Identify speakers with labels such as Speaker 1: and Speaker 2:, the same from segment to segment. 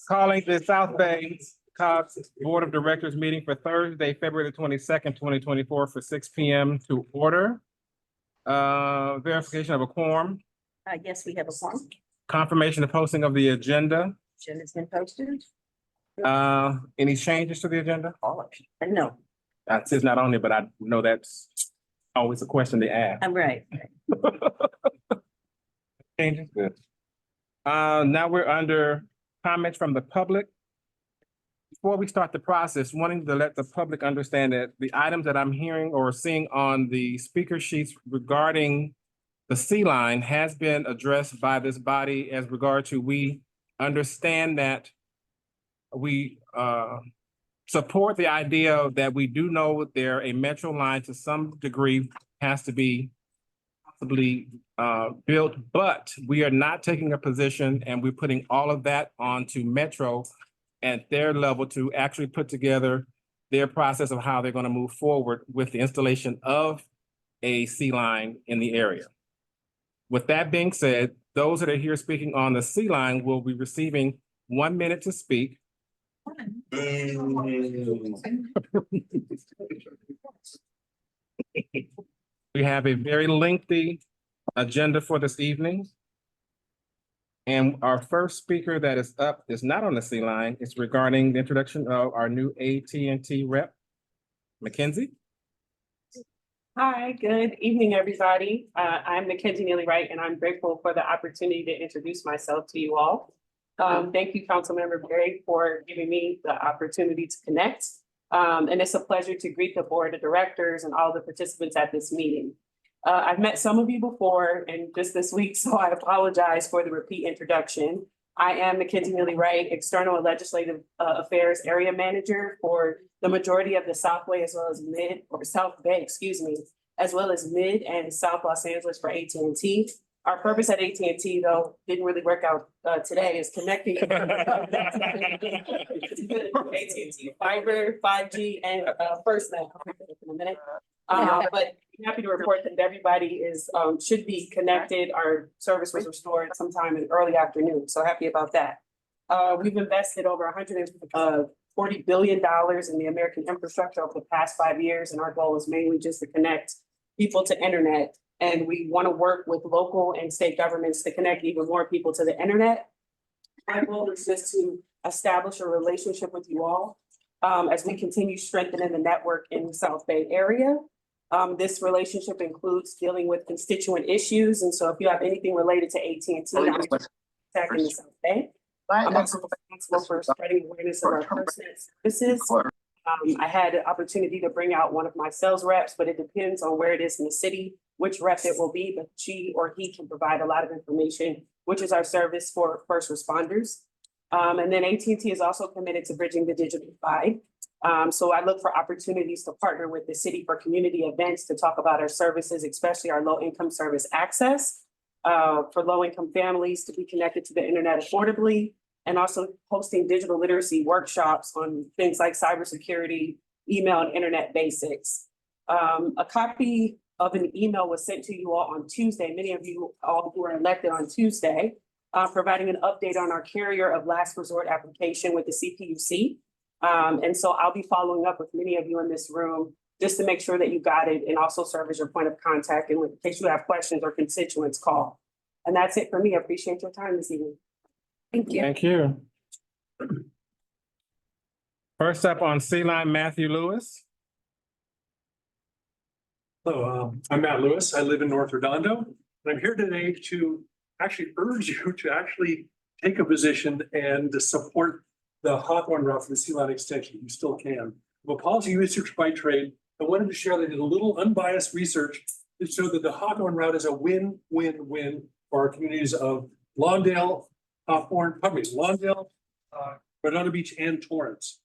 Speaker 1: Calling the South Bay COG Board of Directors meeting for Thursday, February 22nd, 2024 for 6 p.m. to order. Verification of a quorum,
Speaker 2: Yes, we have a form.
Speaker 1: confirmation of posting of the agenda.
Speaker 2: Agenda's been posted.
Speaker 1: Any changes to the agenda?
Speaker 2: No,
Speaker 1: It's not on there, but I know that's always a question to ask.
Speaker 2: I'm right.
Speaker 1: Changes, good. Now we're under comments from the public. Before we start the process, wanting to let the public understand that the items that I'm hearing or seeing on the speaker sheets regarding the C line has been addressed by this body as regard to, we understand that we support the idea that we do know there a metro line to some degree has to be possibly built, but we are not taking a position and we're putting all of that onto Metro at their level to actually put together their process of how they're going to move forward with the installation of a C line in the area. With that being said, those that are here speaking on the C line will be receiving 1 minute to speak. We have a very lengthy agenda for this evening. And our first speaker that is up is not on the C line. It's regarding the introduction of our new AT&T rep, Mackenzie.
Speaker 3: Hi, good evening, everybody. I'm Mackenzie Neely Wright, and I'm grateful for the opportunity to introduce myself to you all. Thank you, Councilmember Berry, for giving me the opportunity to connect. And it's a pleasure to greet the board of directors and all the participants at this meeting. I've met some of you before and just this week, so I apologize for the repeat introduction. I am Mackenzie Neely Wright, External and Legislative Affairs Area Manager for the majority of the South Bay as well as South Bay, excuse me, as well as Mid and South Los Angeles for AT&T. Our purpose at AT&T, though, didn't really work out today, is connecting AT&T fiber, 5G, and FirstNet in a minute. But I'm happy to report that everybody is should be connected. Our service was restored sometime in early afternoon, so happy about that. We've invested over $140 billion in the American infrastructure over the past 5 years, and our goal is mainly just to connect people to internet. And we want to work with local and state governments to connect even more people to the internet. My goal is just to establish a relationship with you all as we continue strengthening the network in the South Bay area. This relationship includes dealing with constituent issues. And so if you have anything related to AT&T, I'm attacking the South Bay. I'm also responsible for spreading awareness of our FirstNet services. I had an opportunity to bring out one of my sales reps, but it depends on where it is in the city, which rep it will be, but she or he can provide a lot of information, which is our service for first responders. And then AT&T is also committed to bridging the digital divide. So I look for opportunities to partner with the city for community events to talk about our services, especially our low-income service access for low-income families to be connected to the internet affordably, and also hosting digital literacy workshops on things like cybersecurity, email, and internet basics. A copy of an email was sent to you all on Tuesday. Many of you all who were elected on Tuesday, providing an update on our carrier of last resort application with the CPUC. And so I'll be following up with many of you in this room just to make sure that you got it and also serve as your point of contact in case you have questions or constituents call. And that's it for me. I appreciate your time this evening. Thank you.
Speaker 1: Thank you. First up on C line, Matthew Lewis.
Speaker 4: Hello, I'm Matt Lewis. I live in North Redondo, and I'm here today to actually urge you to actually take a position and to support the Hawthorne route for the C line extension. You still can. I'm a policy research by trade. I wanted to share that I did a little unbiased research to show that the Hawthorne route is a win-win-win for our communities of Lawndale, Lawndale, Redondo Beach, and Torrance.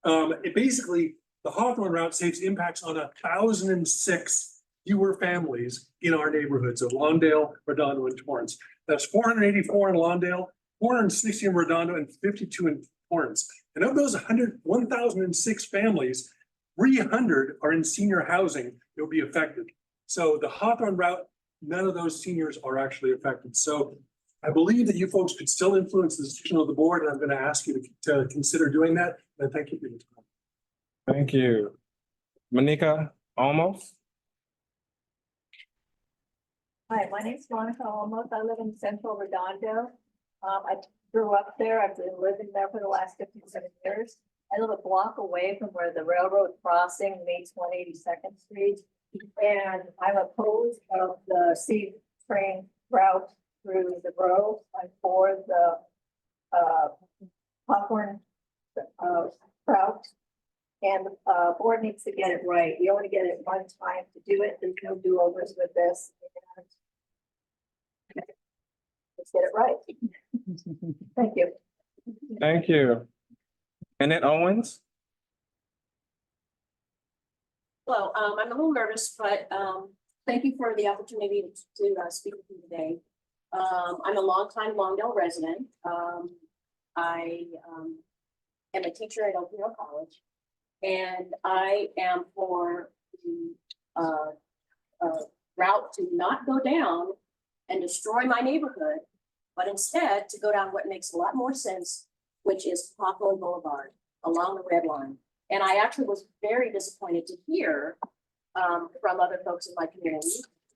Speaker 4: The Hawthorne route saves impacts on 1,006 fewer families in our neighborhoods of Lawndale, Redondo, and Torrance. That's 484 in Lawndale, 460 in Redondo, and 52 in Torrance. And of those 1,006 families, 300 are in senior housing that will be affected. So the Hawthorne route, none of those seniors are actually affected. So I believe that you folks could still influence the decision of the board, and I'm going to ask you to consider doing that. And thank you for your time.
Speaker 1: Thank you. Monica, almost?
Speaker 5: Hi, my name's Monica Olmos. I live in Central Redondo. I grew up there. I've been living there for the last 57 years. I live a block away from where the railroad crossing meets 182nd Street. And I'm opposed of the sea train route through the grove. I'm for the popcorn route. And the board needs to get it right. You only get it one time to do it. There's no do-overs with this. And let's get it right. Thank you.
Speaker 1: Thank you. Annette Owens?
Speaker 6: Hello, I'm a little nervous, but thank you for the opportunity to speak with you today. I'm a longtime Longdale resident. I am a teacher at Oakdale College, and I am for the route to not go down and destroy my neighborhood, but instead to go down what makes a lot more sense, which is Hawthorne Boulevard along the red line. And I actually was very disappointed to hear from other folks in my community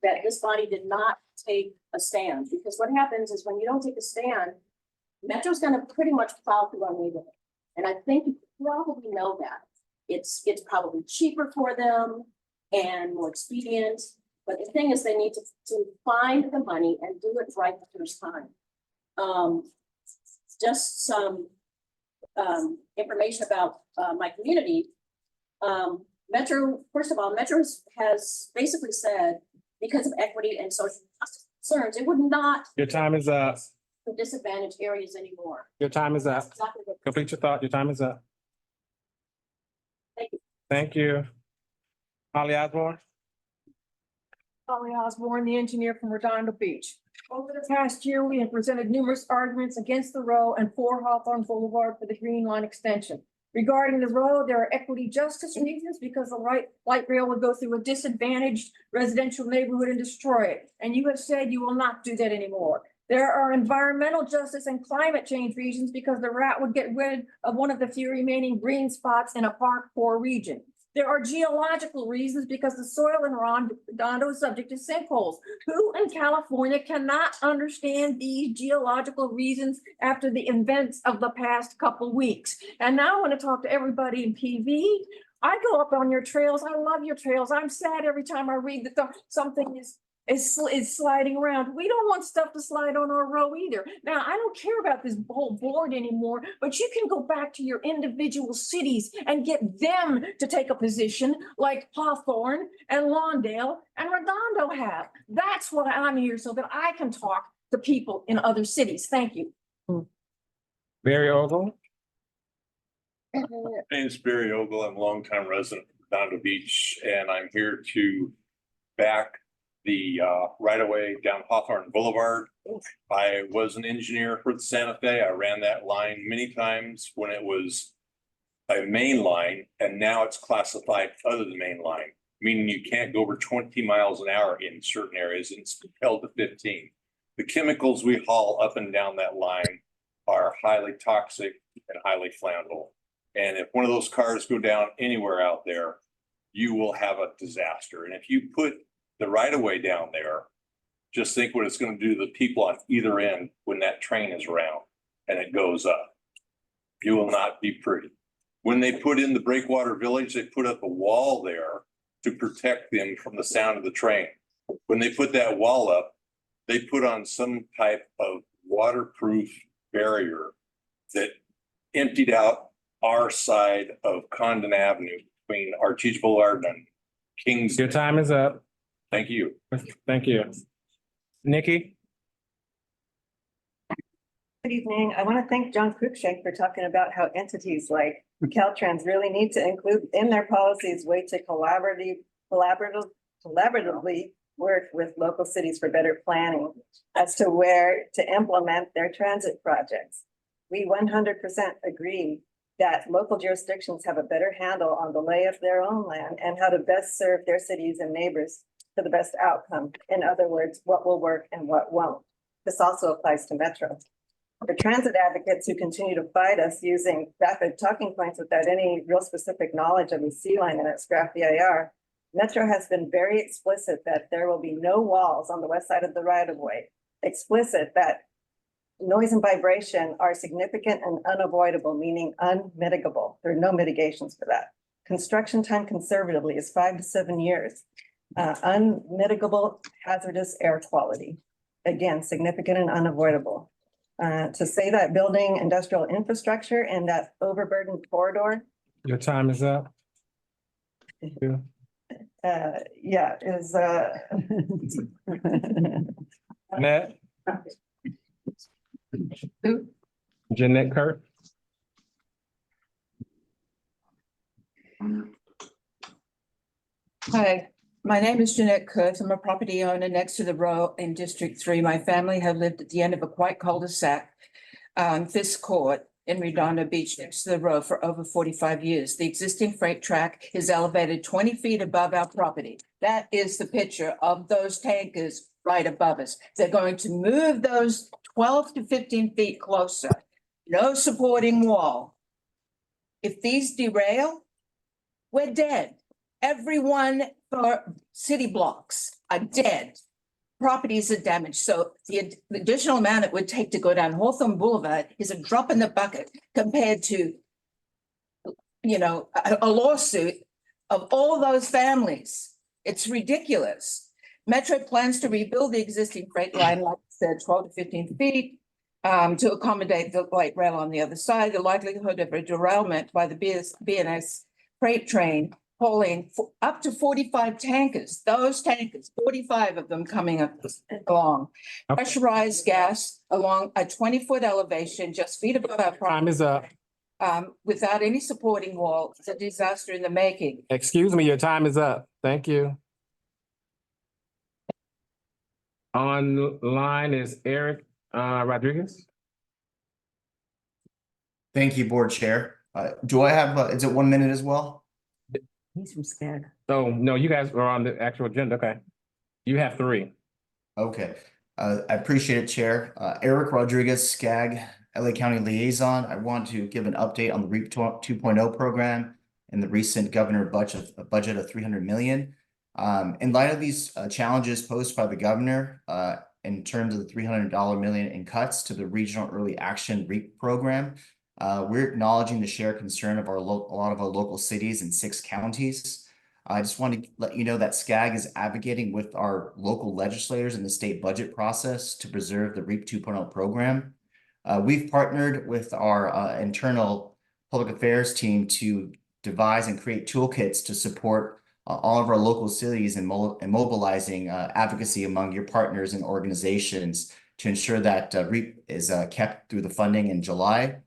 Speaker 6: that this body did not take a stand, because what happens is when you don't take a stand, Metro's gonna pretty much plow through our neighborhood. And I think you probably know that. It's probably cheaper for them and more expedient, but the thing is they need to find the money and do it right the first time. Just some information about my community. Metro, first of all, Metro has basically said, because of equity and social justice concerns, it would not
Speaker 1: Your time is up.
Speaker 6: disadvantage areas anymore.
Speaker 1: Your time is up.
Speaker 6: Exactly what-
Speaker 1: Complete your thought. Your time is up.
Speaker 6: Thank you.
Speaker 1: Thank you. Holly Osborne?
Speaker 7: Holly Osborne, the engineer from Redondo Beach. Over the past year, we have presented numerous arguments against the road and for Hawthorne Boulevard for the Green Line extension. Regarding the road, there are equity justice reasons because the light rail would go through a disadvantaged residential neighborhood and destroy it. And you have said you will not do that anymore. There are environmental justice and climate change reasons because the route would get rid of one of the few remaining green spots in a park poor region. There are geological reasons because the soil in Redondo is subject to sinkholes. Who in California cannot understand these geological reasons after the events of the past couple weeks? And now I want to talk to everybody in PV. I go up on your trails. I love your trails. I'm sad every time I read that something is sliding around. We don't want stuff to slide on our road either. Now, I don't care about this whole board anymore, but you can go back to your individual cities and get them to take a position like Hawthorne and Lawndale and Redondo have. That's what I'm here so that I can talk to people in other cities. Thank you.
Speaker 1: Barry Ogle?
Speaker 8: My name is Barry Ogle. I'm a longtime resident of Redondo Beach, and I'm here to back the right of way down Hawthorne Boulevard. I was an engineer for the Santa Fe. I ran that line many times when it was a main line, and now it's classified other than main line, meaning you can't go over 20 miles an hour in certain areas, and it's held to 15. The chemicals we haul up and down that line are highly toxic and highly flammable. And if one of those cars go down anywhere out there, you will have a disaster. And if you put the right of way down there, just think what it's going to do to the people on either end when that train is around and it goes up. You will not be pretty. When they put in the Breakwater Village, they put up a wall there to protect them from the sound of the train. When they put that wall up, they put on some type of waterproof barrier that emptied out our side of Condon Avenue between Artesia Boulevard and Kings.
Speaker 1: Your time is up.
Speaker 8: Thank you.
Speaker 1: Thank you. Nikki?
Speaker 5: Good evening. I want to thank John Cruikshank for talking about how entities like Caltrans really need to include in their policies way to collaboratively work with local cities for better planning as to where to implement their transit projects. We 100% agree that local jurisdictions have a better handle on the lay of their own land and how to best serve their cities and neighbors for the best outcome. In other words, what will work and what won't.
Speaker 9: this also applies to Metro. For transit advocates who continue to fight us using vapid talking points without any real specific knowledge of the C line and its graph VIR, Metro has been very explicit that there will be no walls on the west side of the right of way. Explicit that noise and vibration are significant and unavoidable, meaning unmitigable. There are no mitigations for that. Construction time conservatively is 5 to 7 years. Unmitigable hazardous air quality. Again, significant and unavoidable. To say that building industrial infrastructure and that overburdened corridor,
Speaker 1: Your time is up.
Speaker 9: yeah, is,
Speaker 1: Annette? Jeanette Kurt?
Speaker 10: Hi, my name is Jeanette Kurtz. I'm a property owner next to the row in District 3. My family have lived at the end of a quiet cul-de-sac on Fisk Court in Redondo Beach next to the row for over 45 years. The existing freight track is elevated 20 feet above our property. That is the picture of those tankers right above us. They're going to move those 12 to 15 feet closer. No supporting wall. If these derail, we're dead. Everyone for city blocks are dead. Properties are damaged. So the additional amount it would take to go down Hawthorne Boulevard is a drop in the bucket compared to, you know, a lawsuit of all those families. It's ridiculous. Metro plans to rebuild the existing freight line, like I said, 12 to 15 feet to accommodate the light rail on the other side. The likelihood of a derailment by the BNS freight train hauling up to 45 tankers, those tankers, 45 of them coming along. Pressurized gas along a 20-foot elevation, just feet above our
Speaker 1: Time is up.
Speaker 10: without any supporting wall. It's a disaster in the making.
Speaker 1: Excuse me, your time is up. Thank you. Online is Eric Rodriguez.
Speaker 11: Thank you, Board Chair. Do I have, is it 1 minute as well?
Speaker 2: He's from SCAG.
Speaker 1: Oh, no, you guys are on the actual agenda. Okay. You have 3.
Speaker 11: Okay, I appreciate it, Chair. Eric Rodriguez, SCAG, LA County Liaison. I want to give an update on the REAP 2.0 program and the recent governor budget of 300 million. In light of these challenges posed by the governor, in terms of the $300 million in cuts to the Regional Early Action REAP program, we're acknowledging the shared concern of a lot of our local cities and 6 counties. I just want to let you know that SCAG is advocating with our local legislators in the state budget process to preserve the REAP 2.0 program. We've partnered with our internal public affairs team to devise and create toolkits to support all of our local cities in mobilizing advocacy among your partners and organizations to ensure that REAP is kept through the funding in July.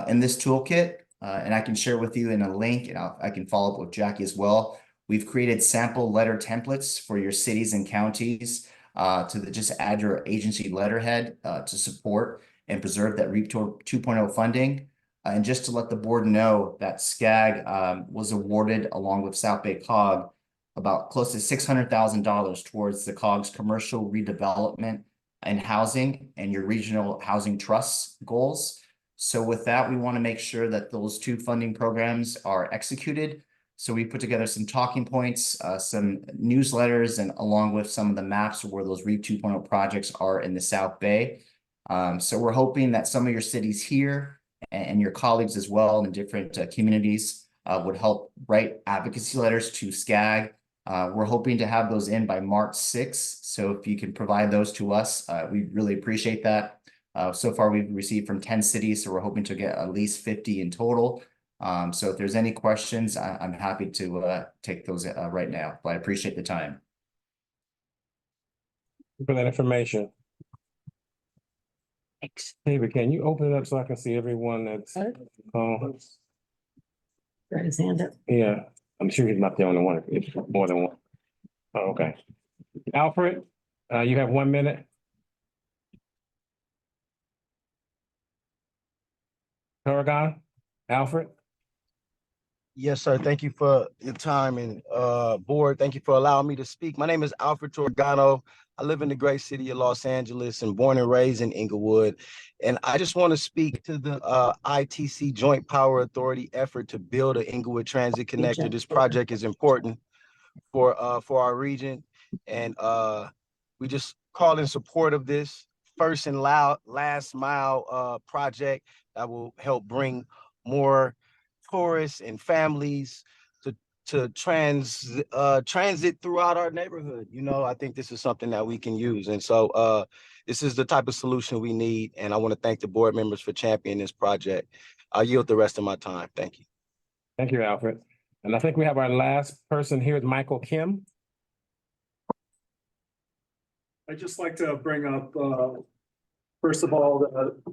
Speaker 11: In this toolkit, and I can share with you in a link, and I can follow up with Jackie as well. We've created sample letter templates for your cities and counties to just add your agency letterhead to support and preserve that REAP 2.0 funding. And just to let the board know that SCAG was awarded, along with South Bay COG, about close to $600,000 towards the COG's commercial redevelopment and housing and your regional housing trusts goals. So with that, we want to make sure that those 2 funding programs are executed. So we put together some talking points, some newsletters, and along with some of the maps of where those REAP 2.0 projects are in the South Bay. So we're hoping that some of your cities here and your colleagues as well in different communities would help write advocacy letters to SCAG. We're hoping to have those in by March 6th. So if you can provide those to us, we really appreciate that. So far, we've received from 10 cities, so we're hoping to get at least 50 in total. So if there's any questions, I'm happy to take those right now, but I appreciate the time.
Speaker 1: For that information.
Speaker 2: Thanks.
Speaker 1: David, can you open it up so I can see everyone that's
Speaker 2: Got his hand up.
Speaker 1: yeah, I'm sure he's not the only one. It's more than one. Oh, okay. Alfred, you have 1 minute. Paragon, Alfred?
Speaker 12: Yes, sir. Thank you for your time and board. Thank you for allowing me to speak. My name is Alfred Torgano. I live in the great city of Los Angeles and born and raised in Inglewood. And I just want to speak to the ITC Joint Power Authority effort to build an Inglewood Transit Connector. This project is important for our region. And we just call in support of this first and last mile project that will help bring more tourists and families to transit throughout our neighborhood. You know, I think this is something that we can use. And so this is the type of solution we need. And I want to thank the board members for championing this project. I'll yield the rest of my time. Thank you.
Speaker 1: Thank you, Alfred. And I think we have our last person here is Michael Kim.
Speaker 4: I'd just like to bring up, first of all,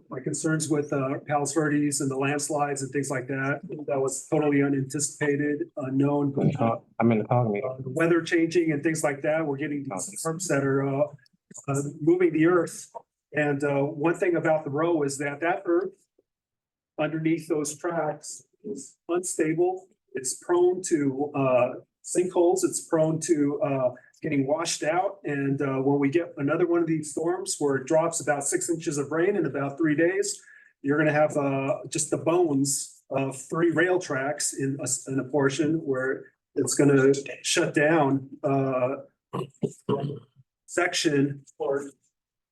Speaker 4: my concerns with Palos Verdes and the landslides and things like that. That was totally unanticipated, unknown.
Speaker 1: I'm in the call meeting.
Speaker 4: The weather changing and things like that. We're getting these storms that are moving the earth. And one thing about the row is that earth underneath those tracks is unstable. It's prone to sinkholes. It's prone to getting washed out. And when we get another one of these storms where it drops about 6 inches of rain in about 3 days, you're going to have just the bones of 3 rail tracks in a portion where it's going to shut down section for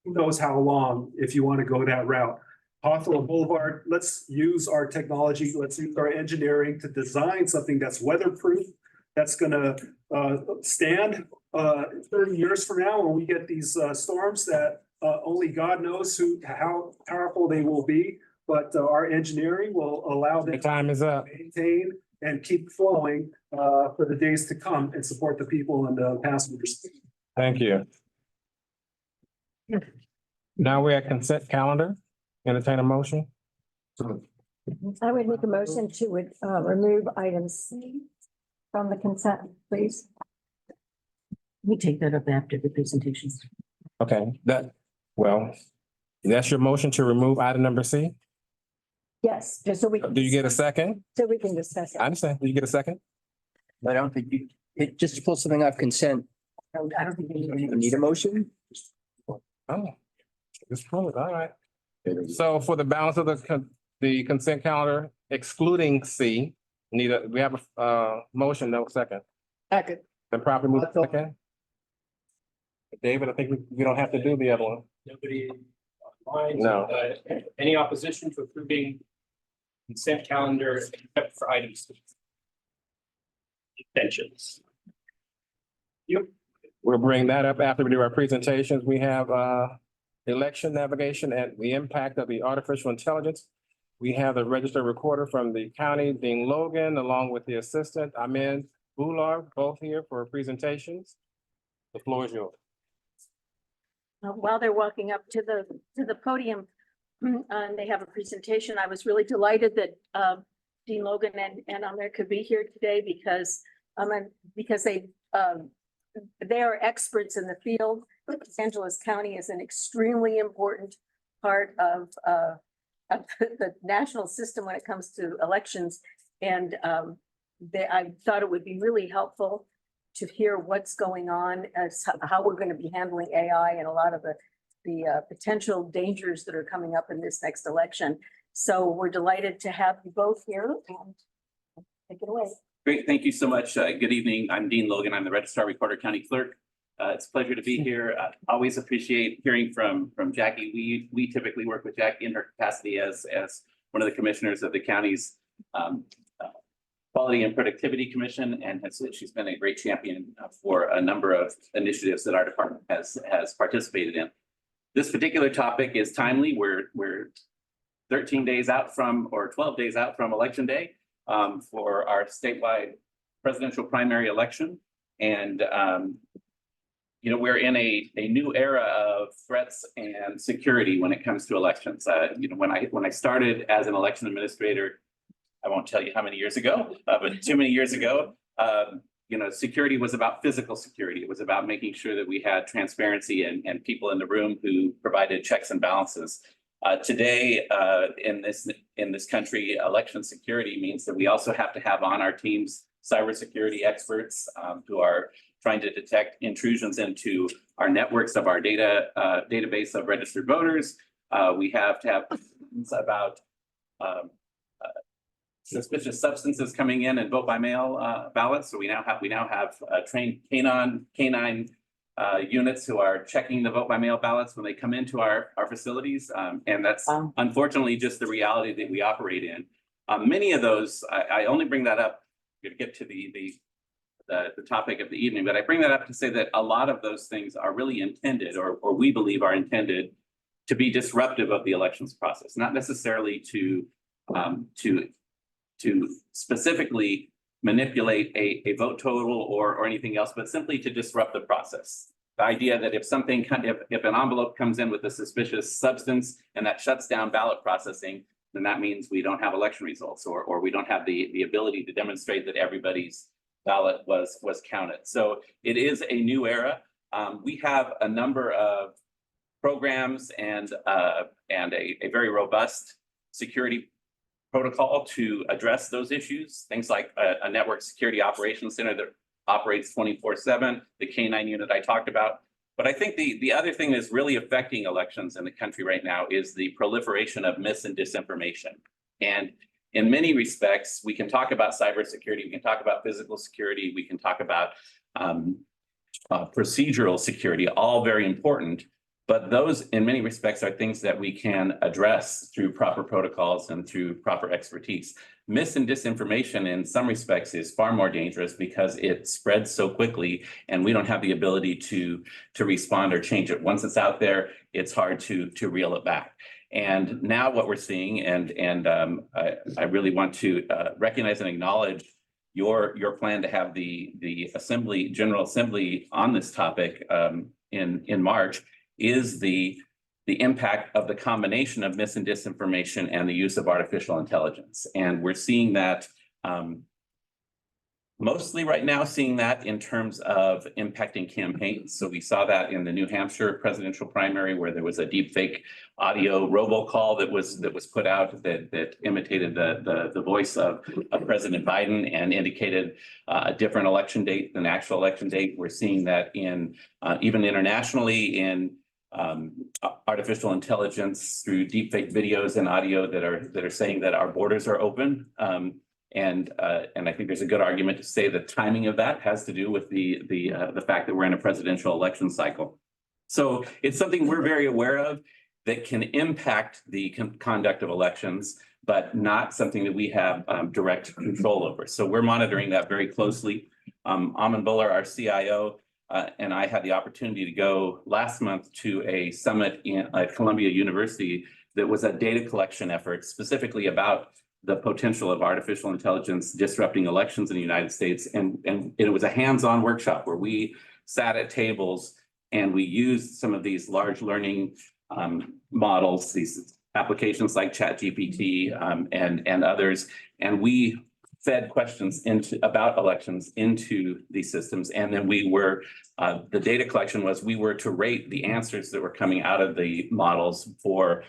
Speaker 4: who knows how long if you want to go that route. Hawthorne Boulevard, let's use our technology, let's use our engineering to design something that's weatherproof, that's going to stand 30 years from now when we get these storms that only God knows how powerful they will be, but our engineering will allow them
Speaker 1: The time is up.
Speaker 4: to maintain and keep flowing for the days to come and support the people and the passengers.
Speaker 1: Thank you. Now we're at consent calendar. Entertain a motion.
Speaker 2: I would make a motion to remove item C from the consent, please. We take that up after the presentations.
Speaker 1: Okay, that's your motion to remove item number C?
Speaker 2: Yes, just so we.
Speaker 1: Do you get a second?
Speaker 2: So we can discuss
Speaker 1: I
Speaker 2: it.
Speaker 1: understand. Do you get a second?
Speaker 13: I don't think just to pull something off consent,
Speaker 2: I don't think we
Speaker 13: you
Speaker 2: need.
Speaker 13: need a motion?
Speaker 1: Oh, just pull it. All right. So for the balance of the consent calendar, excluding C, we have a motion, no second.
Speaker 13: Second.
Speaker 1: Then properly move second. David, I think we don't have to do the other one.
Speaker 14: Nobody mind?
Speaker 1: No.
Speaker 14: Any opposition to approving consent calendar except for items? Extensions.
Speaker 1: We'll bring that up after we do our presentations. We have election navigation and the impact of the artificial intelligence. We have the registered recorder from the county, Dean Logan, along with the assistant, Amin Bular, both here for presentations. The floor is yours.
Speaker 6: While they're walking up to the podium, and they have a presentation, I was really delighted that Dean Logan and Amir could be here today because they are experts in the field. Los Angeles County is an extremely important part of the national system when it comes to elections. And I thought it would be really helpful to hear what's going on as how we're going to be handling AI and a lot of the potential dangers that are coming up in this next election. So we're delighted to have you both here and take it away.
Speaker 15: Great, thank you so much. Good evening. I'm Dean Logan. I'm the Registrar Recorder County Clerk. It's a pleasure to be here. Always appreciate hearing from Jackie. We typically work with Jackie in her capacity as one of the commissioners of the county's Quality and Productivity Commission, and she's been a great champion for a number of initiatives that our department has participated in. This particular topic is timely. We're 13 days out from, or 12 days out from Election Day for our statewide presidential primary election. And we're in a new era of threats and security when it comes to elections. When I started as an election administrator, I won't tell you how many years ago, but too many years ago, security was about physical security. It was about making sure that we had transparency and people in the room who provided checks and balances. Today, in this country, election security means that we also have to have on our teams cybersecurity experts who are trying to detect intrusions into our networks of our database of registered voters. We have to have about suspicious substances coming in and vote by mail ballots. So we now have trained canine units who are checking the vote by mail ballots when they come into our facilities. And that's unfortunately just the reality that we operate in. Many of those, I only bring that up to get to the topic of the evening, but I bring that up to say that a lot of those things are really intended, or we believe are intended, to be disruptive of the elections process, not necessarily to specifically manipulate a vote total or anything else, but simply to disrupt the process. The idea that if an envelope comes in with a suspicious substance and that shuts down ballot processing, then that means we don't have election results, or we don't have the ability to demonstrate that everybody's ballot was counted. So it is a new era. We have a number of programs and a very robust security protocol to address those issues. Things like a network security operations center that operates 24/7, the K9 unit I talked about. But I think the other thing that's really affecting elections in the country right now is the proliferation of mis and disinformation. And in many respects, we can talk about cybersecurity, we can talk about physical security, we can talk about procedural security, all very important. But those, in many respects, are things that we can address through proper protocols and through proper expertise. Mis and disinformation, in some respects, is far more dangerous because it spreads so quickly, and we don't have the ability to respond or change it. Once it's out there, it's hard to reel it back. And now what we're seeing, and I really want to recognize and acknowledge your plan to have the General Assembly on this topic in March, is the impact of the combination of mis and disinformation and the use of artificial intelligence. And we're seeing that mostly right now, seeing that in terms of impacting campaigns. So we saw that in the New Hampshire presidential primary, where there was a deep fake audio robocall that was put out that imitated the voice of President Biden and indicated a different election date than the actual election date. We're seeing that in even internationally in artificial intelligence through deepfake videos and audio that are saying that our borders are open. And I think there's a good argument to say the timing of that has to do with the fact that we're in a presidential election cycle. So it's something we're very aware of that can impact the conduct of elections, but not something that we have direct control over. So we're monitoring that very closely. Amin Buller, our CIO, and I had the opportunity to go last month to a summit at Columbia University that was a data collection effort specifically about the potential of artificial intelligence disrupting elections in the United States. And it was a hands-on workshop where we sat at tables and we used some of these large learning models, these applications like ChatGPT and others, and we fed questions about elections into these systems. And then the data collection was, we were to rate the answers that were coming out of the models for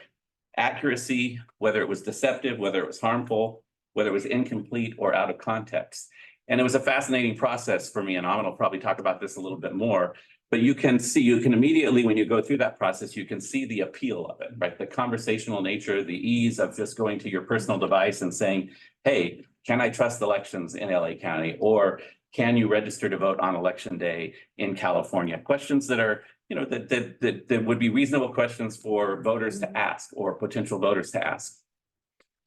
Speaker 15: accuracy, whether it was deceptive, whether it was harmful, whether it was incomplete or out of context. And it was a fascinating process for me, and Amin will probably talk about this a little bit more, but you can immediately, when you go through that process, you can see the appeal of it, right? The conversational nature, the ease of just going to your personal device and saying, hey, can I trust elections in LA County? Or can you register to vote on election day in California? Questions that are, that would be reasonable questions for voters to ask or potential voters to ask.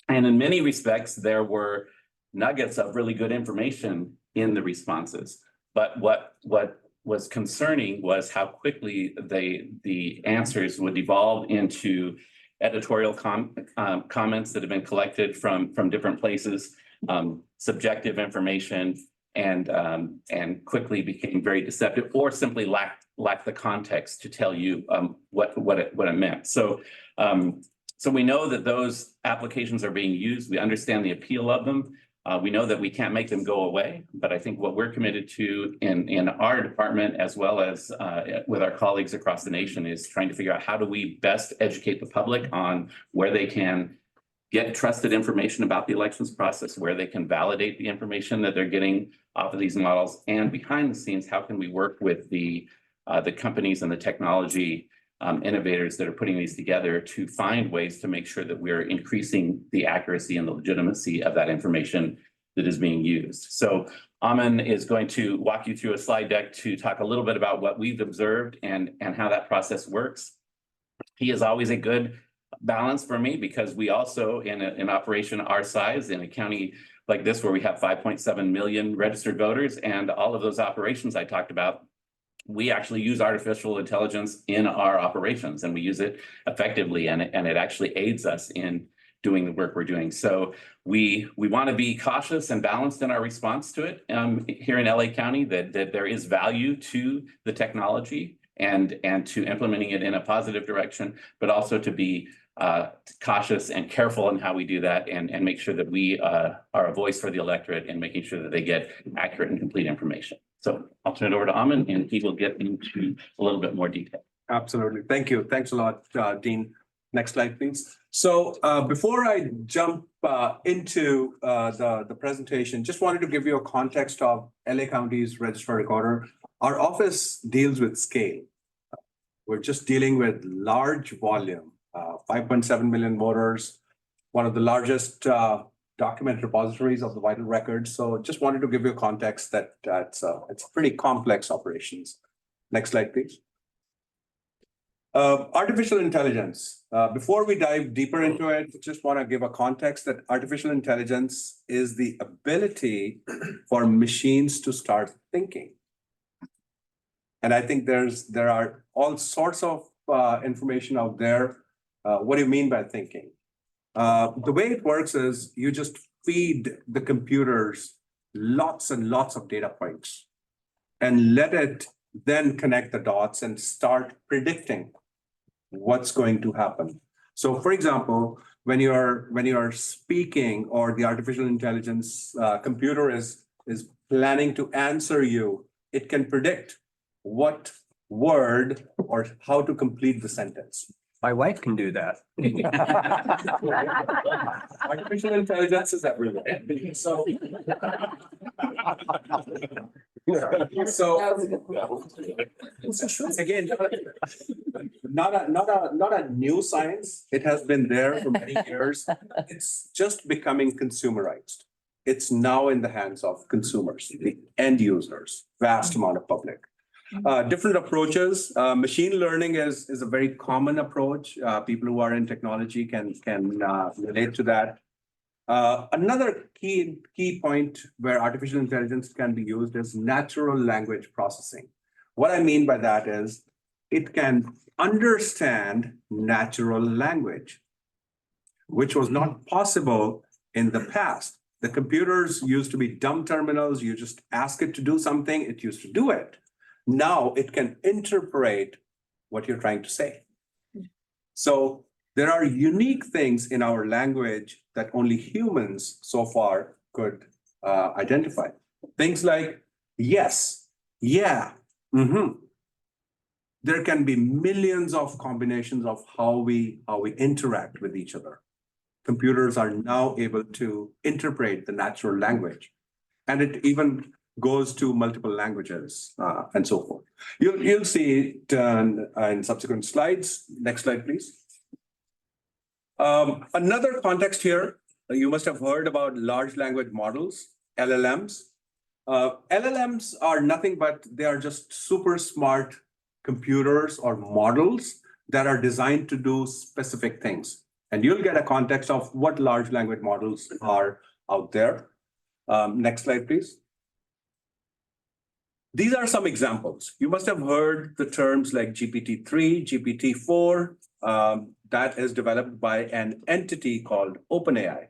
Speaker 15: And in many respects, there were nuggets of really good information in the responses. But what was concerning was how quickly the answers would evolve into editorial comments that have been collected from different places, subjective information, and quickly became very deceptive, or simply lacked the context to tell you what it meant. So we know that those applications are being used. We understand the appeal of them. We know that we can't make them go away, but I think what we're committed to in our department, as well as with our colleagues across the nation, is trying to figure out how do we best educate the public on where they can get trusted information about the elections process, where they can validate the information that they're getting off of these models, and behind the scenes, how can we work with the companies and the technology innovators that are putting these together to find ways to make sure that we're increasing the accuracy and the legitimacy of that information that is being used. So Amin is going to walk you through a slide deck to talk a little bit about what we've observed and how that process works. He is always a good balance for me, because we also, in an operation our size, in a county like this where we have 5.7 million registered voters, and all of those operations I talked about, we actually use artificial intelligence in our operations, and we use it effectively, and it actually aids us in doing the work we're doing. So we want to be cautious and balanced in our response to it here in LA County, that there is value to the technology and to implementing it in a positive direction, but also to be cautious and careful in how we do that, and make sure that we are a voice for the electorate and making sure that they get accurate and complete information. So I'll turn it over to Amin, and he will get into a little bit more detail.
Speaker 16: Absolutely. Thank you. Thanks a lot, Dean. Next slide, please. So before I jump into the presentation, just wanted to give you a context of LA County's Registrar Recorder. Our office deals with scale. We're just dealing with large volume, 5.7 million voters, one of the largest document repositories of the vital records. So just wanted to give you a context that it's pretty complex operations. Next slide, please. Artificial intelligence. Before we dive deeper into it, just want to give a context that artificial intelligence is the ability for machines to start thinking. And I think there are all sorts of information out there. What do you mean by thinking? The way it works is you just feed the computers lots and lots of data points and let it then connect the dots and start predicting what's going to happen. So for example, when you're speaking, or the artificial intelligence computer is planning to answer you, it can predict what word or how to complete the sentence.
Speaker 13: My wife can do that.
Speaker 16: Artificial intelligence is everywhere. So again, not a new science. It has been there for many years. It's just becoming consumerized. It's now in the hands of consumers, the end users, vast amount of public. Different approaches. Machine learning is a very common approach. People who are in technology can relate to that. Another key point where artificial intelligence can be used is natural language processing. What I mean by that is it can understand natural language, which was not possible in the past. The computers used to be dumb terminals. You just ask it to do something, it used to do it. Now it can interpret what you're trying to say. So there are unique things in our language that only humans so far could identify. Things like yes, yeah, There can be millions of combinations of how we interact with each other. Computers are now able to interpret the natural language, and it even goes to multiple languages and so forth. You'll see it in subsequent slides. Next slide, please. Another context here, you must have heard about large language models, LLMs. LLMs are nothing but they are just super smart computers or models that are designed to do specific things. And you'll get a context of what large language models are out there. Next slide, please. These are some examples. You must have heard the terms like GPT-3, GPT-4, that is developed by an entity called OpenAI.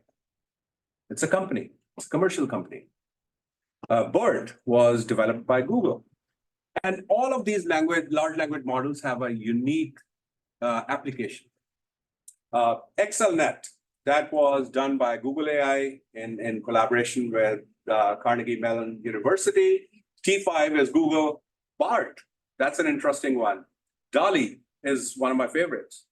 Speaker 16: It's a company, it's a commercial company. BERT was developed by Google. And all of these large language models have a unique application. XLNet, that was done by Google AI in collaboration with Carnegie Mellon University. T5 is Google. BART, that's an interesting one. DALL-E is one of my favorites.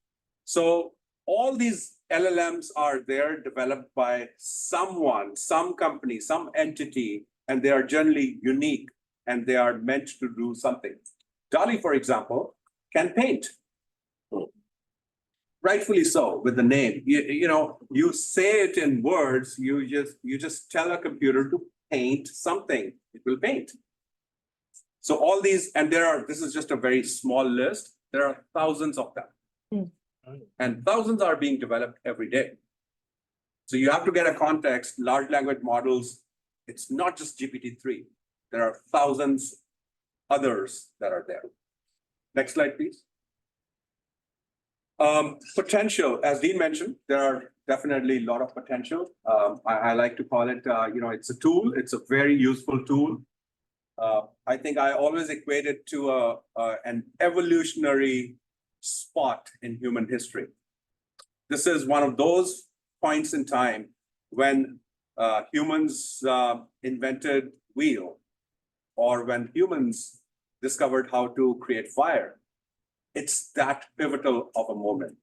Speaker 16: So all these LLMs are there developed by someone, some company, some entity, and they are generally unique and they are meant to do something. Dolly, for example, can paint. Rightfully so, with the name. You say it in words, you just tell a computer to paint something, it will paint. So all these, and this is just a very small list, there are thousands of them. And thousands are being developed every day. So you have to get a context, large language models, it's not just GPT-3. There are thousands others that are there. Next slide, please. Potential, as Dean mentioned, there are definitely a lot of potential. I like to call it, it's a tool. It's a very useful tool. I think I always equate it to an evolutionary spot in human history. This is one of those points in time when humans invented wheel, or when humans discovered how to create fire. It's that pivotal of a moment.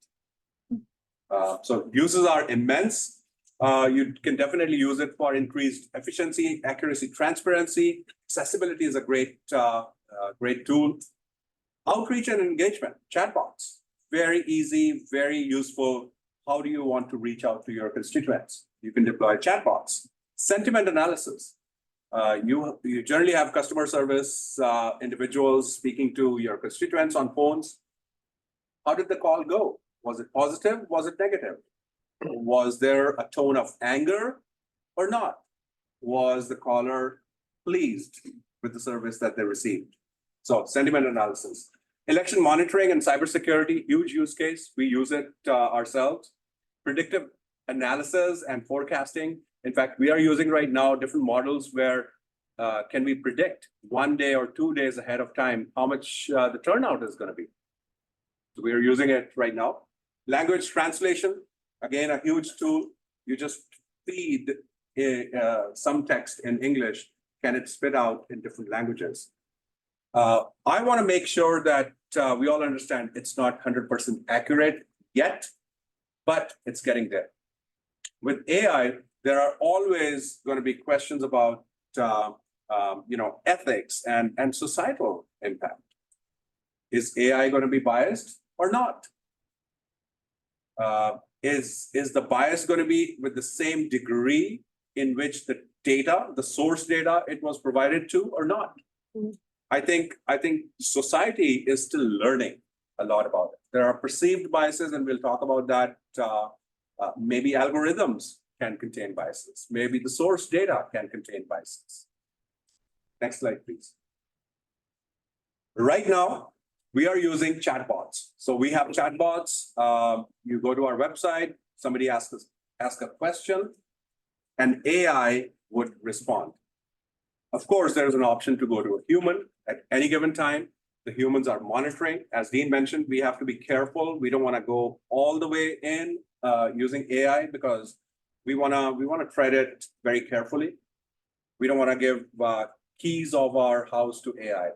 Speaker 16: So uses are immense. You can definitely use it for increased efficiency, accuracy, transparency. Accessibility is a great tool. Outreach and engagement, chatbots, very easy, very useful. How do you want to reach out to your constituents? You can deploy chatbots. Sentiment analysis. You generally have customer service individuals speaking to your constituents on phones. How did the call go? Was it positive? Was it negative? Was there a tone of anger or not? Was the caller pleased with the service that they received? So sentiment analysis. Election monitoring and cybersecurity, huge use case. We use it ourselves. Predictive analysis and forecasting. In fact, we are using right now different models where can we predict 1 day or 2 days ahead of time how much the turnout is going to be. So we are using it right now. Language translation, again, a huge tool. You just feed some text in English, can it spit out in different languages? I want to make sure that we all understand it's not 100% accurate yet, but it's getting there. With AI, there are always going to be questions about ethics and societal impact. Is AI going to be biased or not? Is the bias going to be with the same degree in which the data, the source data it was provided to or not? I think society is still learning a lot about it. There are perceived biases, and we'll talk about that. Maybe algorithms can contain biases. Maybe the source data can contain biases. Next slide, please. Right now, we are using chatbots. So we have chatbots. You go to our website, somebody ask a question, and AI would respond. Of course, there is an option to go to a human at any given time. The humans are monitoring. As Dean mentioned, we have to be careful. We don't want to go all the way in using AI because we want to tread it very carefully. We don't want to give keys of our house to AI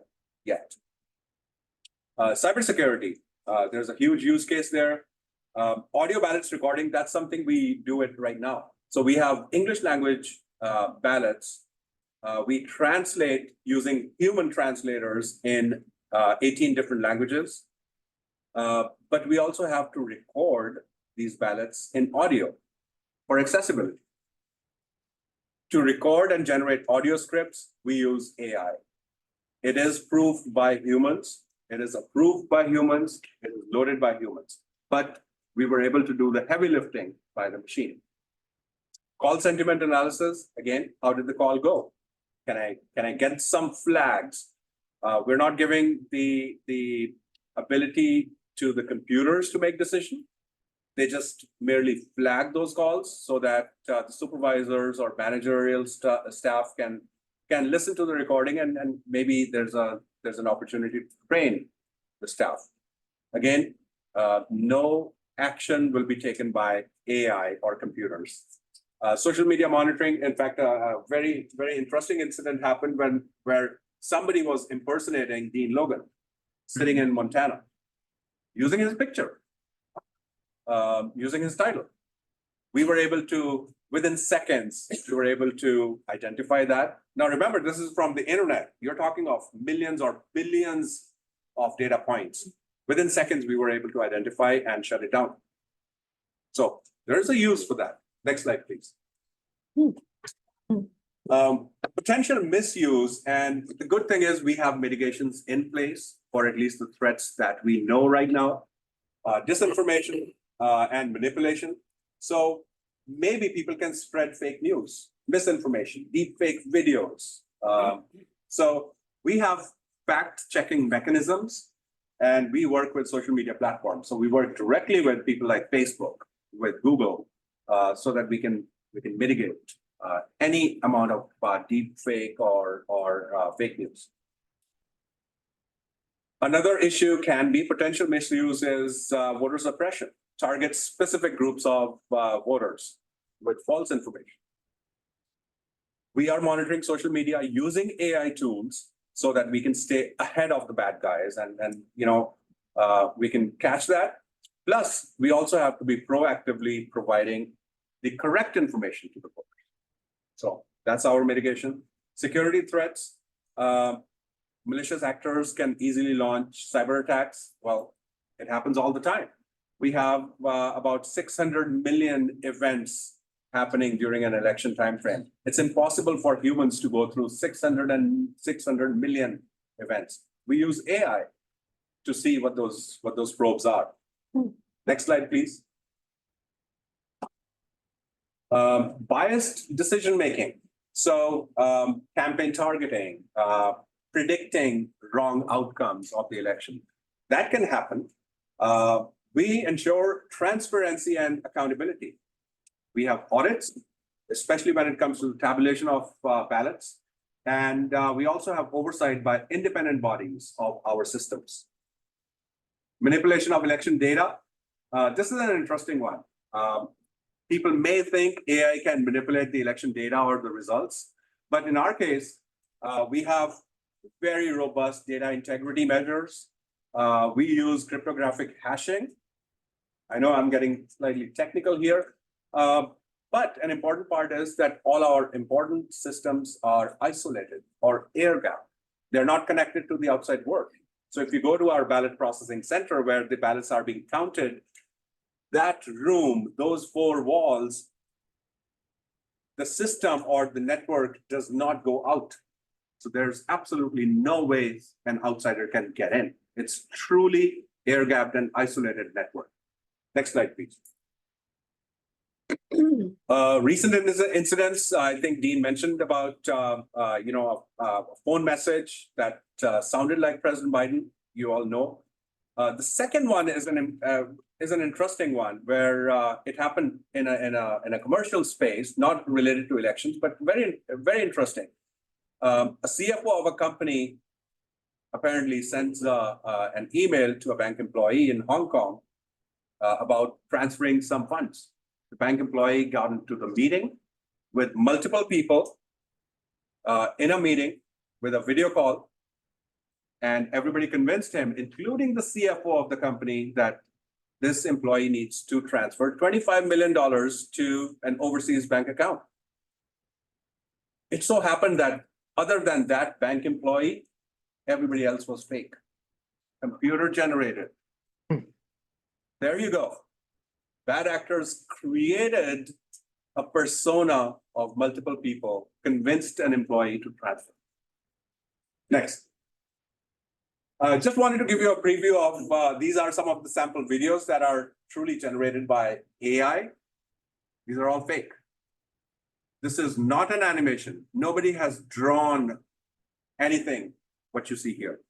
Speaker 16: yet. Cybersecurity, there's a huge use case there. Audio ballots recording, that's something we do it right now. So we have English language ballots. We translate using human translators in 18 different languages. But we also have to record these ballots in audio for accessibility. To record and generate audio scripts, we use AI. It is proofed by humans. It is approved by humans. It is loaded by humans. But we were able to do the heavy lifting by the machine. Call sentiment analysis, again, how did the call go? Can I get some flags? We're not giving the ability to the computers to make decisions. They just merely flag those calls so that the supervisors or managerial staff can listen to the recording and maybe there's an opportunity to train the staff. Again, no action will be taken by AI or computers. Social media monitoring, in fact, a very, very interesting incident happened where somebody was impersonating Dean Logan, sitting in Montana, using his picture. using his title. We were able to, within seconds, we were able to identify that. Now, remember, this is from the internet. You're talking of millions or billions of data points. Within seconds, we were able to identify and shut it down. So there's a use for that. Next slide, please. Potential misuse, and the good thing is we have mitigations in place for at least the threats that we know right now. Disinformation and manipulation. So maybe people can spread fake news, misinformation, deep fake videos. So we have fact-checking mechanisms, and we work with social media platforms. So we work directly with people like Facebook, with Google, so that we can mitigate any amount of deep fake or fake news. Another issue can be potential misuse is voter suppression, targets specific groups of voters with false information. We are monitoring social media using AI tools so that we can stay ahead of the bad guys and we can catch that. Plus, we also have to be proactively providing the correct information to the voters. So that's our mitigation. Security threats. Malicious actors can easily launch cyber attacks. Well, it happens all the time. We have about 600 million events happening during an election timeframe. It's impossible for humans to go through 600 million events. We use AI to see what those probes are. Next slide, please. Biased decision-making. So campaign targeting, predicting wrong outcomes of the election. That can happen. We ensure transparency and accountability. We have audits, especially when it comes to the tabulation of ballots. And we also have oversight by independent bodies of our systems. Manipulation of election data. This is an interesting one. People may think AI can manipulate the election data or the results, but in our case, we have very robust data integrity measures. We use cryptographic hashing. I know I'm getting slightly technical here, but an important part is that all our important systems are isolated or air-gapped. They're not connected to the outside world. So if you go to our ballot processing center where the ballots are being counted, that room, those four walls, the system or the network does not go out. So there's absolutely no way an outsider can get in. It's truly air-gapped and isolated network. Next slide, please. Recent incidents, I think Dean mentioned about a phone message that sounded like President Biden. You all know. The second one is an interesting one where it happened in a commercial space, not related to elections, but very interesting. A CFO of a company apparently sends an email to a bank employee in Hong Kong about transferring some funds. The bank employee got into the meeting with multiple people in a meeting with a video call, and everybody convinced him, including the CFO of the company, that this employee needs to transfer $25 million to an overseas bank account. It so happened that other than that bank employee, everybody else was fake, computer generated. There you go. Bad actors created a persona of multiple people, convinced an employee to transfer. Next. Just wanted to give you a preview of these are some of the sample videos that are truly generated by AI. These are all fake. This is not an animation. Nobody has drawn anything, what you see here.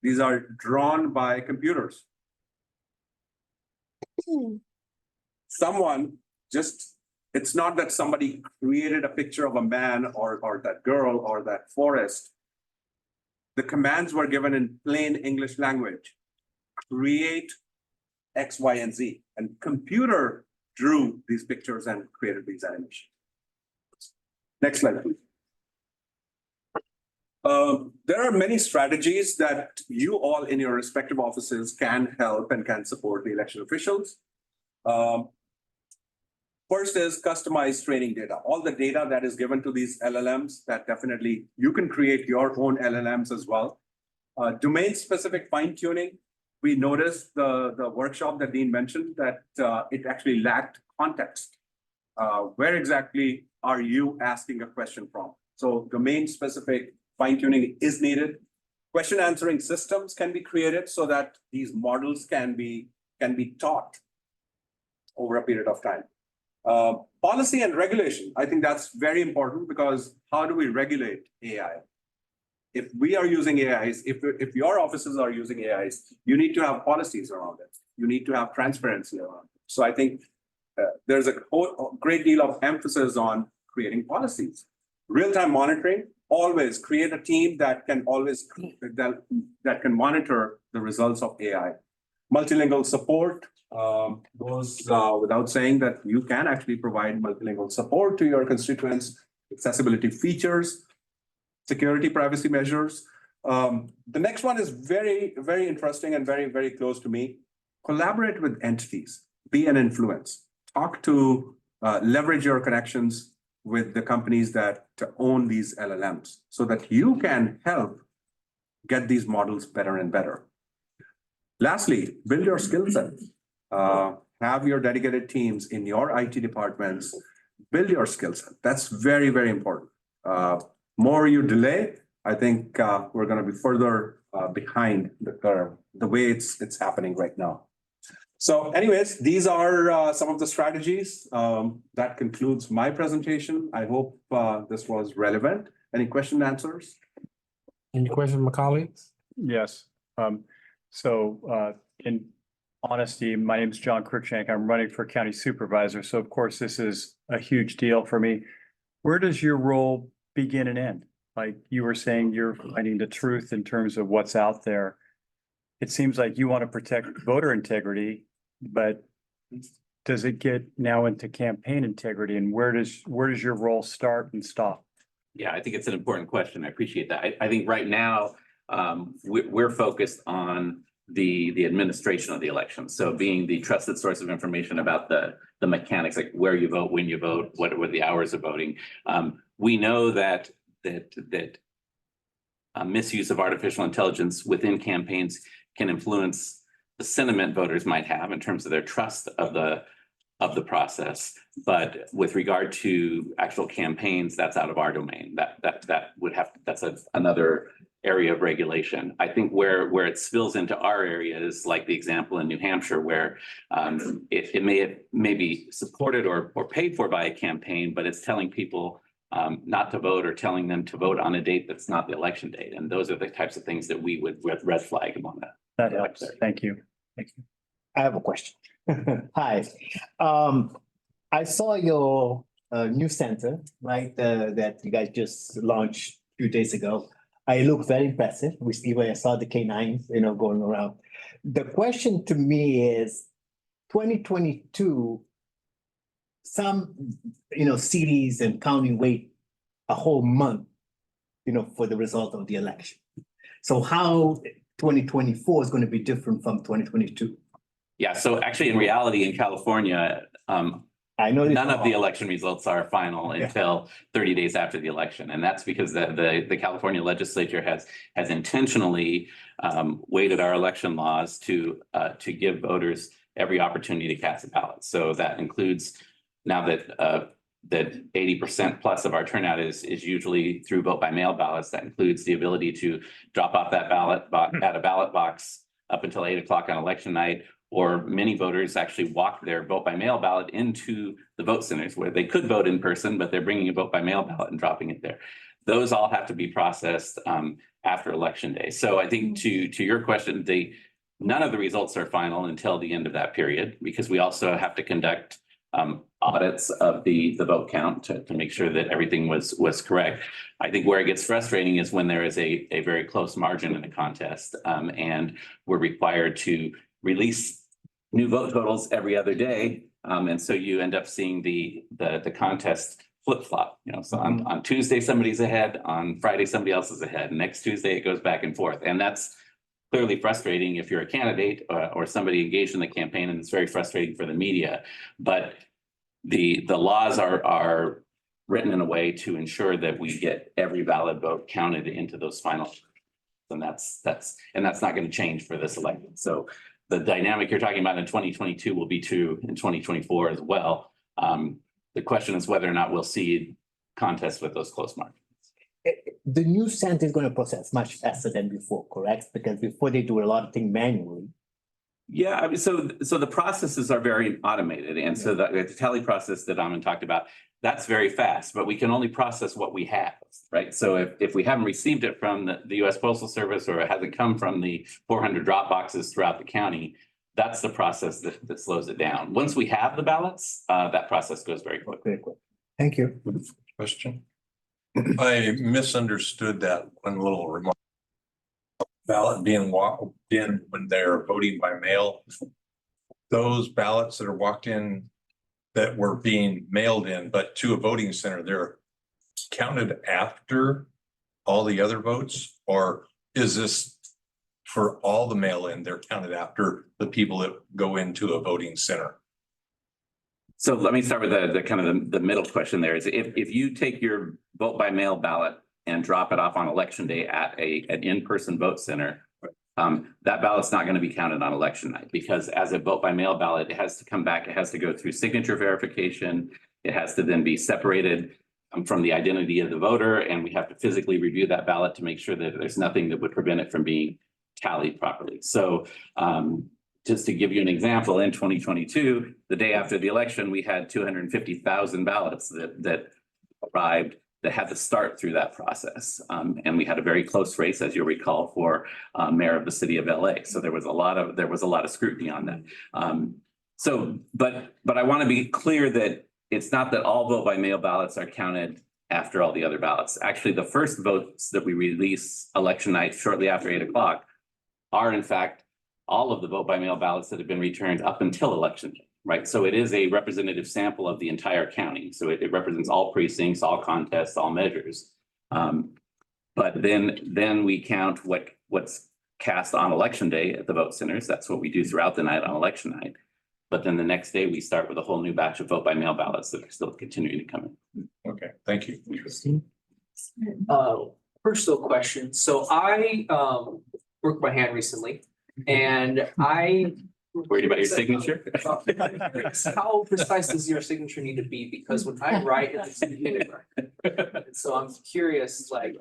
Speaker 16: These are drawn by computers. Someone it's not that somebody created a picture of a man or that girl or that forest. The commands were given in plain English language. Create X, Y, and Z. And computer drew these pictures and created these animations. Next slide, please. There are many strategies that you all in your respective offices can help and can support the election officials. First is customized training data. All the data that is given to these LLMs, that definitely you can create your own LLMs as well. Domain-specific fine-tuning. We noticed the workshop that Dean mentioned that it actually lacked context. Where exactly are you asking a question from? So domain-specific fine-tuning is needed. Question answering systems can be created so that these models can be taught over a period of time. Policy and regulation, I think that's very important because how do we regulate AI? If we are using AIs, if your offices are using AIs, you need to have policies around it. You need to have transparency around it. So I think there's a great deal of emphasis on creating policies. Real-time monitoring, always create a team that can that can monitor the results of AI. Multilingual support goes without saying that you can actually provide multilingual support to your constituents, accessibility features, security privacy measures. The next one is very, very interesting and very, very close to me. Collaborate with entities, be an influence, talk to, leverage your connections with the companies that own these LLMs so that you can help get these models better and better. Lastly, build your skill set. Have your dedicated teams in your IT departments, build your skill set. That's very, very important. More you delay, I think we're going to be further behind the curve, the way it's happening right now. So anyways, these are some of the strategies. That concludes my presentation. I hope this was relevant. Any question and answers?
Speaker 1: Any questions, my colleagues?
Speaker 17: Yes. In honesty, my name is John Cruikshank. I'm running for county supervisor. So of course, this is a huge deal for me. Where does your role begin and end? Like you were saying, you're finding the truth in terms of what's out there. It seems like you want to protect voter integrity, but does it get now into campaign integrity? And where does your role start and stop?
Speaker 15: Yeah, I think it's an important question. I appreciate that. I think right now, we're focused on the administration of the election. So being the trusted source of information about the mechanics, like where you vote, when you vote, what were the hours of voting. We know that misuse of artificial intelligence within campaigns can influence the sentiment voters might have in terms of their trust of the process. But with regard to actual campaigns, that's out of our domain. That's another area of regulation. I think where it spills into our area is like the example in New Hampshire, where it may be supported or paid for by a campaign, but it's telling people not to vote or telling them to vote on a date that's not the election date. And those are the types of things that we would red flag on that.
Speaker 17: That helps. Thank you. Thank you.
Speaker 18: I have a question. Hi. I saw your new center, right, that you guys just launched a few days ago. I look very impressive. I saw the canines, going around. The question to me is 2022, some, cities and county wait a whole month, for the result of the election. So how 2024 is going to be different from 2022?
Speaker 15: Yeah, so actually in reality in California,
Speaker 18: I know
Speaker 15: none of the election results are final until 30 days after the election. And that's because the California legislature has intentionally weighted our election laws to give voters every opportunity to cast a ballot. So that includes now that 80% plus of our turnout is usually through vote by mail ballots. That includes the ability to drop off that ballot at a ballot box up until 8 o'clock on election night, or many voters actually walk their vote by mail ballot into the vote centers where they could vote in person, but they're bringing a vote by mail ballot and dropping it there. Those all have to be processed after election day. So I think to your question, none of the results are final until the end of that period, because we also have to conduct audits of the vote count to make sure that everything was correct. I think where it gets frustrating is when there is a very close margin in a contest, and we're required to release new vote totals every other day. And so you end up seeing the contest flip-flop. So on Tuesday, somebody's ahead, on Friday, somebody else is ahead. Next Tuesday, it goes back and forth. And that's clearly frustrating if you're a candidate or somebody engaged in the campaign, and it's very frustrating for the media. But the laws are written in a way to ensure that we get every valid vote counted into those final. And that's not going to change for this election. So the dynamic you're talking about in 2022 will be true in 2024 as well. The question is whether or not we'll see contests with those close margins.
Speaker 18: The new center is going to process much faster than before, correct? Because before they do a lot of things manually.
Speaker 15: Yeah, I mean, so the processes are very automated, and so the tally process that Amin talked about, that's very fast, but we can only process what we have, right? So if we haven't received it from the US Postal Service, or it hasn't come from the 400 drop boxes throughout the county, that's the process that slows it down. Once we have the ballots, that process goes very quickly.
Speaker 18: Very quick. Thank you.
Speaker 8: Question. I misunderstood that one little remark. Ballot being walked in when they're voting by mail. Those ballots that are walked in that were being mailed in, but to a voting center, they're counted after all the other votes? Or is this for all the mail-in, they're counted after the people that go into a voting center?
Speaker 15: So let me start with the kind of the middle question there is if you take your vote by mail ballot and drop it off on election day at an in-person vote center, that ballot's not going to be counted on election night, because as a vote by mail ballot, it has to come back, it has to go through signature verification. It has to then be separated from the identity of the voter, and we have to physically review that ballot to make sure that there's nothing that would prevent it from being tallied properly. So just to give you an example, in 2022, the day after the election, we had 250,000 ballots that arrived that had to start through that process. And we had a very close race, as you'll recall, for mayor of the city of LA. So there was a lot of scrutiny on that. But I want to be clear that it's not that all vote by mail ballots are counted after all the other ballots. Actually, the first votes that we release election night shortly after 8 o'clock are in fact all of the vote by mail ballots that have been returned up until election day, right? So it is a representative sample of the entire county. So it represents all precincts, all contests, all measures. But then we count what's cast on election day at the vote centers. That's what we do throughout the night on election night. But then the next day we start with a whole new batch of vote by mail ballots that are still continuing to come in.
Speaker 8: Okay, thank you.
Speaker 13: Interesting.
Speaker 14: Personal question. So I broke my hand recently, and I
Speaker 15: worried about your signature.
Speaker 14: How precise does your signature need to be? Because when I write, it's in kindergarten. So I'm curious, like,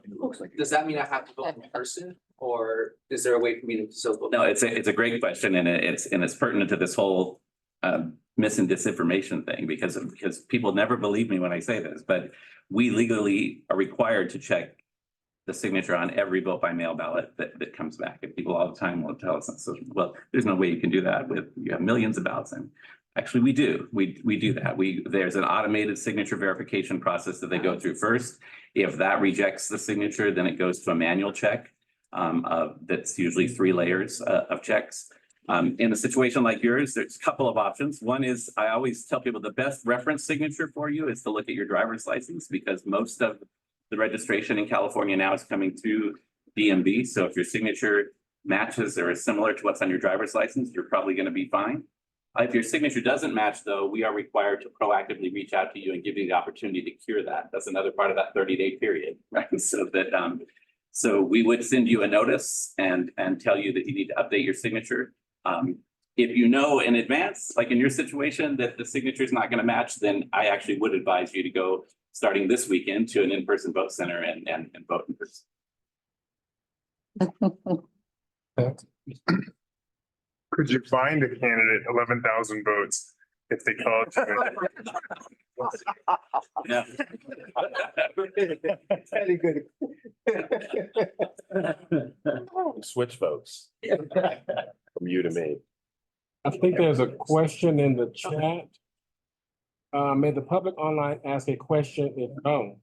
Speaker 14: does that mean I have to vote in person, or is there a way for me to still vote?
Speaker 15: No, it's a great question, and it's pertinent to this whole mis and disinformation thing, because people never believe me when I say this, but we legally are required to check the signature on every vote by mail ballot that comes back. And people all the time will tell us, so, well, there's no way you can do that you have millions of ballots. And actually we do, we do that. There's an automated signature verification process that they go through first. If that rejects the signature, then it goes to a manual check that's usually 3 layers of checks. In a situation like yours, there's a couple of options. One is, I always tell people the best reference signature for you is to look at your driver's license, because most of the registration in California now is coming through DMV. So if your signature matches or is similar to what's on your driver's license, you're probably going to be fine. If your signature doesn't match, though, we are required to proactively reach out to you and give you the opportunity to cure that. That's another part of that 30-day period, right? So we would send you a notice and tell you that you need to update your signature. If you know in advance, like in your situation, that the signature is not going to match, then I actually would advise you to go starting this weekend to an in-person vote center and vote in person.
Speaker 19: Could you find a candidate 11,000 votes if they called you?
Speaker 15: Yeah.
Speaker 18: Very good.
Speaker 1: Switch votes from you to me. I think there's a question in the chat. May the public online ask a question if known?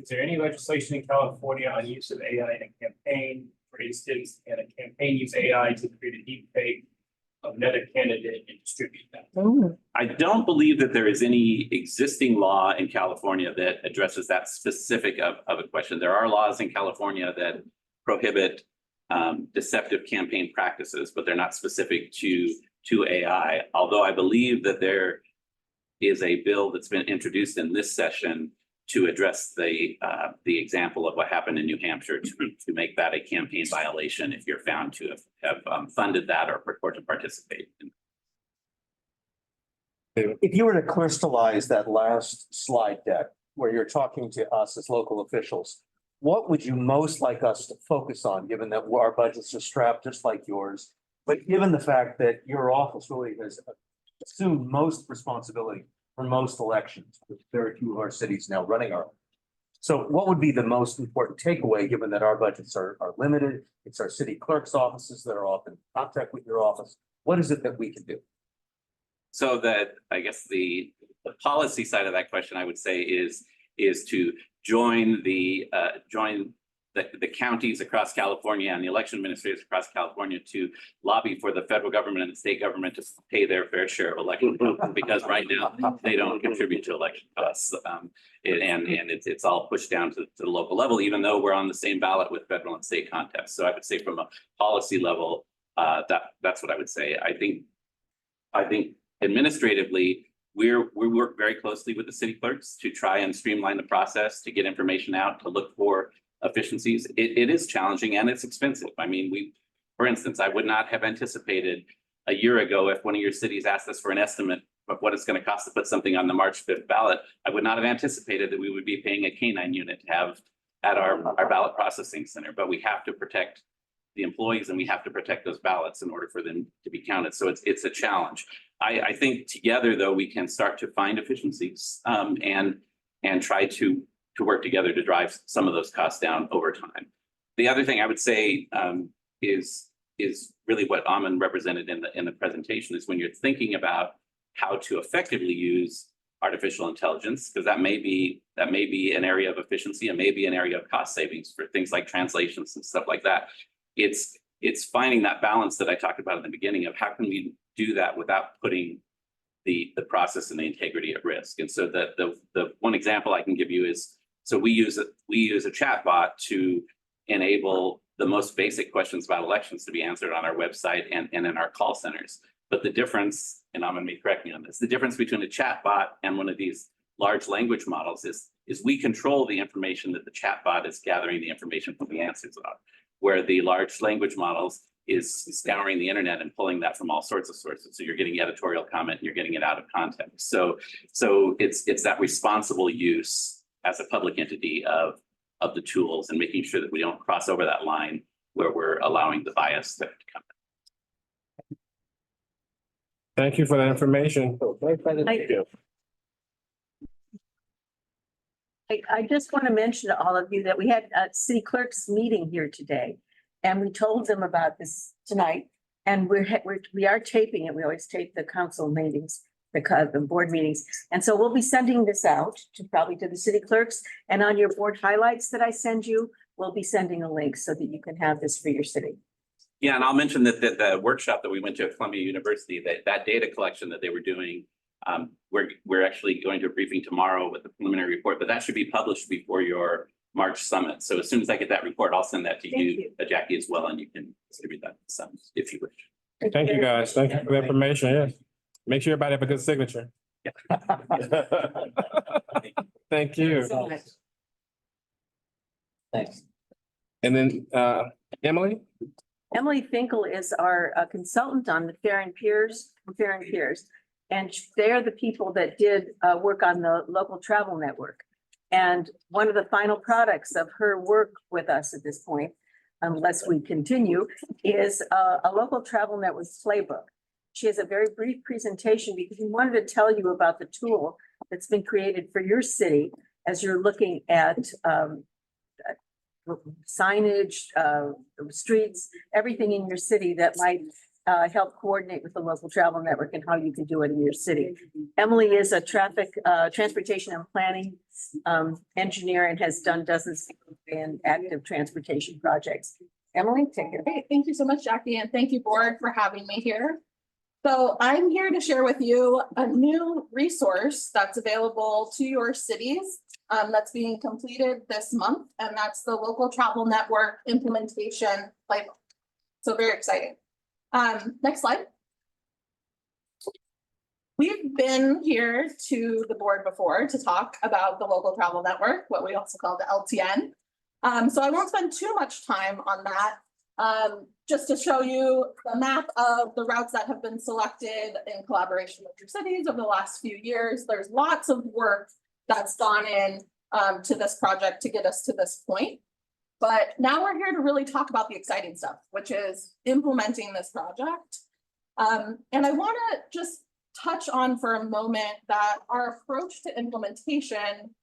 Speaker 14: Is there any legislation in California on use of AI in a campaign? For instance, can a campaign use AI to create a deep fake of another candidate and distribute that?
Speaker 15: I don't believe that there is any existing law in California that addresses that specific of a question. There are laws in California that prohibit deceptive campaign practices, but they're not specific to AI. Although I believe that there is a bill that's been introduced in this session to address the example of what happened in New Hampshire to make that a campaign violation if you're found to have funded that or to participate in.
Speaker 20: If you were to crystallize that last slide deck where you're talking to us as local officials, what would you most like us to focus on, given that our budgets are strapped just like yours? But given the fact that your office really has assumed most responsibility for most elections, with very few of our cities now running our. So what would be the most important takeaway, given that our budgets are limited? It's our city clerk's offices that are often in contact with your office. What is it that we can do?
Speaker 15: So that, I guess the policy side of that question, I would say is to join the counties across California and the election administrators across California to lobby for the federal government and the state government to pay their fair share of election costs, because right now they don't contribute to election costs. It's all pushed down to the local level, even though we're on the same ballot with federal and state contests. So I would say from a policy level, that's what I would say. I think administratively, we work very closely with the city clerks to try and streamline the process, to get information out, to look for efficiencies. It is challenging and it's expensive. I mean, for instance, I would not have anticipated a year ago if one of your cities asked us for an estimate of what it's going to cost to put something on the March 5th ballot. I would not have anticipated that we would be paying a K-9 unit to have at our ballot processing center, but we have to protect the employees and we have to protect those ballots in order for them to be counted. So it's a challenge. I think together, though, we can start to find efficiencies and try to work together to drive some of those costs down over time. The other thing I would say is really what Amin represented in the presentation is when you're thinking about how to effectively use artificial intelligence, because that may be an area of efficiency and maybe an area of cost savings for things like translations and stuff like that. It's finding that balance that I talked about in the beginning of how can we do that without putting the process and the integrity at risk. And so the one example I can give you is, so we use a chat bot to enable the most basic questions about elections to be answered on our website and in our call centers. But the difference, and I'm going to be correct me on this, the difference between a chat bot and one of these large language models is we control the information that the chat bot is gathering the information from the answers on, where the large language models is scouring the internet and pulling that from all sorts of sources. So you're getting editorial comment and you're getting it out of context. So it's that responsible use as a public entity of the tools and making sure that we don't cross over that line where we're allowing the bias to come.
Speaker 1: Thank you for that information.
Speaker 2: I just want to mention to all of you that we had a city clerk's meeting here today. And we told them about this tonight, and we are taping it. We always tape the council meetings, the board meetings. And so we'll be sending this out probably to the city clerks, and on your board highlights that I send you, we'll be sending a link so that you can have this for your city.
Speaker 15: Yeah, and I'll mention that the workshop that we went to at Columbia University, that data collection that they were doing, we're actually going to a briefing tomorrow with the preliminary report, but that should be published before your March summit. So as soon as I get that report, I'll send that to you, Jackie, as well, and you can distribute that to the summit if you wish.
Speaker 1: Thank you, guys. Thank you for the information. Yes. Make sure everybody have a good signature. Thank you.
Speaker 20: Thanks.
Speaker 1: And then Emily?
Speaker 2: Emily Finkel is our consultant on the Fair and Peers. And they're the people that did work on the local travel network. And one of the final products of her work with us at this point, unless we continue, is a local travel network playbook. She has a very brief presentation because we wanted to tell you about the tool that's been created for your city as you're looking at signage, streets, everything in your city that might help coordinate with the local travel network and how you can do it in your city. Emily is a transportation and planning engineer and has done dozens of active transportation projects. Emily, take it.
Speaker 21: Great. Thank you so much, Jackie, and thank you, board, for having me here. So I'm here to share with you a new resource that's available to your cities that's being completed this month, and that's the local travel network implementation playbook. So very exciting. Next slide. We've been here to the board before to talk about the local travel network, what we also call the LTN. So I won't spend too much time on that. Just to show you the map of the routes that have been selected in collaboration with your cities over the last few years. There's lots of work that's gone in to this project to get us to this point. But now we're here to really talk about the exciting stuff, which is implementing this project. And I want to just touch on for a moment that our approach to implementation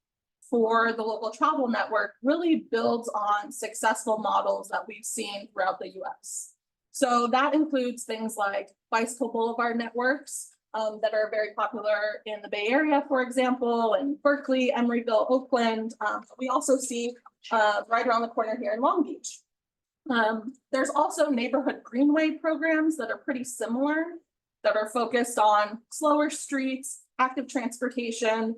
Speaker 21: for the local travel network really builds on successful models that we've seen throughout the US. So that includes things like bicycle boulevard networks that are very popular in the Bay Area, for example, in Berkeley, Emeryville, Oakland. We also see right around the corner here in Long Beach. There's also neighborhood greenway programs that are pretty similar, that are focused on slower streets, active transportation.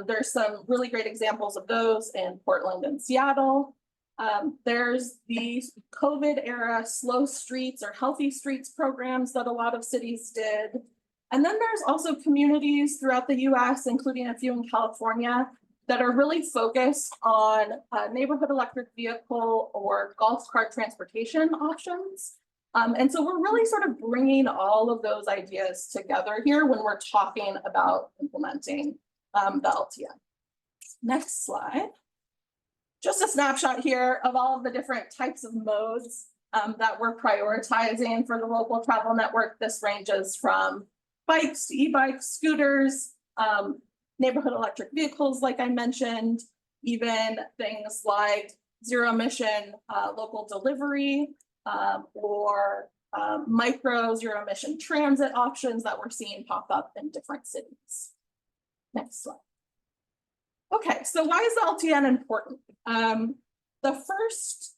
Speaker 21: There's some really great examples of those in Portland and Seattle. There's the COVID era slow streets or healthy streets programs that a lot of cities did. And then there's also communities throughout the US, including a few in California, that are really focused on neighborhood electric vehicle or golf cart transportation options. And so we're really sort of bringing all of those ideas together here when we're talking about implementing the LTN. Next slide. Just a snapshot here of all of the different types of modes that we're prioritizing for the local travel network. This ranges from bikes to e-bikes, scooters, neighborhood electric vehicles, like I mentioned, even things like zero emission local delivery or micro zero emission transit options that we're seeing pop up in different cities. Next slide. Okay, so why is the LTN important? The first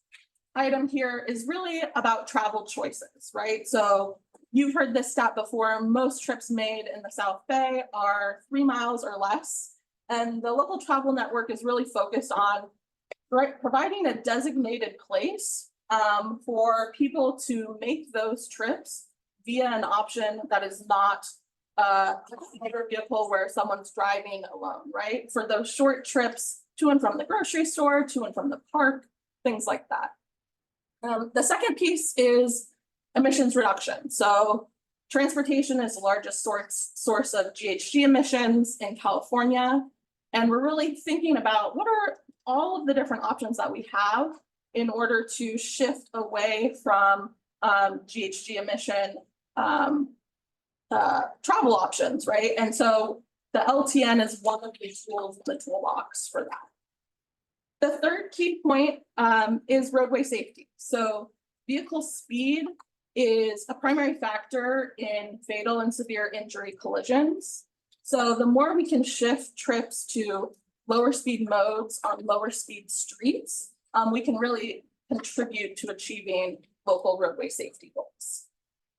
Speaker 21: item here is really about travel choices, right? So you've heard this stat before. Most trips made in the South Bay are 3 miles or less. And the local travel network is really focused on providing a designated place for people to make those trips via an option that is not a motor vehicle where someone's driving alone, right? For those short trips to and from the grocery store, to and from the park, things like that. The second piece is emissions reduction. So transportation is the largest source of GHG emissions in California. And we're really thinking about what are all of the different options that we have in order to shift away from GHG emission travel options, right? And so the LTN is one of the tools in the toolbox for that. The third key point is roadway safety. So vehicle speed is a primary factor in fatal and severe injury collisions. So the more we can shift trips to lower speed modes on lower speed streets, we can really contribute to achieving local roadway safety goals.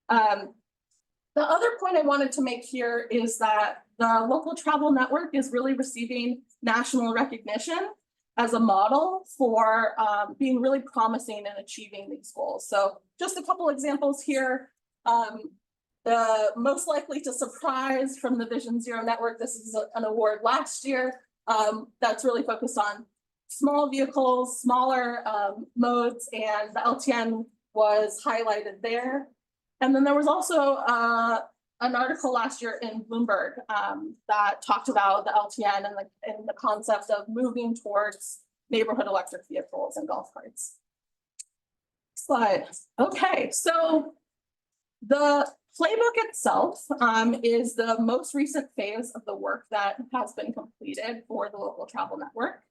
Speaker 21: The other point I wanted to make here is that the local travel network is really receiving national recognition as a model for being really promising in achieving these goals. So just a couple examples here. The most likely to surprise from the Vision Zero network, this is an award last year that's really focused on small vehicles, smaller modes, and the LTN was highlighted there. And then there was also an article last year in Bloomberg that talked about the LTN and the concept of moving towards neighborhood electric vehicles and golf carts. Slide. Okay, so the playbook itself is the most recent phase of the work that has been completed for the local travel network.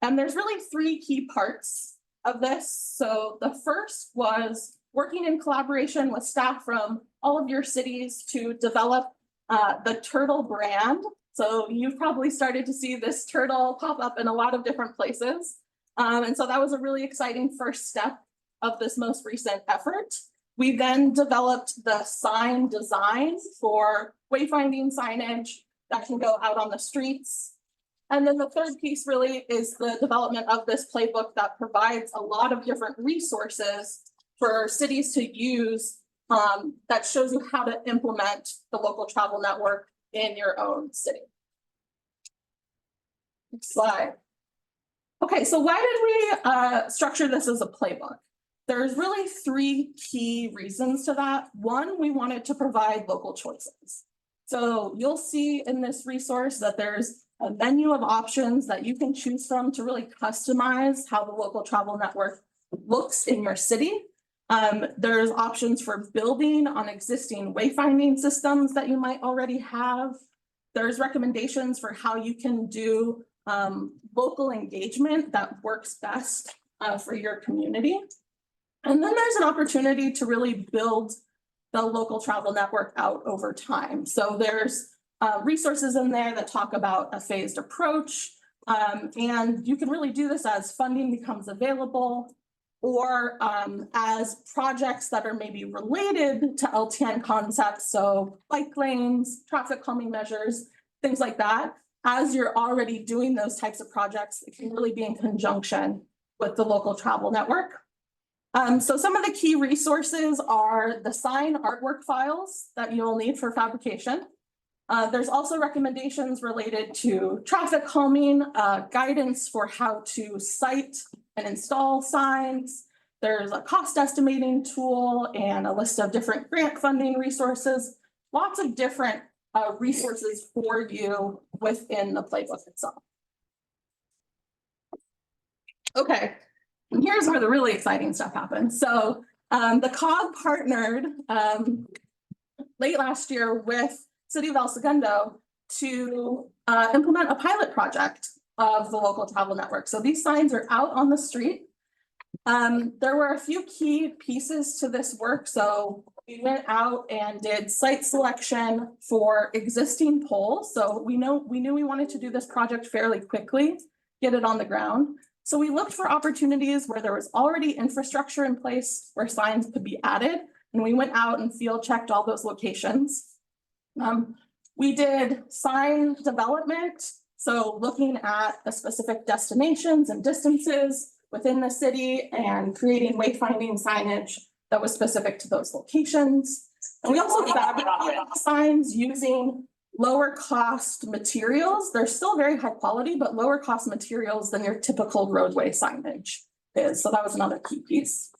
Speaker 21: And there's really 3 key parts of this. So the first was working in collaboration with staff from all of your cities to develop the turtle brand. So you've probably started to see this turtle pop up in a lot of different places. And so that was a really exciting first step of this most recent effort. We then developed the sign design for wayfinding signage that can go out on the streets. And then the third piece really is the development of this playbook that provides a lot of different resources for cities to use that shows you how to implement the local travel network in your own city. Next slide. Okay, so why did we structure this as a playbook? There's really three key reasons to that. One, we wanted to provide local choices. So you'll see in this resource that there's a menu of options that you can choose from to really customize how the local travel network looks in your city. There's options for building on existing wayfinding systems that you might already have. There's recommendations for how you can do local engagement that works best for your community. And then there's an opportunity to really build the local travel network out over time. So there's resources in there that talk about a phased approach. And you can really do this as funding becomes available or as projects that are maybe related to LTN concepts. So bike lanes, traffic calming measures, things like that. As you're already doing those types of projects, it can really be in conjunction with the local travel network. So some of the key resources are the sign artwork files that you'll need for fabrication. There's also recommendations related to traffic calming, guidance for how to site and install signs. There's a cost estimating tool and a list of different grant funding resources, lots of different resources for you within the playbook itself. Okay, and here's where the really exciting stuff happens. So the COG partnered late last year with City of El Segundo to implement a pilot project of the local travel network. So these signs are out on the street. There were a few key pieces to this work. So we went out and did site selection for existing poles. So we knew we wanted to do this project fairly quickly, get it on the ground. So we looked for opportunities where there was already infrastructure in place where signs could be added. And we went out and field checked all those locations. We did sign development. So looking at the specific destinations and distances within the city and creating wayfinding signage that was specific to those locations. And we also fabricated signs using lower cost materials. They're still very high quality, but lower cost materials than your typical roadway signage is. So that was another key piece.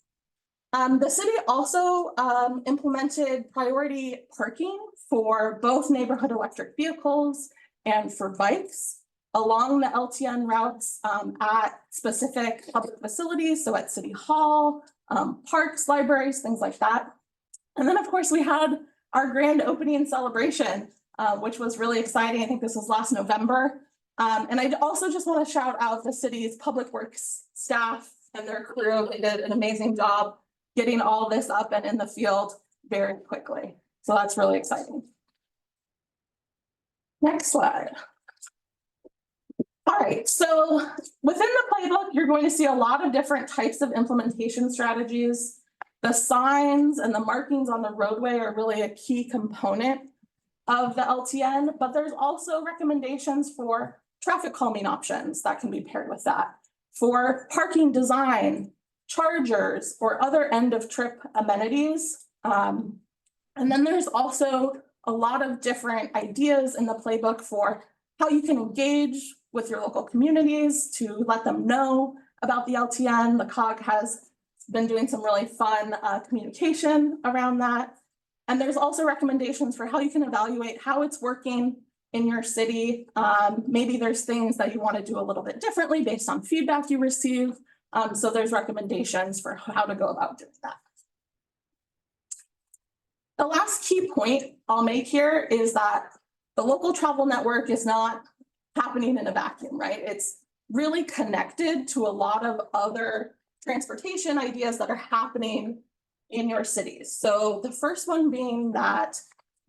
Speaker 21: The city also implemented priority parking for both neighborhood electric vehicles and for bikes along the LTN routes at specific public facilities. So at City Hall, parks, libraries, things like that. And then of course we had our grand opening celebration, which was really exciting. I think this was last November. And I also just want to shout out the city's public works staff and their crew. They did an amazing job getting all this up and in the field very quickly. So that's really exciting. Next slide. All right, so within the playbook, you're going to see a lot of different types of implementation strategies. The signs and the markings on the roadway are really a key component of the LTN, but there's also recommendations for traffic calming options that can be paired with that, for parking design, chargers, or other end of trip amenities. And then there's also a lot of different ideas in the playbook for how you can engage with your local communities to let them know about the LTN. The COG has been doing some really fun communication around that. And there's also recommendations for how you can evaluate how it's working in your city. Maybe there's things that you want to do a little bit differently based on feedback you receive. So there's recommendations for how to go about doing that. The last key point I'll make here is that the local travel network is not happening in a vacuum, right? It's really connected to a lot of other transportation ideas that are happening in your cities. So the first one being that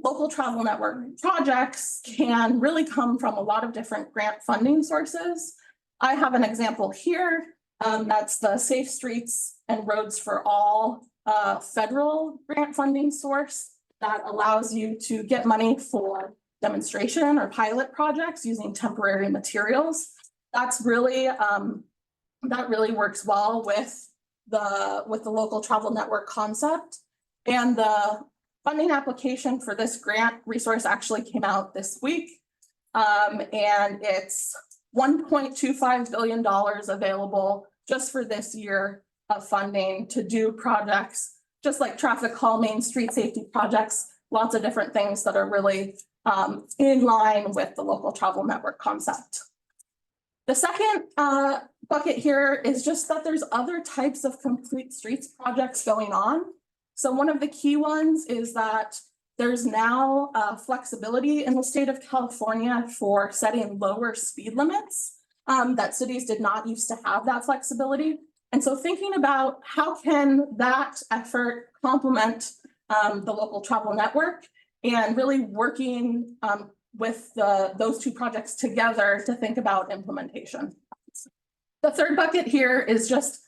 Speaker 21: local travel network projects can really come from a lot of different grant funding sources. I have an example here. That's the Safe Streets and Roads for All federal grant funding source that allows you to get money for demonstration or pilot projects using temporary materials. That's really, that really works well with the local travel network concept. And the funding application for this grant resource actually came out this week. And it's $1.25 billion available just for this year of funding to do projects, just like traffic calming, street safety projects, lots of different things that are really in line with the local travel network concept. The second bucket here is just that there's other types of complete streets projects going on. So one of the key ones is that there's now flexibility in the state of California for setting lower speed limits that cities did not used to have that flexibility. And so thinking about how can that effort complement the local travel network and really working with those two projects together to think about implementation. The third bucket here is just,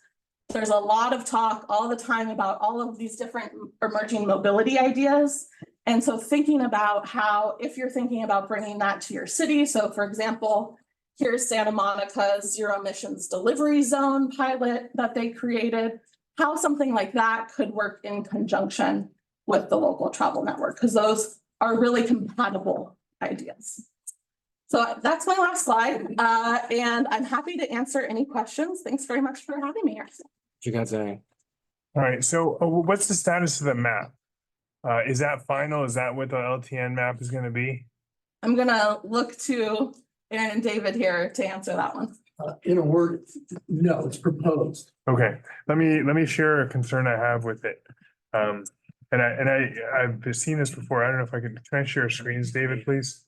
Speaker 21: there's a lot of talk all the time about all of these different emerging mobility ideas. And so thinking about how, if you're thinking about bringing that to your city, so for example, here's Santa Monica's zero emissions delivery zone pilot that they created, how something like that could work in conjunction with the local travel network, because those are really compatible ideas. So that's my last slide, and I'm happy to answer any questions. Thanks very much for having me here.
Speaker 1: You guys say.
Speaker 19: All right, so what's the status of the map? Is that final? Is that what the LTN map is gonna be?
Speaker 21: I'm gonna look to Aaron and David here to answer that one.
Speaker 4: In a word, no, it's proposed.
Speaker 19: Okay, let me share a concern I have with it. I've seen this before. I don't know if can I share screens, David, please?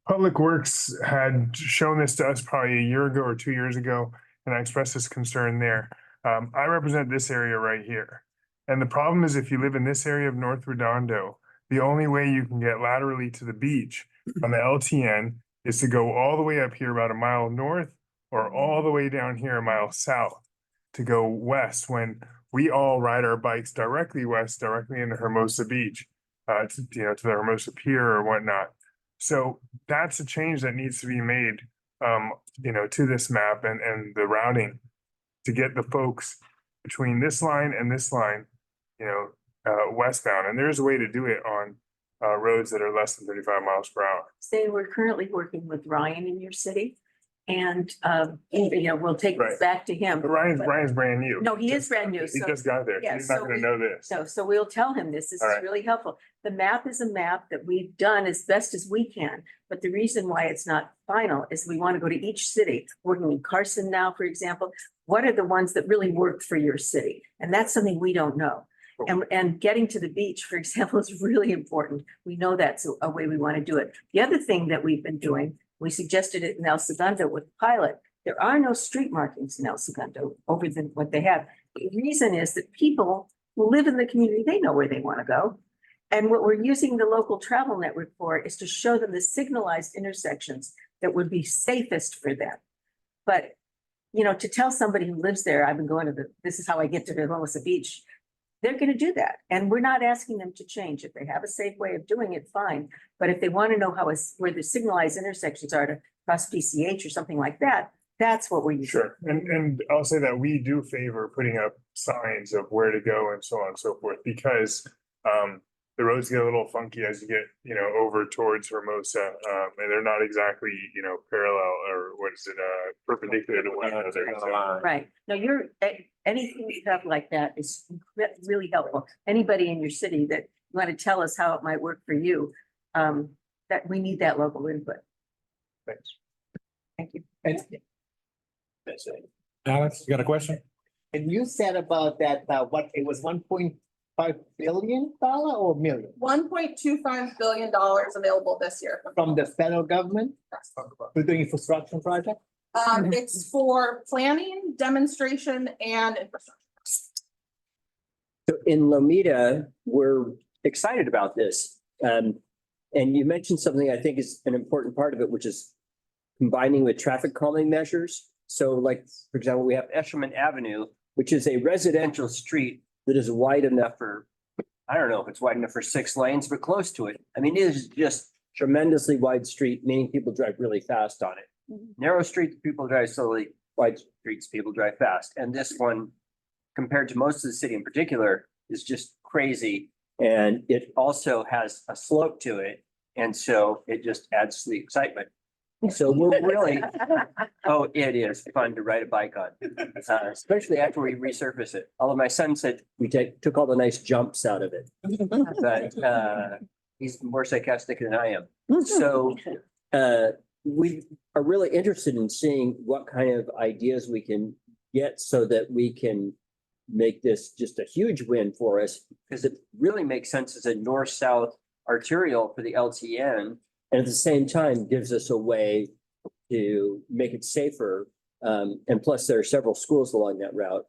Speaker 19: Public Works had shown this to us probably a year ago or 2 years ago, and I expressed this concern there. I represent this area right here. And the problem is if you live in this area of North Redondo, the only way you can get laterally to the beach on the LTN is to go all the way up here about a mile north or all the way down here a mile south to go west, when we all ride our bikes directly west, directly into Hermosa Beach, to the Hermosa Pier or whatnot. So that's a change that needs to be made, to this map and the routing to get the folks between this line and this line, westbound. And there's a way to do it on roads that are less than 35 miles per hour.
Speaker 2: Say we're currently working with Ryan in your city. And, we'll take this back to him.
Speaker 19: But Ryan's brand new.
Speaker 2: No, he is brand new.
Speaker 19: He
Speaker 2: So
Speaker 19: just got there.
Speaker 2: yeah,
Speaker 19: He's not
Speaker 2: so
Speaker 19: gonna
Speaker 2: we-
Speaker 19: know this.
Speaker 2: no, so we'll tell him this. This
Speaker 19: All
Speaker 2: is
Speaker 19: right.
Speaker 2: really helpful. The map is a map that we've done as best as we can. But the reason why it's not final is we want to go to each city, working in Carson now, for example. What are the ones that really work for your city? And that's something we don't know. And getting to the beach, for example, is really important. We know that's a way we want to do it. The other thing that we've been doing, we suggested it in El Segundo with pilot. There are no street markings in El Segundo over what they have. The reason is that people who live in the community, they know where they want to go. And what we're using the local travel network for is to show them the signalized intersections that would be safest for them. But, to tell somebody who lives there, I've been going to this is how I get to the Hermosa Beach, they're going to do that. And we're not asking them to change. If they have a safe way of doing it, fine. But if they want to know where the signalized intersections are to cross PCH or something like that, that's what we're using.
Speaker 19: Sure. And I'll say that we do favor putting up signs of where to go and so on and so forth, because the roads get a little funky as you get, over towards Hermosa. And they're not exactly, parallel or perpendicular to one another. So-
Speaker 2: Right. No, anything you have like that is really helpful. Anybody in your city that you want to tell us how it might work for you, that we need that local input.
Speaker 19: Thanks.
Speaker 2: Thank you.
Speaker 1: Alex, you got a question?
Speaker 18: And you said about that, what, it was $1.5 billion or million
Speaker 21: $1.25 billion available this year.
Speaker 18: from the federal government to do infrastructure project?
Speaker 21: It's for planning, demonstration, and infrastructure.
Speaker 13: So in Lomita, we're excited about this. And you mentioned something I think is an important part of it, which is combining with traffic calming measures. So like, for example, we have Eshelman Avenue, which is a residential street that is wide enough for, I don't know if it's wide enough for 6 lanes, but close to it. I mean, it is just tremendously wide street, meaning people drive really fast on it. Narrow streets, people drive slowly, wide streets, people drive fast. And this one, compared to most of the city in particular, is just crazy. And it also has a slope to it. And so it just adds to the excitement. So we're really, oh, it is fun to ride a bike on, especially after we resurface it. Although my son said we took all the nice jumps out of it. But he's more sarcastic than I am. So we are really interested in seeing what kind of ideas we can get so that we can make this just a huge win for us, because it really makes sense as a north-south arterial for the LTN. And at the same time, gives us a way to make it safer. And plus, there are several schools along that route.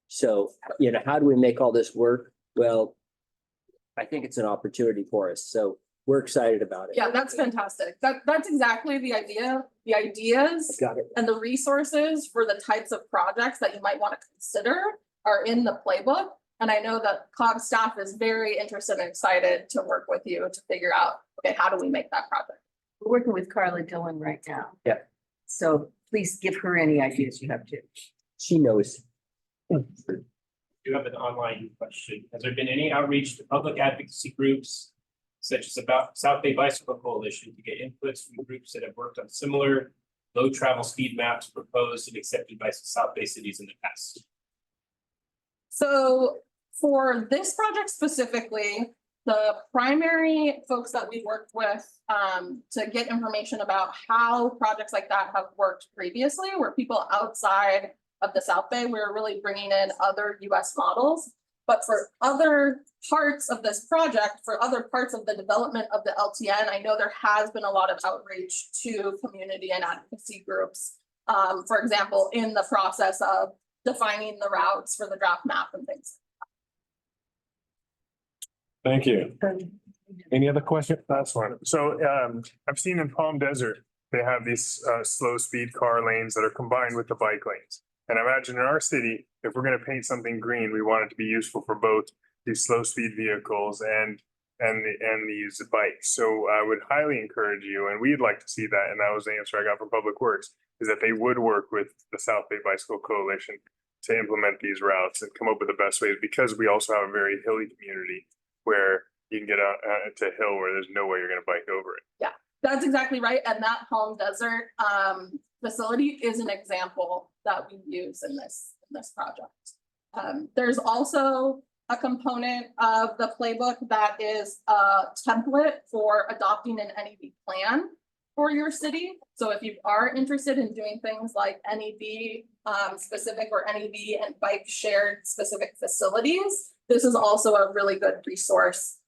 Speaker 13: So, you know, how do we make all this work? Well, I think it's an opportunity for us. So we're excited about it.
Speaker 21: Yeah, that's fantastic. That's exactly the idea. The ideas
Speaker 13: Got it.
Speaker 21: and the resources for the types of projects that you might want to consider are in the playbook. And I know that COG staff is very interested and excited to work with you to figure out, okay, how do we make that project?
Speaker 2: We're working with Carla Dillon right now.
Speaker 13: Yeah.
Speaker 2: So please give her any ideas you have too.
Speaker 13: She knows.
Speaker 3: You have an online question. Has there been any outreach to public advocacy groups such as about South Bay Bicycle Coalition to get inputs from groups that have worked on similar low travel speed maps proposed and accepted by South Bay cities in the past?
Speaker 21: So for this project specifically, the primary folks that we worked with to get information about how projects like that have worked previously were people outside of the South Bay. We were really bringing in other US models. But for other parts of this project, for other parts of the development of the LTN, I know there has been a lot of outreach to community and advocacy groups. For example, in the process of defining the routes for the draft map and things.
Speaker 1: Thank you. Any other question?
Speaker 19: That's one. So I've seen in Palm Desert, they have these slow speed car lanes that are combined with the bike lanes. And I imagine in our city, if we're going to paint something green, we want it to be useful for both these slow speed vehicles and these bikes. So I would highly encourage you, and we'd like to see that. And that was the answer I got from Public Works, is that they would work with the South Bay Bicycle Coalition to implement these routes and come up with the best ways, because we also have a very hilly community where you can get out to a hill where there's no way you're going to bike over it.
Speaker 21: Yeah, that's exactly right. And that Palm Desert facility is an example that we use in this project. There's also a component of the playbook that is a template for adopting an NEB plan for your city. So if you are interested in doing things like NEB specific or NEB and bike shared specific facilities, this is also a really good resource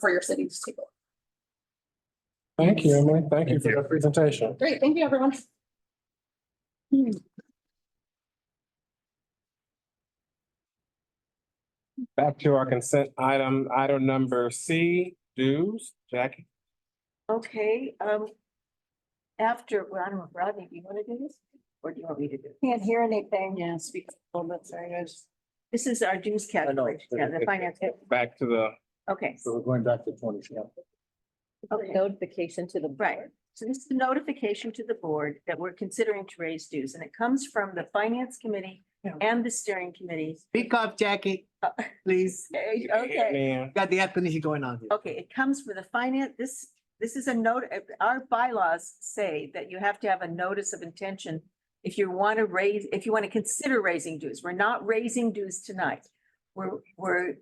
Speaker 21: for your city to take a look.
Speaker 1: Thank you, Emily. Thank you for the presentation.
Speaker 21: Great, thank you, everyone.
Speaker 1: Back to our consent item number C, dues. Jackie?
Speaker 2: Okay, after, well, I don't know, Rodney, do you want to do this? Or do you want me to do it?
Speaker 7: Can't hear anything.
Speaker 2: Yeah, speak a little bit, sorry, guys. This is our dues calculation, yeah, the finance.
Speaker 1: Back to the.
Speaker 2: Okay.
Speaker 20: So we're going back to 20.
Speaker 2: Okay.
Speaker 7: Notification to the.
Speaker 2: Right, so this is a notification to the board that we're considering to raise dues, and it comes from the finance committee and the steering committee.
Speaker 18: Speak up, Jackie, please.
Speaker 2: Okay,
Speaker 18: Got the air conditioning going on here.
Speaker 2: okay, it comes from the finance, this is a note, our bylaws say that you have to have a notice of intention if you want to consider raising dues. We're not raising dues tonight. We're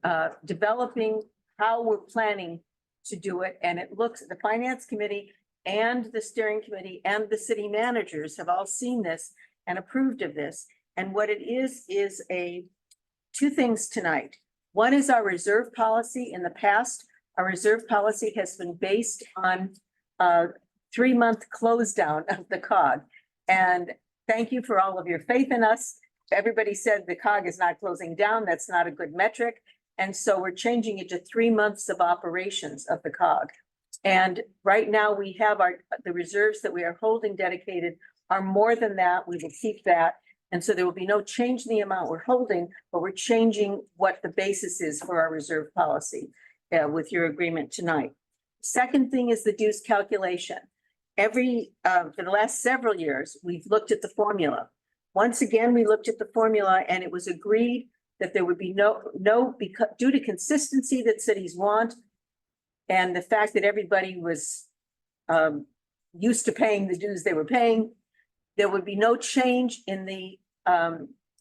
Speaker 2: developing how we're planning to do it, and it looks, the finance committee and the steering committee and the city managers have all seen this and approved of this. And what it is two things tonight. One is our reserve policy. In the past, our reserve policy has been based on a 3-month close down of the COG. And thank you for all of your faith in us. Everybody said the COG is not closing down. That's not a good metric. And so we're changing it to 3 months of operations of the COG. And right now we have the reserves that we are holding dedicated are more than that. We will keep that. And so there will be no change in the amount we're holding, but we're changing what the basis is for our reserve policy with your agreement tonight. Second thing is the dues calculation. For the last several years, we've looked at the formula. Once again, we looked at the formula and it was agreed that there would be because due to consistency that cities want and the fact that everybody was used to paying the dues they were paying, there would be no change in the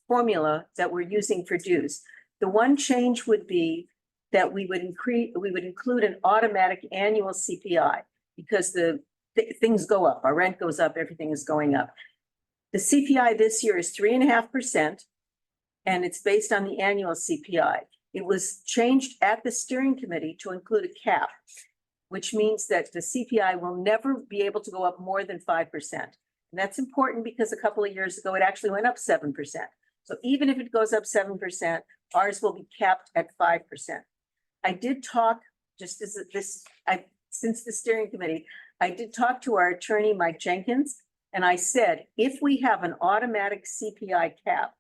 Speaker 2: formula that we're using for dues. The one change would be that we would include an automatic annual CPI because things go up, our rent goes up, everything is going up. The CPI this year is 3.5%, and it's based on the annual CPI. It was changed at the steering committee to include a cap, which means that the CPI will never be able to go up more than 5%. And that's important because a couple of years ago, it actually went up 7%. So even if it goes up 7%, ours will be capped at 5%. I did talk, just as since the steering committee, I did talk to our attorney, Mike Jenkins, and I said, if we have an automatic CPI cap,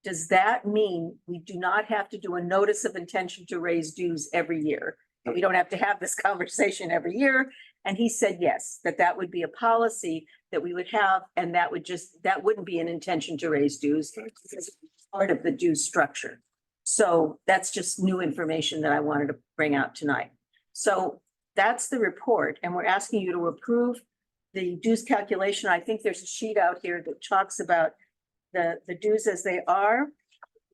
Speaker 2: does that mean we do not have to do a notice of intention to raise dues every year? We don't have to have this conversation every year. And he said, yes, that would be a policy that we would have, and that wouldn't be an intention to raise dues because it's part of the dues structure. So that's just new information that I wanted to bring out tonight. So that's the report, and we're asking you to approve the dues calculation. I think there's a sheet out here that talks about the dues as they are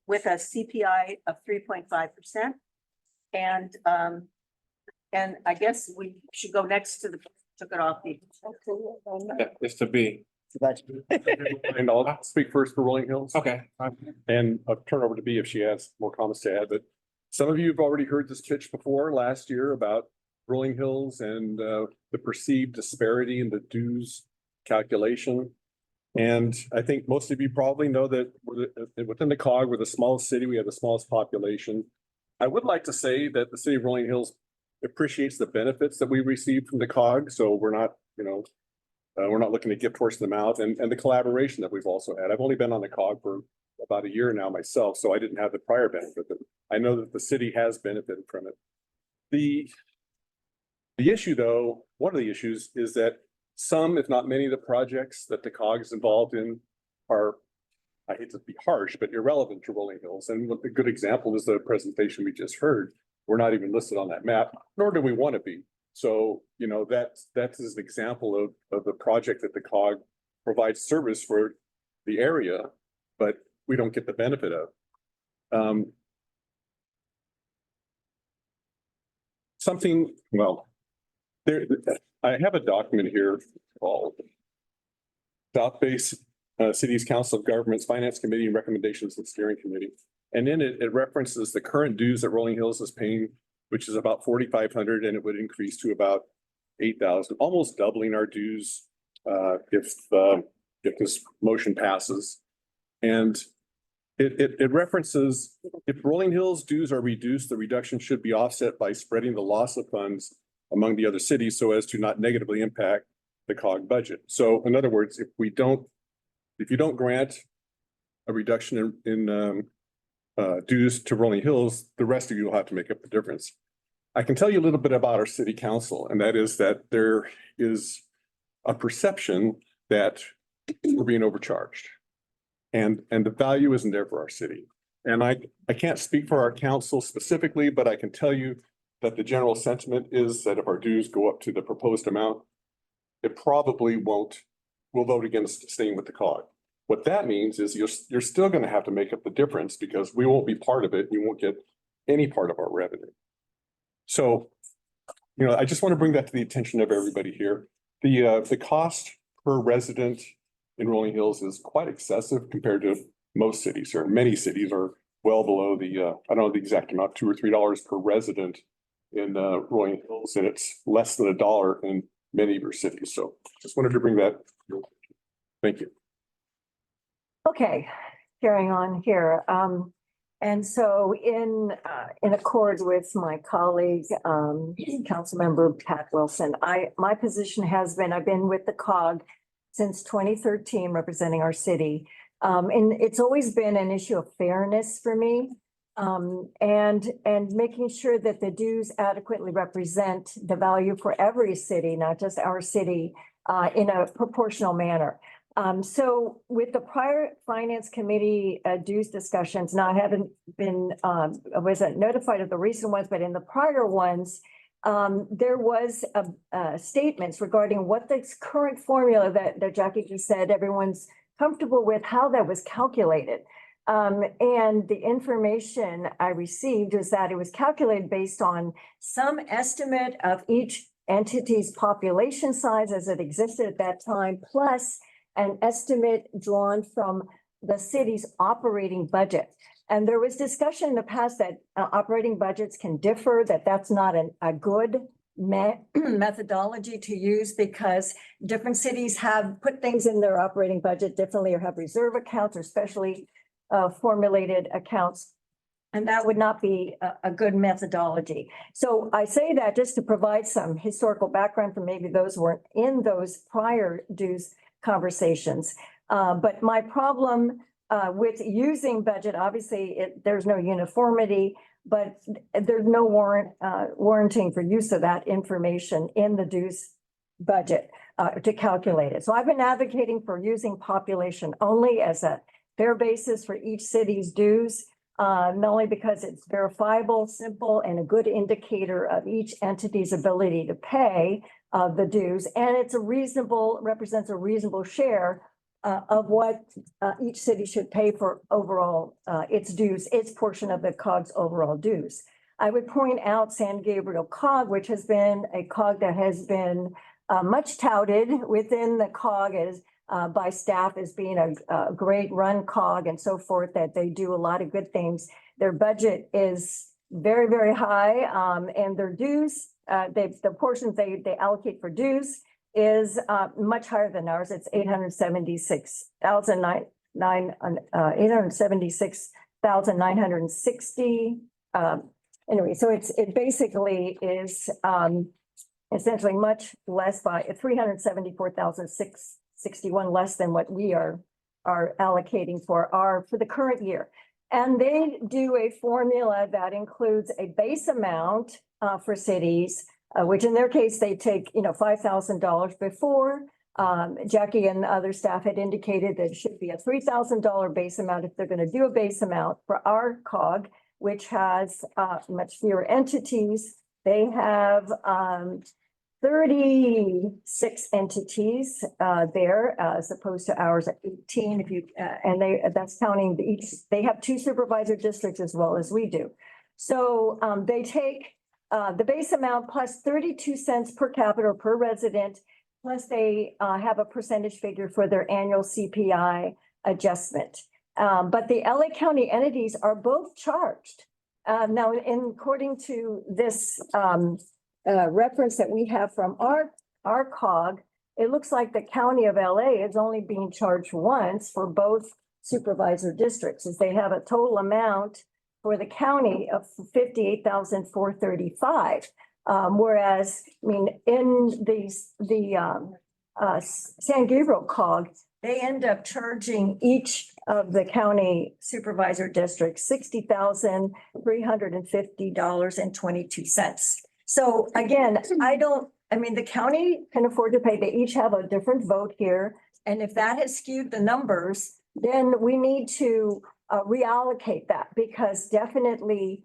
Speaker 2: with a CPI of 3.5%. And I guess we should go next to took it off the.
Speaker 1: It's to be.
Speaker 4: And I'll speak first for Rolling Hills.
Speaker 1: Okay.
Speaker 4: And I'll turn over to B if she has more comments to add, but some of you have already heard this pitch before last year about Rolling Hills and the perceived disparity in the dues calculation. And I think most of you probably know that within the COG, we're the smallest city, we have the smallest population. I would like to say that the city of Rolling Hills appreciates the benefits that we receive from the COG. So we're not, we're not looking to gift horse in the mouth, and the collaboration that we've also had. I've only been on the COG for about a year now myself, so I didn't have the prior benefit, but I know that the city has benefited from it. The issue though, one of the issues is that some, if not many of the projects that the COG is involved in are, I hate to be harsh, but irrelevant to Rolling Hills. And a good example is the presentation we just heard. We're not even listed on that map, nor do we want to be. So, that's an example of the project that the COG provides service for the area, but we don't get the benefit of. I have a document here called South Bay Cities Council of Governments Finance Committee and Recommendations of Steering Committee. And in it, it references the current dues that Rolling Hills is paying, which is about $4,500, and it would increase to about $8,000, almost doubling our dues if this motion passes. And it references if Rolling Hills dues are reduced, the reduction should be offset by spreading the loss of funds among the other cities so as to not negatively impact the COG budget. So in other words, if you don't grant a reduction in dues to Rolling Hills, the rest of you will have to make up the difference. I can tell you a little bit about our city council, and that is that there is a perception that we're being overcharged, and the value isn't there for our city. And I can't speak for our council specifically, but I can tell you that the general sentiment is that if our dues go up to the proposed amount, it probably we'll vote against staying with the COG. What that means is you're still going to have to make up the difference because we won't be part of it. You won't get any part of our revenue. So, I just want to bring that to the attention of everybody here. The cost per resident in Rolling Hills is quite excessive compared to most cities, or many cities are well below I don't know the exact amount, $2 or $3 per resident in Rolling Hills, and it's less than $1 in many of your cities. So just wanted to bring that. Thank you.
Speaker 7: Okay, carrying on here. And so in accord with my colleague, Councilmember Pat Wilson, my position has been, I've been with the COG since 2013, representing our city. And it's always been an issue of fairness for me. And making sure that the dues adequately represent the value for every city, not just our city, in a proportional manner. So with the prior finance committee dues discussions, now I haven't been, I wasn't notified of the recent ones, but in the prior ones, there was statements regarding what this current formula that Jackie just said, everyone's comfortable with how that was calculated. And the information I received is that it was calculated based on some estimate of each entity's population size as it existed at that time, plus an estimate drawn from the city's operating budget. And there was discussion in the past that operating budgets can differ, that that's not a good methodology to use because different cities have put things in their operating budget differently or have reserve accounts or specially formulated accounts. And that would not be a good methodology. So I say that just to provide some historical background for maybe those who weren't in those prior dues conversations. But my problem with using budget, obviously, there's no uniformity, but there's no warranting for use of that information in the dues budget to calculate it. So I've been advocating for using population only as a fair basis for each city's dues, not only because it's verifiable, simple, and a good indicator of each entity's ability to pay the dues, and it's represents a reasonable share of what each city should pay for overall its dues, its portion of the COG's overall dues. I would point out San Gabriel COG, which has been a COG that has been much touted within the COG as by staff as being a great run COG and so forth, that they do a lot of good things. Their budget is very, very high, and their dues, the portions they allocate for dues is much higher than ours. It's 876,960. Anyway, so it basically is essentially much less by 374,661 less than what we are allocating for the current year. And they do a formula that includes a base amount for cities, which in their case, they take, $5,000 before. Jackie and other staff had indicated that it should be a $3,000 base amount if they're going to do a base amount. For our COG, which has much fewer entities, they have 36 entities there, as opposed to ours at 18. That's counting they have 2 supervisor districts as well as we do. So they take the base amount plus 32 cents per capita or per resident, plus they have a percentage figure for their annual CPI adjustment. But the LA County entities are both charged. Now, according to this reference that we have from our COG, it looks like the County of LA is only being charged once for both supervisor districts, as they have a total amount for the county of $58,435. Whereas, in the San Gabriel COG, they end up charging each of the county supervisor districts $60,350.22. So again, the county can afford to pay. They each have a different vote here. And if that has skewed the numbers, then we need to reallocate that, because definitely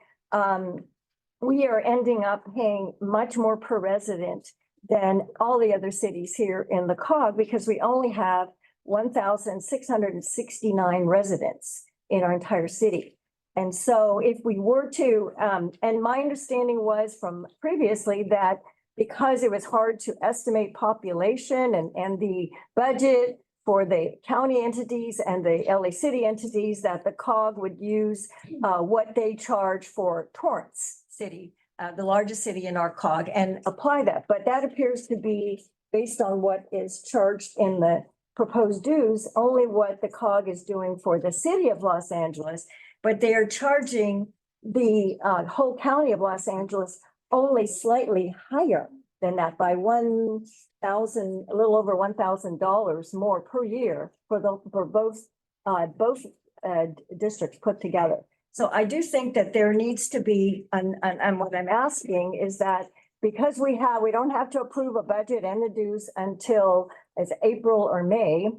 Speaker 7: we are ending up paying much more per resident than all the other cities here in the COG, because we only have 1,669 residents in our entire city. And so if we were to, and my understanding was from previously that because it was hard to estimate population and the budget for the county entities and the LA City entities, that the COG would use what they charge for Torrance City, the largest city in our COG, and apply that. But that appears to be based on what is charged in the proposed dues, only what the COG is doing for the city of Los Angeles, but they are charging the whole county of Los Angeles only slightly higher than that by a little over $1,000 more per year for both
Speaker 5: both districts put together. So I do think that there needs to be, and what I'm asking is that because we don't have to approve a budget and the dues until it's April or May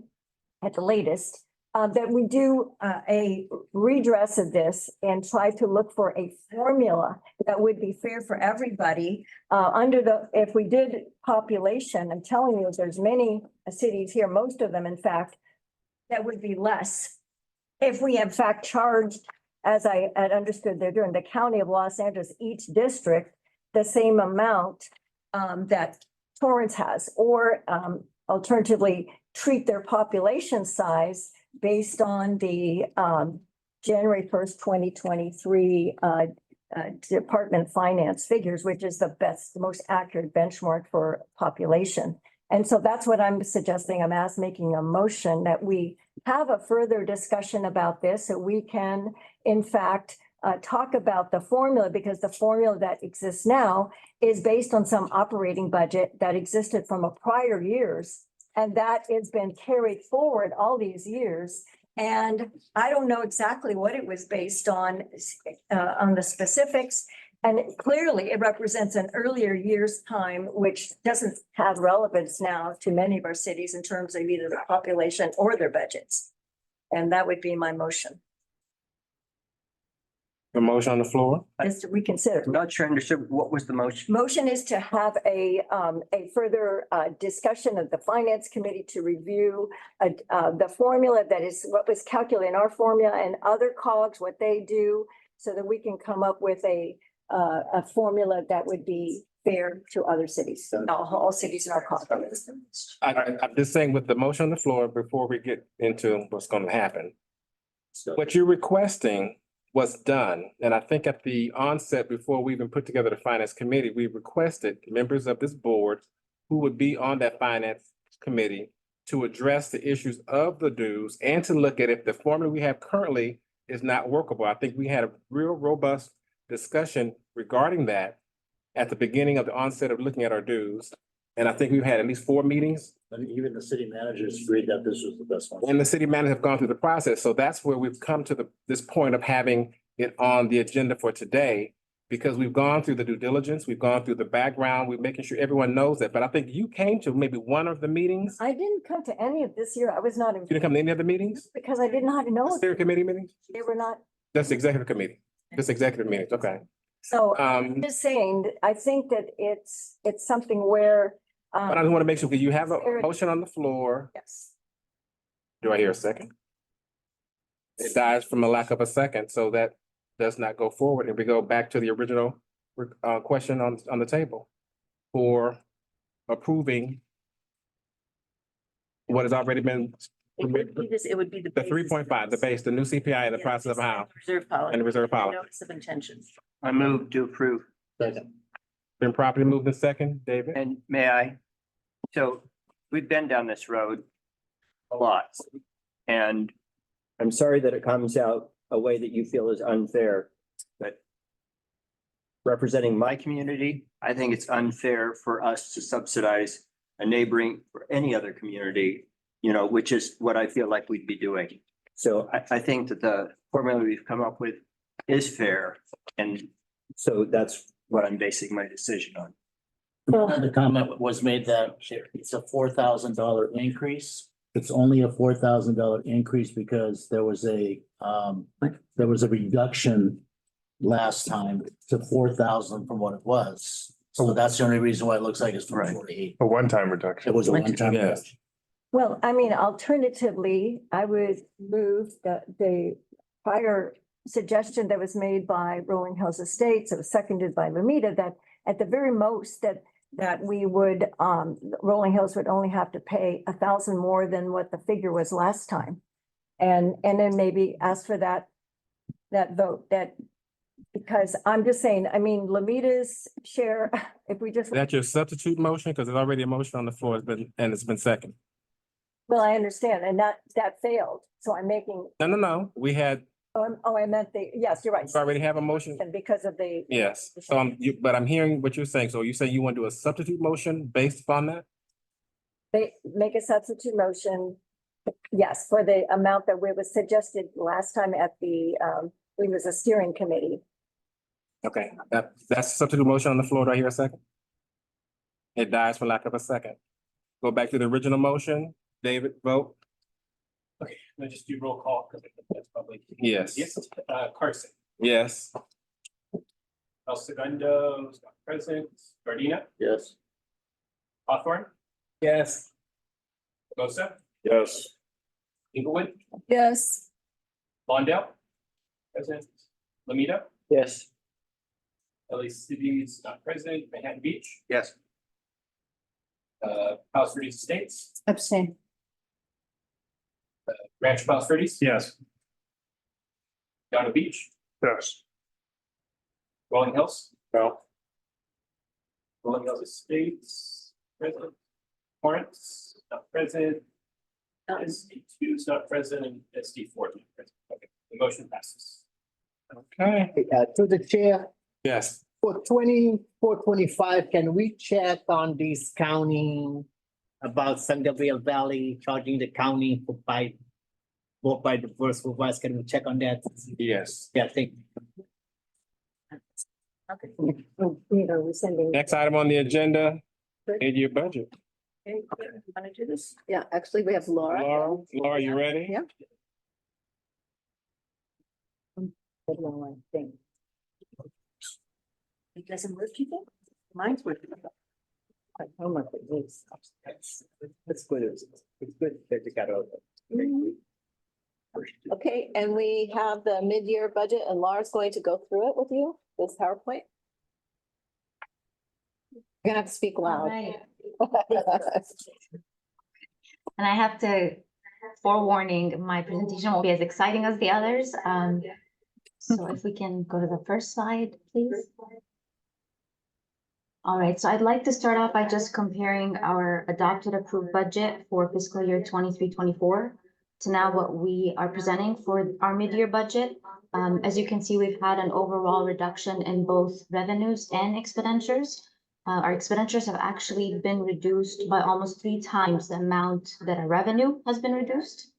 Speaker 5: at the latest, that we do a redress of this and try to look for a formula that would be fair for everybody. If we did population, I'm telling you, there's many cities here, most of them, in fact, that would be less. If we in fact charged, as I had understood they're doing, the County of Los Angeles, each district, the same amount that Torrance has, or alternatively, treat their population size based on the January 1st, 2023 Department Finance figures, which is the best, the most accurate benchmark for population. And so that's what I'm suggesting. I'm making a motion that we have a further discussion about this, so we can, in fact, talk about the formula, because the formula that exists now is based on some operating budget that existed from a prior years. And that has been carried forward all these years. And I don't know exactly what it was based on the specifics. And clearly it represents an earlier year's time, which doesn't have relevance now to many of our cities in terms of either the population or their budgets. And that would be my motion.
Speaker 1: The motion on the floor?
Speaker 5: Is to reconsider.
Speaker 13: I'm not sure I understood what was the motion.
Speaker 5: Motion is to have a further discussion of the finance committee to review the formula that is what was calculated in our formula and other COGs, what they do, so that we can come up with a formula that would be fair to other cities, all cities in our COG.
Speaker 1: I'm just saying with the motion on the floor, before we get into what's going to happen. What you're requesting was done. And I think at the onset, before we even put together the finance committee, we requested members of this board who would be on that finance committee to address the issues of the dues and to look at if the formula we have currently is not workable. I think we had a real robust discussion regarding that at the beginning of the onset of looking at our dues. And I think we've had at least 4 meetings.
Speaker 18: And even the city managers agreed that this was the best one.
Speaker 1: And the city managers have gone through the process. So that's where we've come to this point of having it on the agenda for today, because we've gone through the due diligence, we've gone through the background, we're making sure everyone knows that. But I think you came to maybe one of the meetings.
Speaker 5: I didn't come to any of this year. I was not
Speaker 1: You didn't come to any of the meetings?
Speaker 5: because I did not know
Speaker 1: Steering committee meetings?
Speaker 5: they were not.
Speaker 1: That's executive committee. This executive meetings, okay.
Speaker 5: So I'm just saying, I think that it's something where.
Speaker 1: But I just want to make sure, because you have a motion on the floor.
Speaker 5: Yes.
Speaker 1: Do I hear a second? It dies from a lack of a second, so that does not go forward. And we go back to the original question on the table for approving what has already been.
Speaker 2: It would be the.
Speaker 1: The 3.5, the base, the new CPI and the process of how.
Speaker 2: Reserve policy.
Speaker 1: And the reserve policy.
Speaker 2: Notice of intention.
Speaker 13: I move to approve.
Speaker 1: Been properly moved in second, David?
Speaker 13: And may I? So we've been down this road a lot. And I'm sorry that it comes out a way that you feel is unfair, but representing my community, I think it's unfair for us to subsidize a neighboring or any other community, which is what I feel like we'd be doing. So I think that the formula we've come up with is fair. And so that's what I'm basing my decision on.
Speaker 18: The comment was made that it's a $4,000 increase. It's only a $4,000 increase because there was a reduction last time to 4,000 from what it was. So that's the only reason why it looks like it's from 48.
Speaker 19: A one-time reduction.
Speaker 18: It was a one-time reduction.
Speaker 5: Well, I mean, alternatively, I would move the prior suggestion that was made by Rolling Hills Estates, it was seconded by Lamita, that at the very most that we would, Rolling Hills would only have to pay 1,000 more than what the figure was last time. And then maybe ask for that vote, because I'm just saying, I mean, Lamita's share, if we just.
Speaker 1: That's your substitute motion, because there's already a motion on the floor, it's been second.
Speaker 5: Well, I understand, and that failed, so I'm making.
Speaker 1: No, we had.
Speaker 5: I meant yes, you're right.
Speaker 1: We already have a motion.
Speaker 5: And because of the.
Speaker 1: Yes, so but I'm hearing what you're saying. So you say you want to do a substitute motion based upon that?
Speaker 5: They make a substitute motion Yes, for the amount that we was suggested last time at the, it was a steering committee.
Speaker 1: Okay, that's substitute motion on the floor. Do I hear a second? It dies for lack of a second. Go back to the original motion. David, vote.
Speaker 3: Okay, let's just do roll call because I think that's probably.
Speaker 1: Yes.
Speaker 3: Yes, Carson,
Speaker 1: Yes.
Speaker 3: El Segundo, is not present, Gardina,
Speaker 20: Yes.
Speaker 3: Hawthorne,
Speaker 4: Yes.
Speaker 3: Bosa,
Speaker 8: Yes.
Speaker 3: Inglewood,
Speaker 7: Yes.
Speaker 3: Lawndale, present, Lamita,
Speaker 13: Yes.
Speaker 3: LA City is not present, Manhattan Beach,
Speaker 20: Yes.
Speaker 3: Palos Verdes Estates,
Speaker 10: Abstain.
Speaker 3: Rancho Palos Verdes,
Speaker 17: Yes.
Speaker 3: Redondo Beach,
Speaker 19: Yes.
Speaker 3: Rolling Hills,
Speaker 8: No.
Speaker 3: Rolling Hills Estates, present, Torrance, not present. SD two is not present, and SD four is not present. Okay, the motion passes.
Speaker 1: Okay.
Speaker 18: To the chair,
Speaker 1: Yes.
Speaker 18: for 24-25, can we check on this county about San Gabriel Valley charging the county for both by the first supervisor? Can we check on that?
Speaker 1: Yes.
Speaker 18: Yeah, thank you.
Speaker 5: Okay. We're sending.
Speaker 1: Next item on the agenda, mid-year budget.
Speaker 2: Okay, wanna do this? Yeah, actually, we have Laura.
Speaker 1: Laura, you ready?
Speaker 2: Yeah. Good Laura, thing. It doesn't work, you think? Mine's working.
Speaker 18: How much it is? It's good, it's good that you got out.
Speaker 2: Okay, and we have the mid-year budget and Laura's going to go through it with you, this PowerPoint. You're gonna have to speak loud.
Speaker 9: And I have to forewarning, my presentation won't be as exciting as the others. So if we can go to the first slide, please. All right, so I'd like to start off by just comparing our adopted approved budget for fiscal year 23-24 to now what we are presenting for our mid-year budget. As you can see, we've had an overall reduction in both revenues and expenditures. Our expenditures have actually been reduced by almost 3 times the amount that our revenue has been reduced.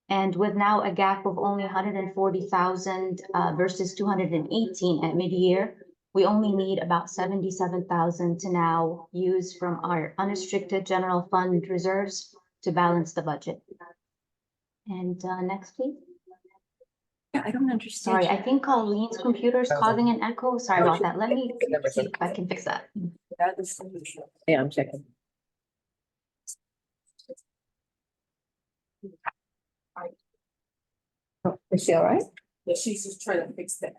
Speaker 9: And with now a gap of only 140,000 versus 218 at mid-year, we only need about 77,000 to now use from our unrestricted general fund reserves to balance the budget. And next, please.
Speaker 2: Yeah, I don't understand.
Speaker 9: Sorry, I think Colleen's computer is causing an echo. Sorry about that. Let me see if I can fix that.
Speaker 2: Yeah, I'm checking. Is she all right?
Speaker 7: Yeah, she's just trying to fix that.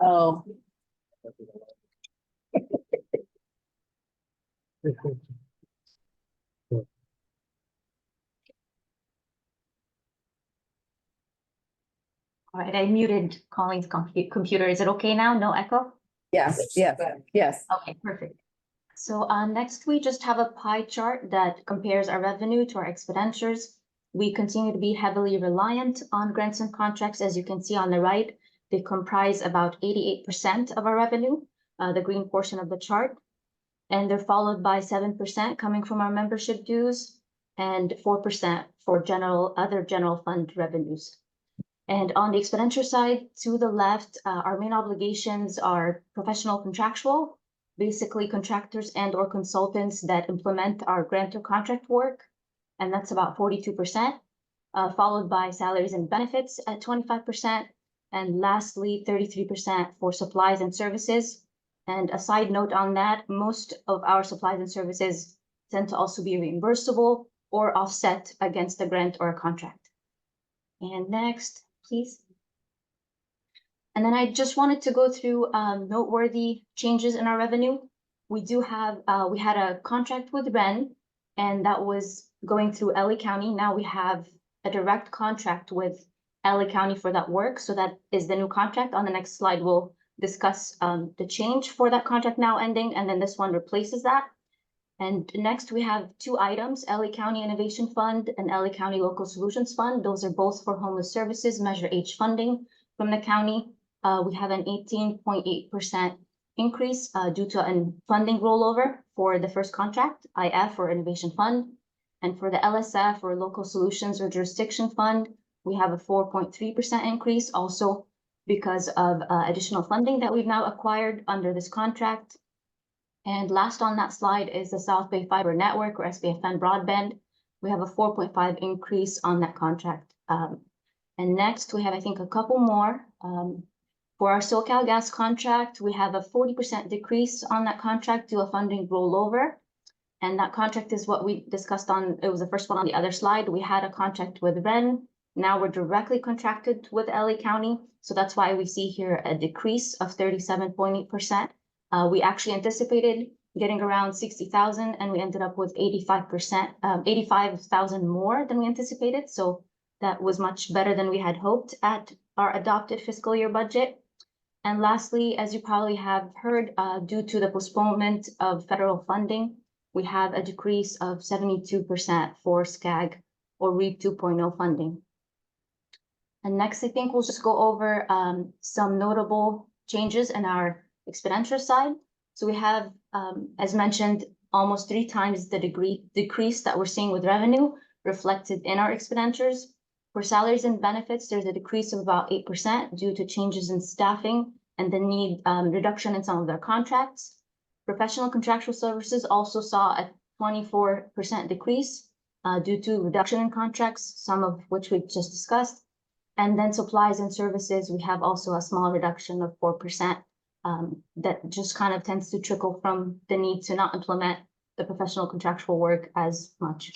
Speaker 2: Oh.
Speaker 9: All right, I muted Colleen's computer. Is it okay now? No echo?
Speaker 2: Yes, yes, yes.
Speaker 9: Okay, perfect. So next, we just have a pie chart that compares our revenue to our expenditures. We continue to be heavily reliant on grants and contracts. As you can see on the right, they comprise about 88% of our revenue, the green portion of the chart. And they're followed by 7% coming from our membership dues and 4% for other general fund revenues. And on the expenditure side, to the left, our main obligations are professional contractual, basically contractors and or consultants that implement our grant or contract work. And that's about 42%, followed by salaries and benefits at 25%. And lastly, 33% for supplies and services. And a side note on that, most of our supplies and services tend to also be reimbursable or offset against a grant or a contract. And next, please. And then I just wanted to go through noteworthy changes in our revenue. We do have, we had a contract with REN, and that was going through LA County. Now we have a direct contract with LA County for that work. So that is the new contract. On the next slide, we'll discuss the change for that contract now ending, and then this one replaces that. And next we have 2 items, LA County Innovation Fund and LA County Local Solutions Fund. Those are both for homeless services, Measure H funding from the county. We have an 18.8% increase due to a funding rollover for the first contract, IF or Innovation Fund. And for the LSF or Local Solutions or Jurisdiction Fund, we have a 4.3% increase also because of additional funding that we've now acquired under this contract. And last on that slide is the South Bay Fiber Network or SBFN broadband. We have a 4.5 increase on that contract. And next we have, I think, a couple more. For our SoCal Gas contract, we have a 40% decrease on that contract due to a funding rollover. And that contract is what we discussed on, it was the first one on the other slide. We had a contract with REN. Now we're directly contracted with LA County. So that's why we see here a decrease of 37.8%. We actually anticipated getting around 60,000 and we ended up with 85,000 more than we anticipated. So that was much better than we had hoped at our adopted fiscal year budget. And lastly, as you probably have heard, due to the postponement of federal funding, we have a decrease of 72% for SCAG or REAP 2.0 funding. And next, I think we'll just go over some notable changes in our expenditure side. So we have, as mentioned, almost 3 times the decrease that we're seeing with revenue reflected in our expenditures. For salaries and benefits, there's a decrease of about 8% due to changes in staffing and the need reduction in some of their contracts. Professional contractual services also saw a 24% decrease due to reduction in contracts, some of which we've just discussed. And then supplies and services, we have also a small reduction of 4% that just kind of tends to trickle from the need to not implement the professional contractual work as much.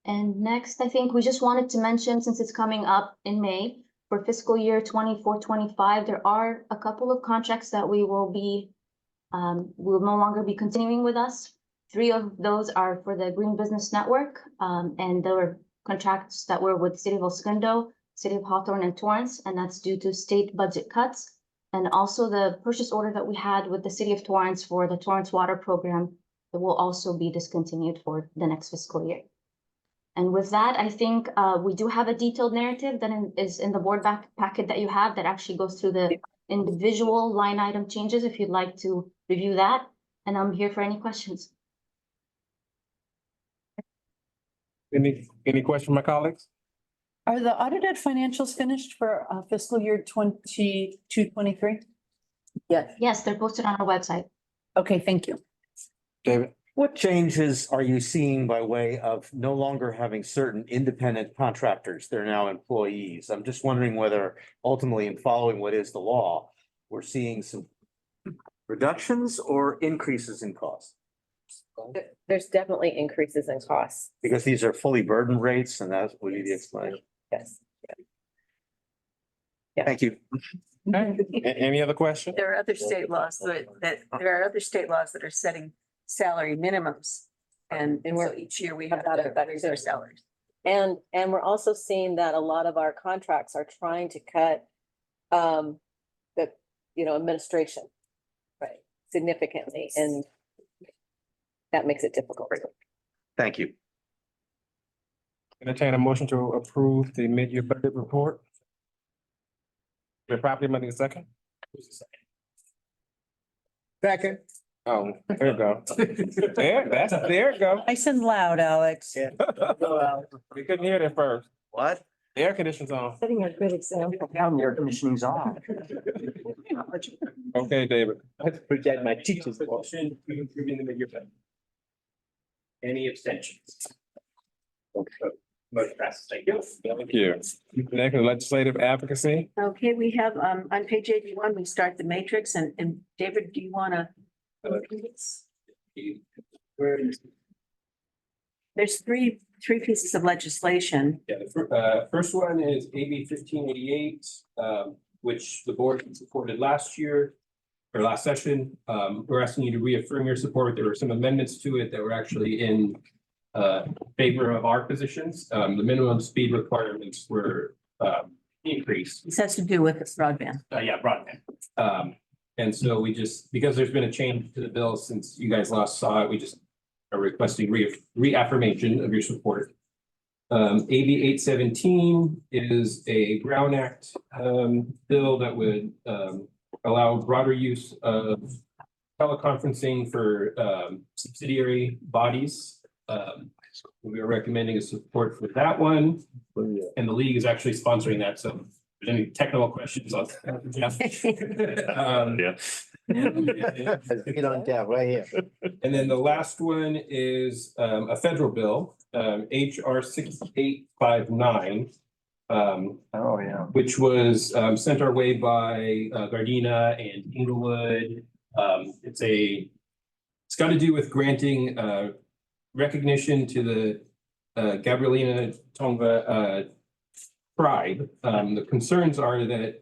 Speaker 9: And next, I think we just wanted to mention, since it's coming up in May, for fiscal year 24-25, there are a couple of contracts that we will no longer be continuing with us. 3 of those are for the Green Business Network, and there were contracts that were with City of El Segundo, City of Hawthorne, and Torrance, and that's due to state budget cuts. And also the purchase order that we had with the City of Torrance for the Torrance Water Program that will also be discontinued for the next fiscal year. And with that, I think we do have a detailed narrative that is in the board packet that you have that actually goes through the individual line item changes if you'd like to review that. And I'm here for any questions.
Speaker 1: Any question from my colleagues?
Speaker 11: Are the audited financials finished for fiscal year 22-23?
Speaker 2: Yes.
Speaker 9: Yes, they're posted on our website.
Speaker 11: Okay, thank you.
Speaker 1: David?
Speaker 20: What changes are you seeing by way of no longer having certain independent contractors? They're now employees. I'm just wondering whether ultimately in following what is the law, we're seeing some reductions or increases in costs?
Speaker 22: There's definitely increases in costs.
Speaker 20: Because these are fully burdened rates and that's what you explain.
Speaker 22: Yes.
Speaker 20: Thank you.
Speaker 1: Any other questions?
Speaker 2: There are other state laws that are setting salary minimums. And so each year we have to raise our salaries.
Speaker 22: And we're also seeing that a lot of our contracts are trying to cut administration, right, significantly, and that makes it difficult.
Speaker 20: Thank you.
Speaker 1: Entertain a motion to approve the mid-year budget report. The property money is second? Second. Oh, there you go. There you go.
Speaker 11: Nice and loud, Alex.
Speaker 1: Yeah. We couldn't hear it at first.
Speaker 20: What?
Speaker 1: The air conditioning's on.
Speaker 5: Setting a good example.
Speaker 13: Now the air conditioning's on.
Speaker 1: Okay, David.
Speaker 20: Let's project my teacher's.
Speaker 3: Motion to approve in the mid-year budget. Any abstentions? Motion passes. Thank you.
Speaker 1: Thank you. Next, legislative advocacy.
Speaker 2: Okay, we have, on page 81, we start the matrix and David, do you want to? There's three pieces of legislation.
Speaker 3: Yeah, the first one is AB 1588, which the board supported last year or last session. We're asking you to reaffirm your support. There were some amendments to it that were actually in favor of our positions. The minimum speed requirements were increased.
Speaker 2: This has to do with broadband.
Speaker 3: Yeah, broadband. And so we just, because there's been a change to the bill since you guys last saw it, we just are requesting reaffirmation of your support. AB 817 is a Brown Act bill that would allow broader use of teleconferencing for subsidiary bodies. We are recommending a support for that one. And the league is actually sponsoring that, so if there's any technical questions on. Jeff.
Speaker 8: Yeah.
Speaker 18: Get on tap right here.
Speaker 3: And then the last one is a federal bill, HR 6859.
Speaker 13: Oh, yeah.
Speaker 3: Which was sent our way by Gardena and Inglewood. It's got to do with granting recognition to the Gabrielina Tonga tribe. The concerns are that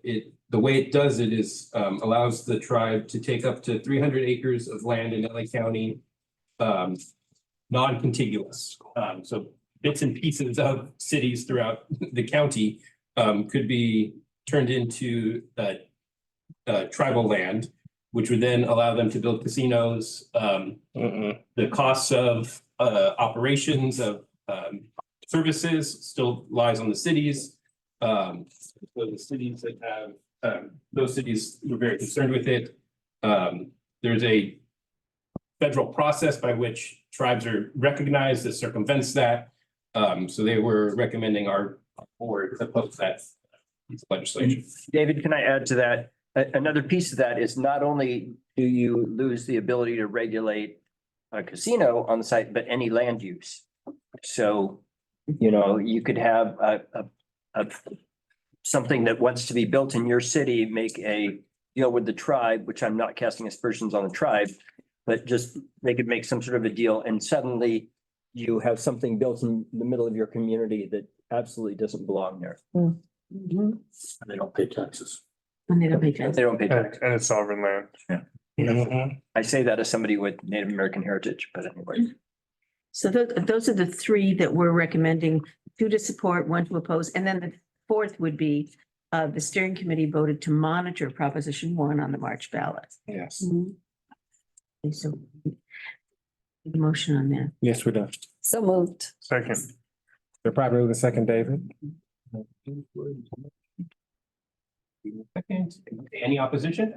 Speaker 3: the way it does it is allows the tribe to take up to 300 acres of land in LA County, non-contiguous. So bits and pieces of cities throughout the county could be turned into tribal land, which would then allow them to build casinos. The costs of operations of services still lies on the cities. So the cities that have, those cities were very concerned with it. There's a federal process by which tribes are recognized that circumvents that. So they were recommending our board oppose that legislation.
Speaker 13: David, can I add to that? Another piece of that is not only do you lose the ability to regulate a casino on the site, but any land use. So, you know, you could have something that wants to be built in your city, make a deal with the tribe, which I'm not casting aspersions on the tribe, but just they could make some sort of a deal, and suddenly you have something built in the middle of your community that absolutely doesn't belong there.
Speaker 2: Mhm.
Speaker 20: And they don't pay taxes.
Speaker 2: And they don't pay taxes.
Speaker 13: They don't pay tax.
Speaker 19: And it's sovereign land.
Speaker 13: I say that as somebody with Native American heritage, but anyway.
Speaker 2: So those are the three that we're recommending, two to support, one to oppose, and then the fourth would be the steering committee voted to monitor Proposition 1 on the March ballot.
Speaker 1: Yes.
Speaker 2: Okay, so the motion on that.
Speaker 1: Yes, we're done.
Speaker 22: So moved.
Speaker 19: Second.
Speaker 1: They're probably moving second, David.
Speaker 3: Second. Any opposition?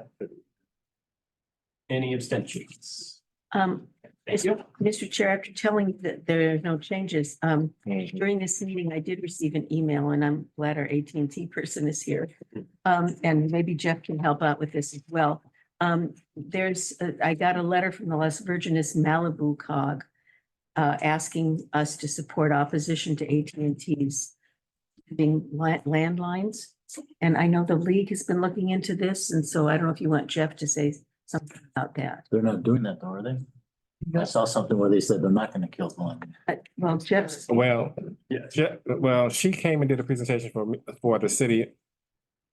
Speaker 3: Any abstentions? Thank you.
Speaker 2: Mr. Chair, after telling you that there are no changes, during this meeting, I did receive an email, and I'm glad our AT&T person is here. And maybe Jeff can help out with this as well. I got a letter from the Las Virgenes Malibu COG asking us to support opposition to AT&T's being landlines. And I know the league has been looking into this, and so I don't know if you want Jeff to say something about that.
Speaker 20: They're not doing that though, are they? I saw something where they said they're not gonna kill one.
Speaker 2: Well, Jeff.
Speaker 1: Well, she came and did a presentation for the city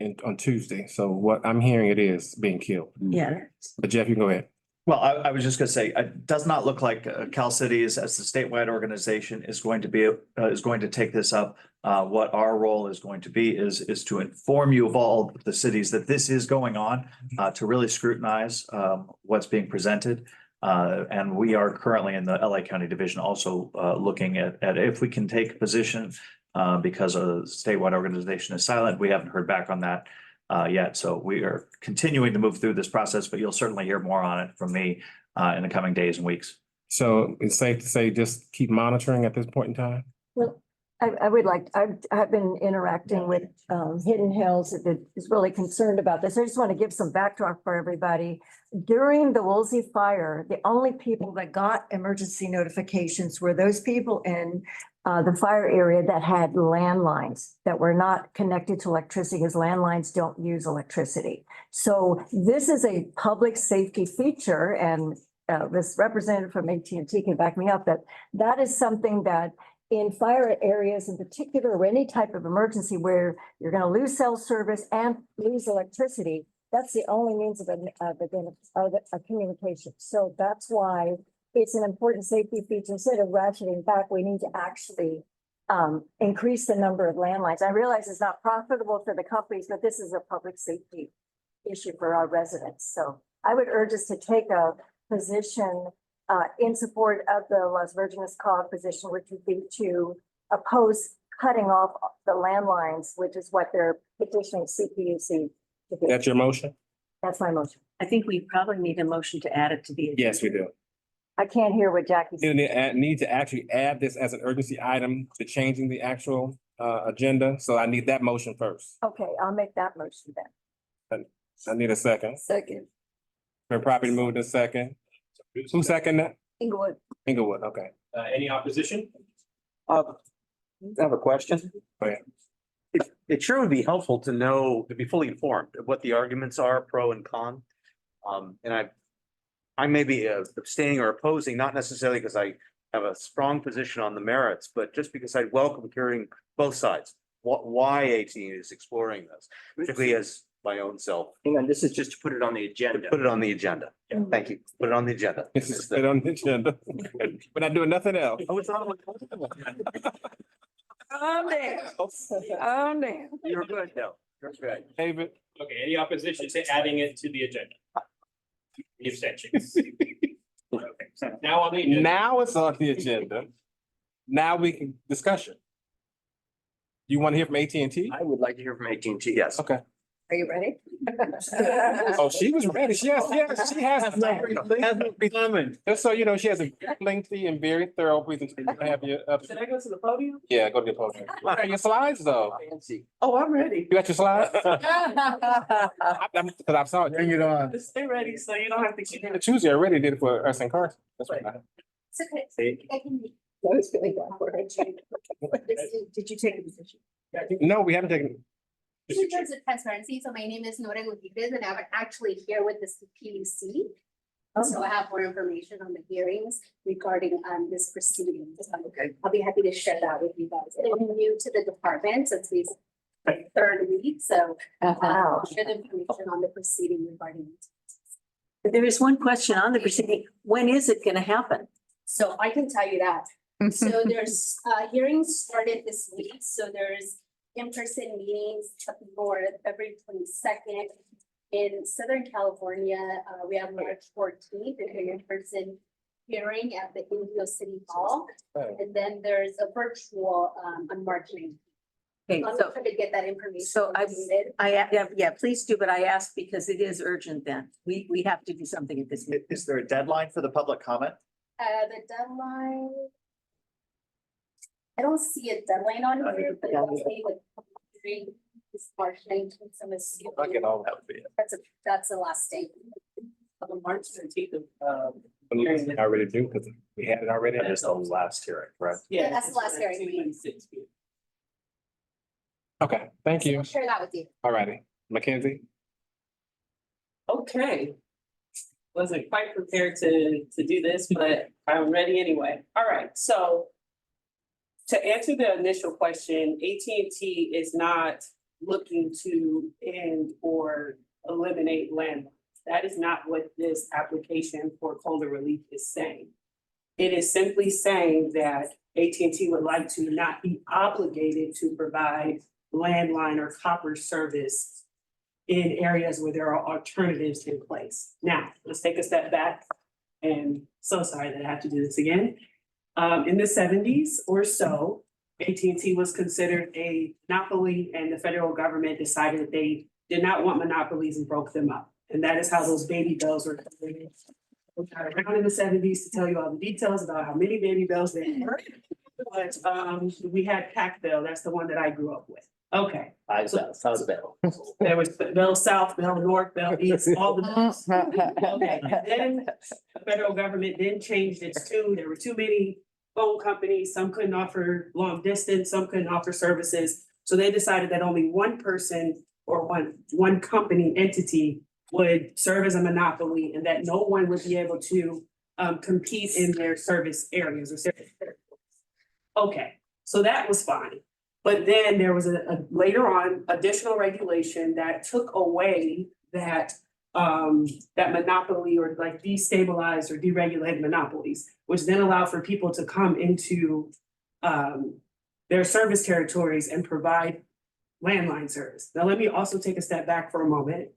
Speaker 1: on Tuesday. So what I'm hearing, it is being killed.
Speaker 2: Yeah.
Speaker 1: But Jeff, you can go ahead.
Speaker 6: Well, I was just gonna say, it does not look like Cal Cities as the statewide organization is going to take this up. What our role is going to be is to inform you of all the cities that this is going on, to really scrutinize what's being presented. And we are currently in the LA County Division also looking at if we can take a position because a statewide organization is silent. We haven't heard back on that yet. So we are continuing to move through this process, but you'll certainly hear more on it from me in the coming days and weeks.
Speaker 1: So it's safe to say just keep monitoring at this point in time?
Speaker 5: Well, I would like, I've been interacting with Hidden Hills that is really concerned about this. I just want to give some backdrop for everybody. During the Woolsey fire, the only people that got emergency notifications were those people in the fire area that had landlines that were not connected to electricity, because landlines don't use electricity. So this is a public safety feature, and this representative from AT&T can back me up, that is something that in fire areas in particular, or any type of emergency where you're going to lose cell service and lose electricity, that's the only means of a communication. So that's why it's an important safety feature. Instead of ratcheting back, we need to actually increase the number of landlines. I realize it's not profitable for the companies, but this is a public safety issue for our residents. So I would urge us to take a position in support of the Las Virgenes COG position, which would be to oppose cutting off the landlines, which is what they're petitioning CPUC to do.
Speaker 1: That's your motion?
Speaker 5: That's my motion.
Speaker 2: I think we probably need a motion to add it to the.
Speaker 1: Yes, we do.
Speaker 5: I can't hear what Jackie's.
Speaker 1: You need to actually add this as an urgency item to changing the actual agenda, so I need that motion first.
Speaker 5: Okay, I'll make that motion then.
Speaker 1: I need a second.
Speaker 5: Second.
Speaker 1: Been properly moved in second. Who second that?
Speaker 5: Inglewood.
Speaker 1: Inglewood, okay.
Speaker 3: Any opposition?
Speaker 20: I have a question.
Speaker 1: Go ahead.
Speaker 20: It sure would be helpful to know, to be fully informed of what the arguments are, pro and con. And I may be abstaining or opposing, not necessarily because I have a strong position on the merits, but just because I welcome hearing both sides. Why 18 is exploring this, particularly as my own self.
Speaker 13: Hang on, this is just to put it on the agenda.
Speaker 20: Put it on the agenda. Thank you. Put it on the agenda.
Speaker 1: It's put on the agenda. We're not doing nothing else.
Speaker 20: Oh, it's on.
Speaker 10: Oh, damn.
Speaker 20: You're good, though. You're good.
Speaker 1: David,
Speaker 3: Okay, any opposition to adding it to the agenda? Any abstentions? Okay, so now on the agenda.
Speaker 1: now it's on the agenda. Now we can discussion. You want to hear from AT&T?
Speaker 13: I would like to hear from AT&T, yes.
Speaker 1: Okay.
Speaker 5: Are you ready?
Speaker 1: Oh, she was ready. She has
Speaker 20: Coming.
Speaker 1: just so you know, she has a lengthy and very thorough presentation. I have your,
Speaker 14: Should I go to the podium?
Speaker 1: yeah, go to the podium. What are your slides though?
Speaker 13: Fancy.
Speaker 14: Oh, I'm ready.
Speaker 1: You got your slides? Cause I saw it. Bring it on.
Speaker 14: Just stay ready so you don't have to keep.
Speaker 1: The Tuesday already did it for us and Carson. That's what I.
Speaker 5: That was really bad for her. Did you take a position?
Speaker 1: No, we haven't taken.
Speaker 12: In terms of transparency, so my name is Nora Gutierrez and I'm actually here with the PUC. So I have more information on the hearings regarding this proceeding. Okay. I'll be happy to share that with you guys. I'm new to the department since we third week, so I'll share the information on the proceeding regarding.
Speaker 2: But there is one question on the proceeding. When is it gonna happen?
Speaker 12: So I can tell you that. So there's hearings started this week, so there's in-person meetings up north every 22nd. In Southern California, we have March 14th, an in-person hearing at the Indio City Hall. And then there's a virtual on March 9th.
Speaker 2: Okay,
Speaker 12: I'm
Speaker 2: so,
Speaker 12: trying to get that information.
Speaker 2: so
Speaker 12: needed.
Speaker 2: yeah, please do, but I asked because it is urgent then. We have to do something at this meeting.
Speaker 6: Is there a deadline for the public comment?
Speaker 12: The deadline. I don't see a deadline on here, but it'll say like this March 19th, so I'm assuming
Speaker 1: I get all that for you.
Speaker 12: that's the last day.
Speaker 14: March 13th.
Speaker 1: I already do, because we had it already.
Speaker 6: That is the last hearing, correct?
Speaker 12: Yeah, that's the last hearing.
Speaker 1: Okay, thank you.
Speaker 12: I'll share that with you.
Speaker 1: All righty. Mackenzie?
Speaker 14: Okay. Wasn't quite prepared to do this, but I'm ready anyway. All right, so to answer the initial question, AT&T is not looking to end or eliminate landlines. That is not what this application for COLA relief is saying. It is simply saying that AT&T would like to not be obligated to provide landline or copper service in areas where there are alternatives in place. Now, let's take a step back. And so sorry that I have to do this again. In the 70s or so, AT&T was considered a monopoly and the federal government decided that they did not want monopolies and broke them up. And that is how those baby bells were created. We got around in the 70s to tell you all the details about how many baby bells they were. But we had Pac Bell, that's the one that I grew up with. Okay.
Speaker 18: South Bell.
Speaker 14: There was Bell South, Bell North, Bell East, all the bells. Okay, then the federal government then changed its tune. There were too many phone companies. Some couldn't offer long distance, some couldn't offer services. So they decided that only one person or one company entity would serve as a monopoly and that no one would be able to compete in their service areas or service territories. Okay, so that was fine. But then there was a later on additional regulation that took away that that monopoly or like destabilized or deregulated monopolies, which then allowed for people to come into their service territories and provide landline service. Now, let me also take a step back for a moment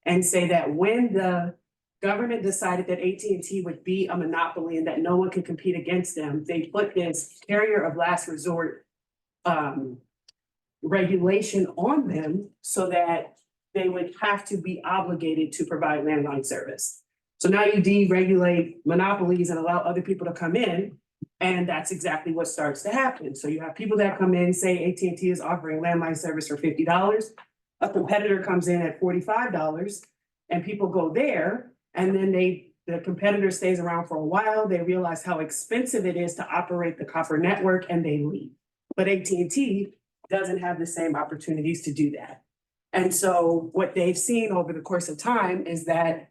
Speaker 14: and say that when the government decided that AT&T would be a monopoly and that no one could compete against them, they put this carrier of last resort regulation on them so that they would have to be obligated to provide landline service.
Speaker 15: So now you deregulate monopolies and allow other people to come in. And that's exactly what starts to happen. So you have people that come in, say AT&T is offering landline service for $50. A competitor comes in at $45 and people go there and then the competitor stays around for a while. They realize how expensive it is to operate the copper network and they leave. But AT&T doesn't have the same opportunities to do that. And so what they've seen over the course of time is that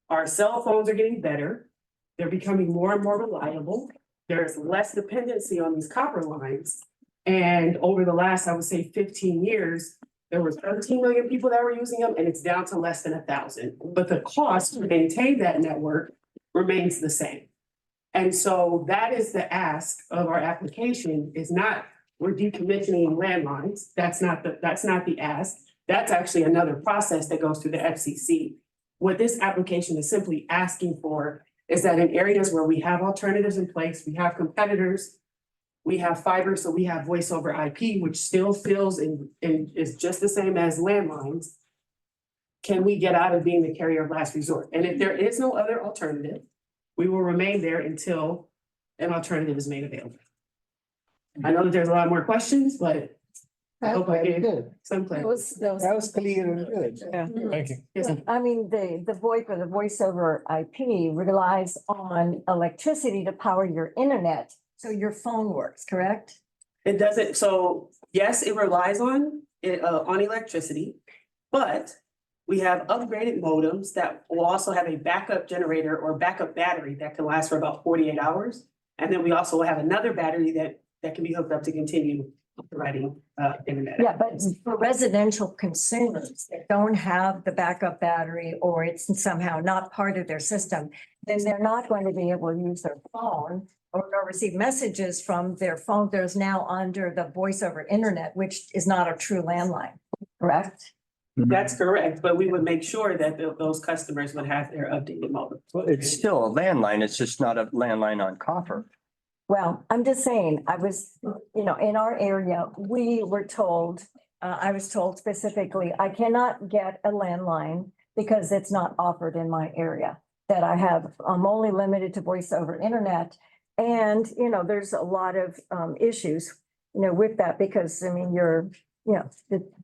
Speaker 15: our cell phones are getting better. They're becoming more and more reliable. There's less dependency on these copper lines. And over the last, I would say 15 years, there was 13 million people that were using them and it's down to less than 1,000. But the cost to maintain that network remains the same. And so that is the ask of our application is not, we're decommissioning landlines. That's not the ask. That's actually another process that goes through the FCC. What this application is simply asking for is that in areas where we have alternatives in place, we have competitors, we have fiber, so we have voice over IP, which still feels and is just the same as landlines. Can we get out of being the carrier of last resort? And if there is no other alternative, we will remain there until an alternative is made available. I know that there's a lot more questions, but I hope I gave some clarity.
Speaker 18: That was clear and good.
Speaker 5: Yeah.
Speaker 1: Thank you.
Speaker 15: Yes, ma'am.
Speaker 5: I mean, the VoIP or the voice over IP relies on electricity to power your internet, so your phone works, correct?
Speaker 15: It doesn't, so yes, it relies on electricity, but we have upgraded modems that will also have a backup generator or backup battery that can last for about 48 hours. And then we also have another battery that can be hooked up to continue providing internet.
Speaker 5: Yeah, but for residential consumers that don't have the backup battery or it's somehow not part of their system, then they're not going to be able to use their phone or receive messages from their phone. There's now under the voice over internet, which is not a true landline, correct?
Speaker 15: That's correct, but we would make sure that those customers would have their updated modem.
Speaker 13: Well, it's still a landline. It's just not a landline on copper.
Speaker 5: Well, I'm just saying, I was, in our area, we were told, I was told specifically, I cannot get a landline because it's not offered in my area. That I'm only limited to voice over internet. And, there's a lot of issues, with that because, I mean,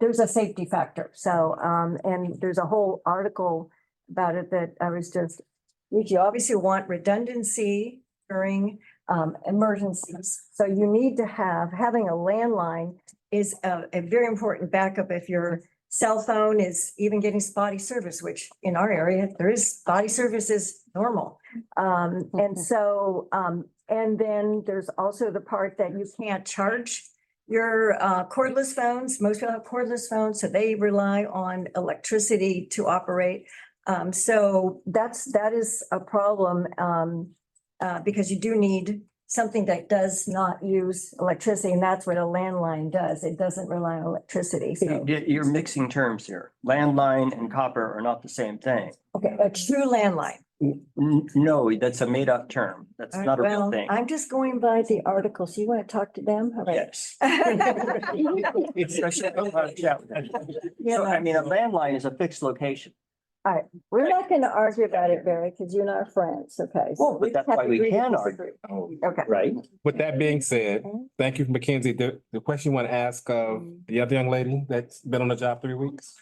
Speaker 5: there's a safety factor. So, and there's a whole article about it that I was just, you obviously want redundancy during emergencies. So you need to having a landline is a very important backup if your cell phone is even getting spotty service, which in our area, there is spotty service is normal. And so, and then there's also the part that you can't charge your cordless phones. Most people have cordless phones, so they rely on electricity to operate. So that is a problem because you do need something that does not use electricity, and that's what a landline does. It doesn't rely on electricity. So,
Speaker 13: You're mixing terms here. Landline and copper are not the same thing.
Speaker 5: okay, a true landline.
Speaker 13: No, that's a made up term. That's
Speaker 5: All right,
Speaker 13: not a real
Speaker 5: well,
Speaker 13: thing.
Speaker 5: I'm just going by the article. So you want to talk to them? All right.
Speaker 13: Yes. So, I mean, a landline is a fixed location.
Speaker 5: All right, we're not going to argue about it, Barry, because you and I are friends, okay? So
Speaker 13: Well, but that's why we can argue.
Speaker 5: Okay.
Speaker 13: Right?
Speaker 1: With that being said, thank you, Mackenzie. The question you want to ask of the other young lady that's been on the job 3 weeks?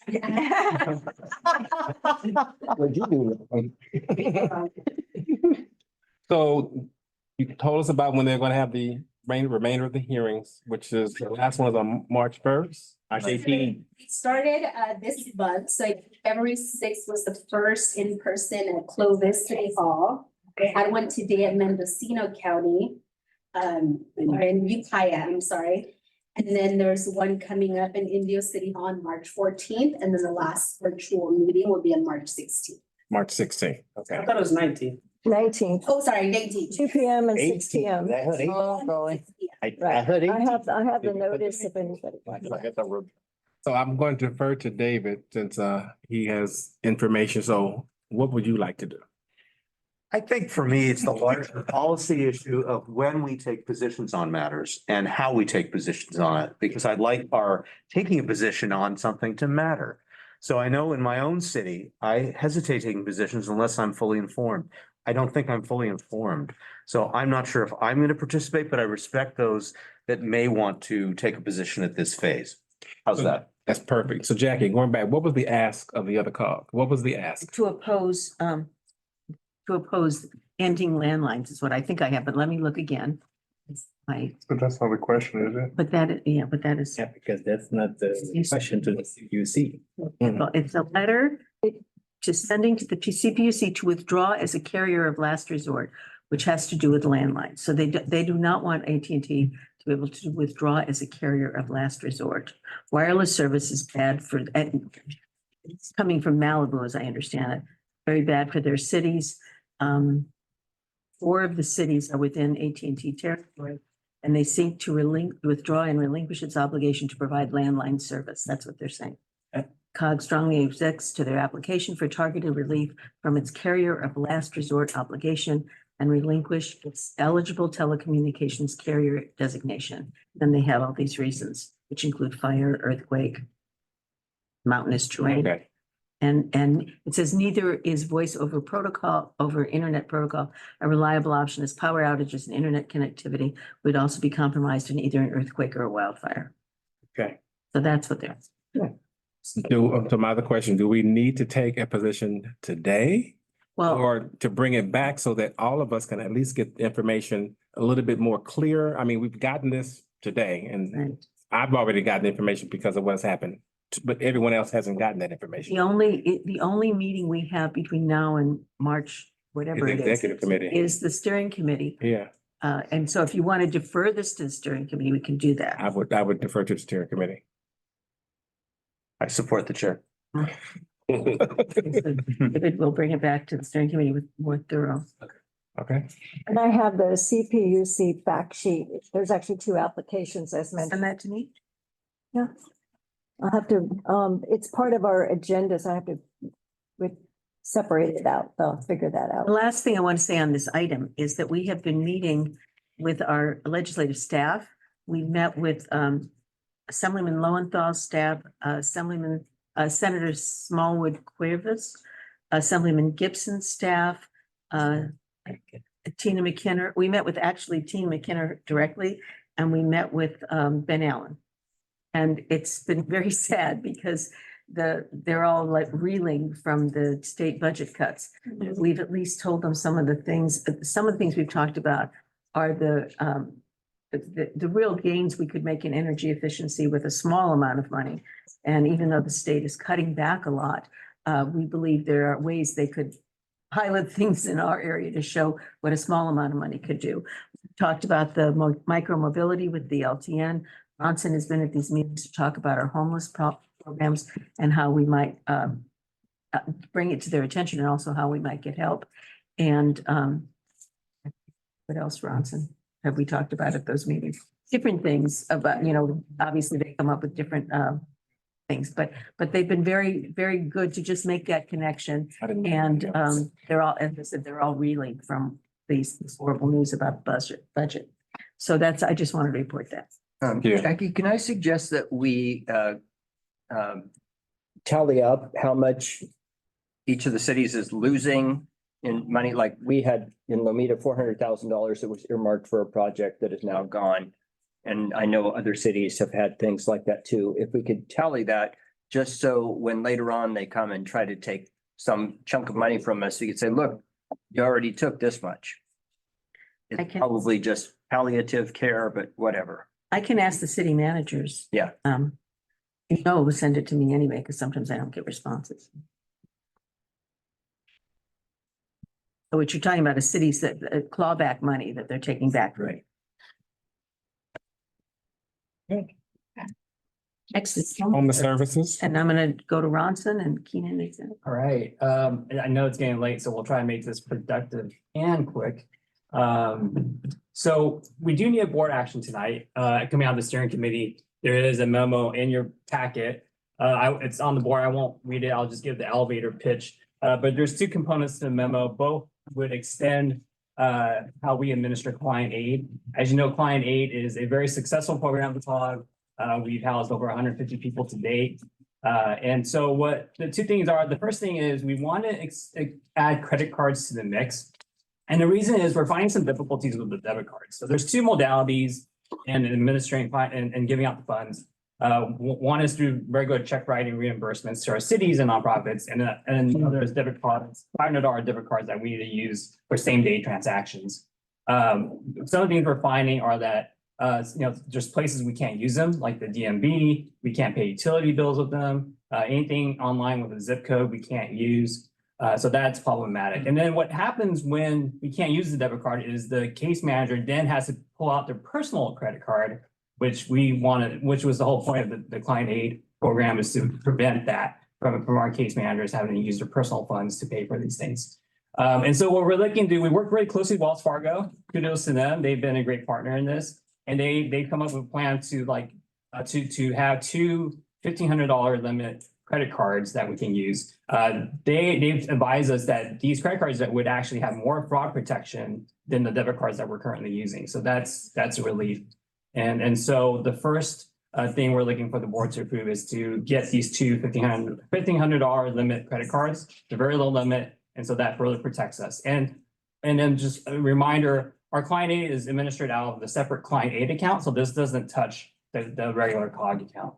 Speaker 13: What'd you do?
Speaker 1: So you told us about when they're going to have the remainder of the hearings, which is the last one is on March 1st.
Speaker 12: We started this month, so February 6th was the first in person at Clovis City Hall. We had one today at Mendocino County, or in Ukiah, I'm sorry. And then there's one coming up in Indio City Hall on March 14th, and then the last virtual meeting will be on March 16th.
Speaker 1: March 16th, okay.
Speaker 15: I thought it was 19.
Speaker 5: 19.
Speaker 12: Oh, sorry, 19th.
Speaker 5: 2 p.m. and 6
Speaker 18: 18.
Speaker 5: p.m.
Speaker 18: I heard 18.
Speaker 5: Oh, golly.
Speaker 18: I
Speaker 5: Right.
Speaker 18: heard 18.
Speaker 5: I have the notice if anybody.
Speaker 1: So I'm going to defer to David since he has information. So what would you like to do?
Speaker 20: I think for me, it's the larger policy issue of when we take positions on matters and how we take positions on it, because I'd like our taking a position on something to matter. So I know in my own city, I hesitate taking positions unless I'm fully informed. I don't think I'm fully informed. So I'm not sure if I'm going to participate, but I respect those that may want to take a position at this phase. How's that?
Speaker 1: That's perfect. So Jackie, going back, what was the ask of the other COG? What was the ask?
Speaker 2: To oppose ending landlines is what I think I have, but let me look again.
Speaker 19: But that's not the question, is it?
Speaker 2: But that is.
Speaker 18: Yeah, because that's not the question to the CPUC.
Speaker 2: Well, it's a letter to sending to the CPUC to withdraw as a carrier of last resort, which has to do with landlines. So they do not want AT&T to be able to withdraw as a carrier of last resort. Wireless service is bad for, and it's coming from Malibu, as I understand it, very bad for their cities. 4 of the cities are within AT&T territory, and they seek to withdraw and relinquish its obligation to provide landline service. That's what they're saying. COG strongly objects to their application for targeted relief from its carrier of last resort obligation and relinquish its eligible telecommunications carrier designation. Then they have all these reasons, which include fire, earthquake, mountainous terrain.
Speaker 1: Okay.
Speaker 2: And it says neither is voice over internet protocol a reliable option, as power outages and internet connectivity would also be compromised in either an earthquake or a wildfire.
Speaker 1: Okay.
Speaker 2: So that's what they're.
Speaker 1: To my other question, do we need to take a position today?
Speaker 2: Well,
Speaker 1: or to bring it back so that all of us can at least get the information a little bit more clear? I mean, we've gotten this today and I've already gotten information because of what's happened, but everyone else hasn't gotten that information.
Speaker 2: The only meeting we have between now and March, whatever it is,
Speaker 1: Executive committee.
Speaker 2: is the steering committee.
Speaker 1: Yeah,
Speaker 2: And so if you want to defer this to the steering committee, we can do that.
Speaker 1: I would defer to the steering committee.
Speaker 20: I support the chair.
Speaker 2: David will bring it back to the steering committee with more thorough.
Speaker 1: Okay.
Speaker 5: And I have the CPUC fact sheet. There's actually 2 applications as mentioned.
Speaker 2: Send that to me.
Speaker 5: Yeah. I'll have to, it's part of our agendas. I have to separate it out. I'll figure that out.
Speaker 2: The last thing I want to say on this item is that we have been meeting with our legislative staff. We met with Assemblyman Lowenthal's staff, Senator Smallwood Cuevas, Assemblyman Gibson's staff, Tina McKinnon. We met with Tina McKinnon directly, and we met with Ben Allen. And it's been very sad because they're all like reeling from the state budget cuts. We've at least told them some of the things we've talked about are the real gains we could make in energy efficiency with a small amount of money. And even though the state is cutting back a lot, we believe there are ways they could pilot things in our area to show what a small amount of money could do. We talked about the micro mobility with the LTN. Ronson has been at these meetings to talk about our homeless programs and how we might bring it to their attention, and also how we might get help. And what else, Ronson, have we talked about at those meetings? Different things about, obviously they come up with different things, but they've been very, very good to just make that connection. And they're all, as I said, they're all reeling from this horrible news about budget. So I just wanted to report that.
Speaker 13: Jackie, can I suggest that we tally up how much each of the cities is losing in money? Like we had in Lomita, $400,000 that was earmarked for a project that is now gone. And I know other cities have had things like that too. If we could tally that, just so when later on they come and try to take some chunk of money from us, we could say, look, you already took this much. It's probably just palliative care, but whatever.
Speaker 2: I can ask the city managers.
Speaker 13: Yeah.
Speaker 2: Send it to me anyway, because sometimes I don't get responses. So what you're talking about is cities that clawback money that they're taking back.
Speaker 13: Right.
Speaker 2: Next is
Speaker 1: Home services.
Speaker 2: And I'm gonna go to Ronson and Keenan.
Speaker 16: All right, I know it's getting late, so we'll try and make this productive and quick. So we do need a board action tonight, coming out of the steering committee. There is a memo in your packet. It's on the board. I won't read it. I'll just give the elevator pitch. But there's 2 components to the memo. Both would extend how we administer client aid. As you know, client aid is a very successful program at the COG. We've housed over 150 people to date. And so what the two things are, the first thing is we want to add credit cards to the mix. And the reason is we're finding some difficulties with the debit cards. So there's two modalities in administering and giving out the funds. One is through regular check writing reimbursements to our cities and nonprofits, and the other is debit cards, $500 debit cards that we need to use for same day transactions. Some of the things we're finding are that there's places we can't use them, like the DMV. We can't pay utility bills with them. Anything online with a zip code we can't use. So that's problematic. And then what happens when we can't use the debit card is the case manager then has to pull out their personal credit card, which was the whole point of the client aid program, is to prevent that from our case managers having to use their personal funds to pay for these things. And so what we're looking to do, we work very closely with Wells Fargo. Kudos to them. They've been a great partner in this. And they've come up with a plan to have two $1,500 limit credit cards that we can use. They've advised us that these credit cards that would actually have more fraud protection than the debit cards that we're currently using. So that's a relief. And so the first thing we're looking for the board to approve is to get these two $1,500 limit credit cards. It's a very low limit, and so that further protects us. And then just a reminder, our client aid is administered out of the separate client aid account, so this doesn't touch the regular COG account.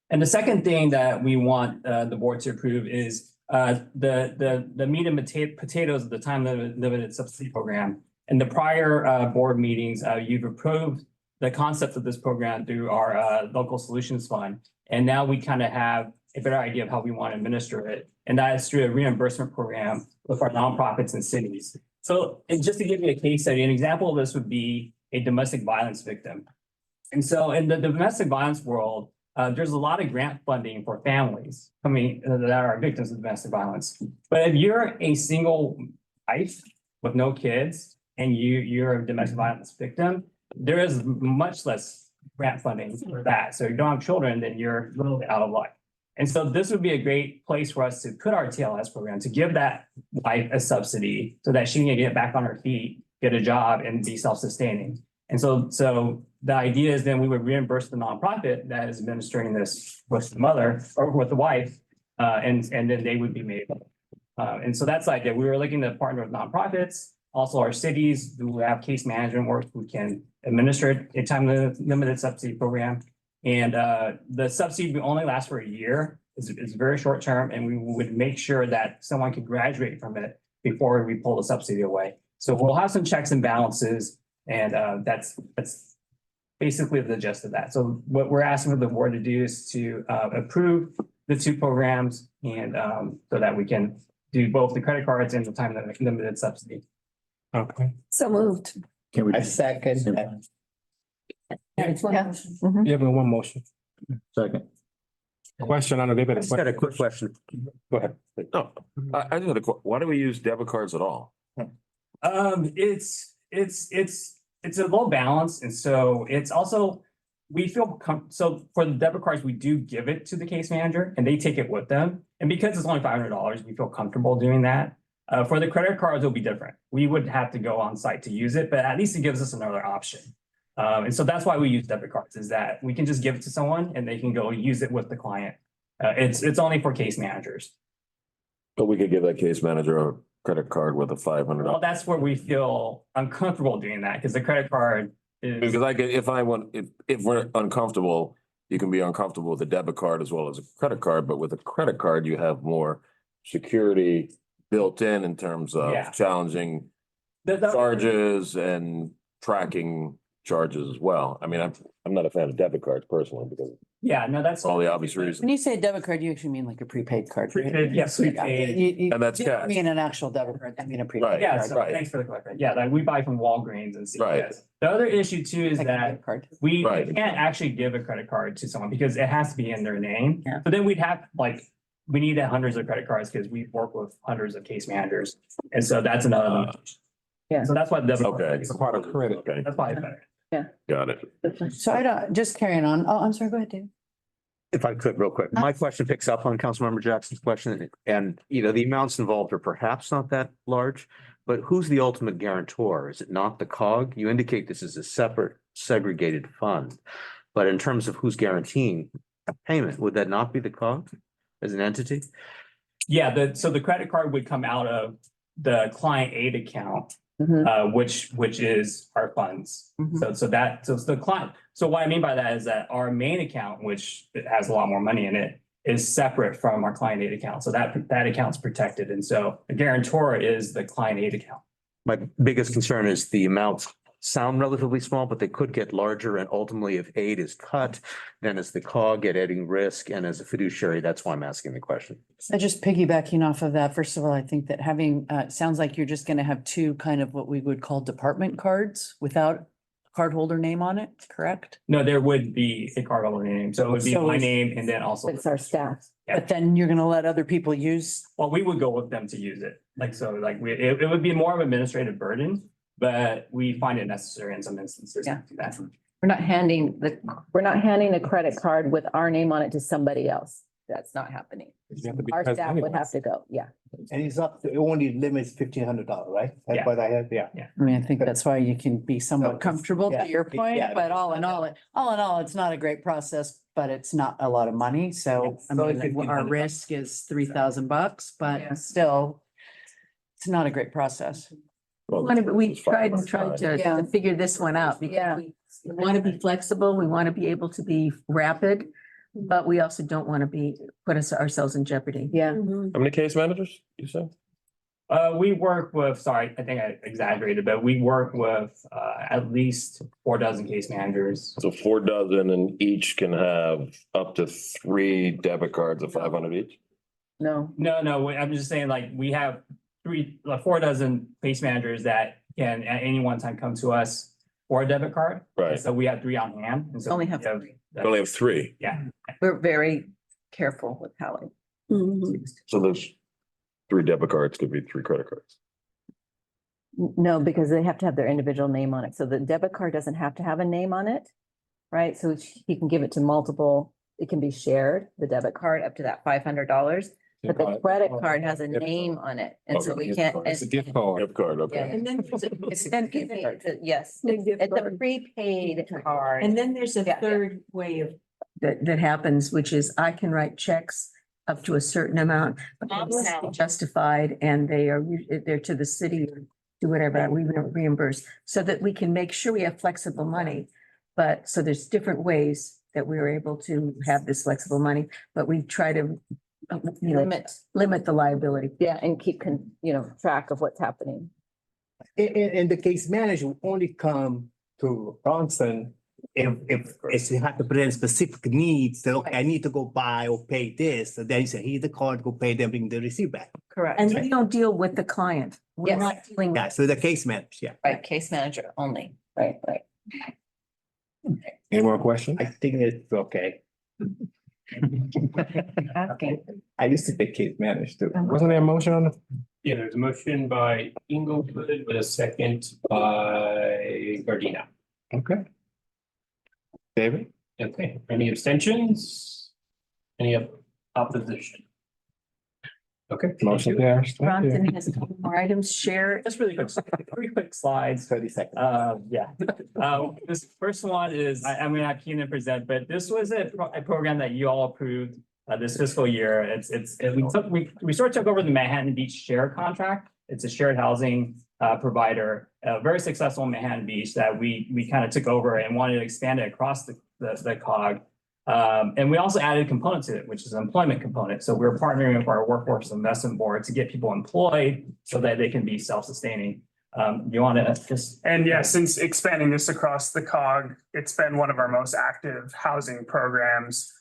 Speaker 16: And the second thing that we want the board to approve is the meat and potatoes of the time limited subsidy program. In the prior board meetings, you've approved the concept of this program through our local solutions fund. And now we kind of have a better idea of how we want to administer it. And that is through a reimbursement program with our nonprofits and cities. So, and just to give you a case study, an example of this would be a domestic violence victim. And so in the domestic violence world, there's a lot of grant funding for families that are victims of domestic violence. But if you're a single wife with no kids and you're a domestic violence victim, there is much less grant funding for that. So if you don't have children, then you're a little bit out of luck. And so this would be a great place for us to put our TLS program, to give that wife a subsidy so that she can get back on her feet, get a job, and be self-sustaining. And so the idea is then we would reimburse the nonprofit that is administering this with the mother or with the wife, and then they would be made. And so that's the idea. We were looking to partner with nonprofits, also our cities who have case management work, who can administer a time limited subsidy program. And the subsidy will only last for a year. It's very short term, and we would make sure that someone could graduate from it before we pull the subsidy away. So we'll have some checks and balances, and that's basically the gist of that. So what we're asking for the board to do is to approve the two programs, and so that we can do both the credit cards and the time limited subsidy.
Speaker 1: Okay.
Speaker 22: So moved.
Speaker 18: I second that.
Speaker 1: You have one motion.
Speaker 18: Second.
Speaker 1: Question on the debit.
Speaker 13: I just got a quick question.
Speaker 1: Go ahead.
Speaker 4: No, I just had why do we use debit cards at all?
Speaker 16: It's a low balance, and so it's also, we feel so for the debit cards, we do give it to the case manager and they take it with them. And because it's only $500, we feel comfortable doing that. For the credit cards, it'll be different. We would have to go on site to use it, but at least it gives us another option. And so that's why we use debit cards, is that we can just give it to someone and they can go use it with the client. It's only for case managers.
Speaker 4: But we could give that case manager a credit card with a $500.
Speaker 16: Well, that's where we feel uncomfortable doing that, because the credit card is.
Speaker 4: Because if we're uncomfortable, you can be uncomfortable with a debit card as well as a credit card, but with a credit card, you have more security built in terms of challenging charges and tracking charges as well. I mean, I'm not a fan of debit cards personally because
Speaker 16: that's
Speaker 4: all the obvious reasons.
Speaker 21: When you say a debit card, you actually mean like a prepaid card. Right?
Speaker 16: Prepaid, yes, prepaid.
Speaker 4: And that's
Speaker 21: you don't
Speaker 4: cash.
Speaker 21: mean an actual debit card, I mean a prepaid
Speaker 4: Right,
Speaker 16: Yeah,
Speaker 21: card.
Speaker 16: so thanks for the question. Yeah, like we buy from Walgreens and CVS.
Speaker 4: Right.
Speaker 16: The other issue too is
Speaker 21: Like a
Speaker 16: that
Speaker 21: debit card.
Speaker 16: we
Speaker 4: Right.
Speaker 16: can't actually give a credit card to someone because it has to be in their name. So then we'd have we need hundreds of credit cards because we work with hundreds of case managers. And so that's another limitation.
Speaker 22: Yeah.
Speaker 16: So that's why the debit card
Speaker 4: Okay.
Speaker 16: is a part of credit.
Speaker 4: Okay.
Speaker 16: That's why it's better.
Speaker 4: Got it.
Speaker 21: So I don't, just carrying on. Oh, I'm sorry, go ahead, Dave.
Speaker 13: If I could, real quick, my question picks up on Councilmember Jackson's question, and the amounts involved are perhaps not that large, but who's the ultimate guarantor? Is it not the COG? You indicate this is a separate segregated fund, but in terms of who's guaranteeing,
Speaker 20: payment. Would that not be the COG as an entity?
Speaker 16: Yeah, so the credit card would come out of the client aid account, which is our funds. So it's the client. So what I mean by that is that our main account, which has a lot more money in it, is separate from our client aid account. So that account's protected. And so the guarantor is the client aid account.
Speaker 20: My biggest concern is the amounts sound relatively small, but they could get larger. And ultimately, if aid is cut, then as the COG at adding risk and as a fiduciary, that's why I'm asking the question.
Speaker 21: So just piggybacking off of that, first of all, I think that having, it sounds like you're just gonna have two kind of what we would call department cards without cardholder name on it, correct?
Speaker 16: No, there would be a cardholder name. So it would be
Speaker 21: So
Speaker 16: my
Speaker 21: it's-
Speaker 16: name and then also.
Speaker 22: It's our staff.
Speaker 21: But then you're gonna let other people use,
Speaker 16: Well, we would go with them to use it. It would be more of an administrative burden, but we find it necessary in some instances to do that.
Speaker 22: We're not handing a credit card with our name on it to somebody else. That's not happening. Our staff would have to go, yeah.
Speaker 18: And it's up to, it only limits $1,500, right? That's
Speaker 16: Yeah.
Speaker 18: what I had, yeah.
Speaker 21: I mean, I think that's why you can be somewhat comfortable
Speaker 18: yeah,
Speaker 21: to your point,
Speaker 18: yeah.
Speaker 21: but all in all, it's not a great process, but it's not a lot of money. So I
Speaker 18: It's only
Speaker 21: mean, our
Speaker 18: $1,500.
Speaker 21: risk is $3,000,
Speaker 2: Yeah.
Speaker 21: but still, it's not a great process.
Speaker 2: We tried to
Speaker 21: Yeah.
Speaker 2: figure this one out because we want to be flexible. We want to be able to be rapid, but we also don't want to put ourselves in jeopardy.
Speaker 22: Yeah.
Speaker 4: How many case managers you said?
Speaker 16: We work with, sorry, I think I exaggerated, but we work with at least 4 case managers.
Speaker 4: So 4 and each can have up to 3 debit cards of 500 each?
Speaker 22: No.
Speaker 16: No, I'm just saying like we have 4 case managers that can at any one time come to us for a debit card.
Speaker 4: Right.
Speaker 16: So we have 3 on hand. And so
Speaker 2: Only have
Speaker 16: we
Speaker 2: three.
Speaker 4: You only have 3.
Speaker 16: Yeah.
Speaker 2: We're very careful with how it.
Speaker 4: So those 3 debit cards could be 3 credit cards.
Speaker 22: No, because they have to have their individual name on it. So the debit card doesn't have to have a name on it. Right? So he can give it to multiple, it can be shared, the debit card up to that $500. But the credit card has a name on it. And so we can't.
Speaker 1: It's a gift card.
Speaker 4: Gift card,
Speaker 22: Yeah,
Speaker 4: okay.
Speaker 22: and then yes, it's a prepaid card.
Speaker 2: And then there's a third way of that happens, which is I can write checks up to a certain amount, but they're justified and they're to the city or do whatever, we reimburse, so that we can make sure we have flexible money. But so there's different ways that we were able to have this flexible money, but we try to limit the liability.
Speaker 22: Yeah, and keep track of what's happening.
Speaker 18: And the case manager will only come to Bronson if you have to present specific needs, that, okay, I need to go buy or pay this, so then you say, here's the card, go pay them, bring the receipt back.
Speaker 22: Correct.
Speaker 2: And we don't deal with the client. We're
Speaker 22: Yes.
Speaker 2: not dealing.
Speaker 18: Yeah, so the case managers, yeah.
Speaker 22: Right, case manager only. Right.
Speaker 1: Any more questions?
Speaker 18: I think it's okay.
Speaker 22: Asking.
Speaker 18: I used to be case manager too.
Speaker 1: Wasn't there a motion on the?
Speaker 3: Yeah, there's a motion by Inglewood with a second by Gardina.
Speaker 1: Okay. David?
Speaker 3: Okay, any abstentions? Any opposition? Okay.
Speaker 1: Motion passed. Thank you.
Speaker 2: Bronson has a couple more items shared.
Speaker 16: Just really quick, 3 quick slides.
Speaker 18: 30 seconds.
Speaker 16: Yeah. This first one is, I'm not keen to present, but this was a program that you all approved this fiscal year. We sort of took over the Manhattan Beach share contract. It's a shared housing provider, very successful in Manhattan Beach that we kind of took over and wanted to expand it across the COG. And we also added a component to it, which is an employment component. So we're partnering with our workforce investment board to get people employed so that they can be self-sustaining. You want to just.
Speaker 7: And yeah, since expanding this across the COG, it's been one of our most active housing programs.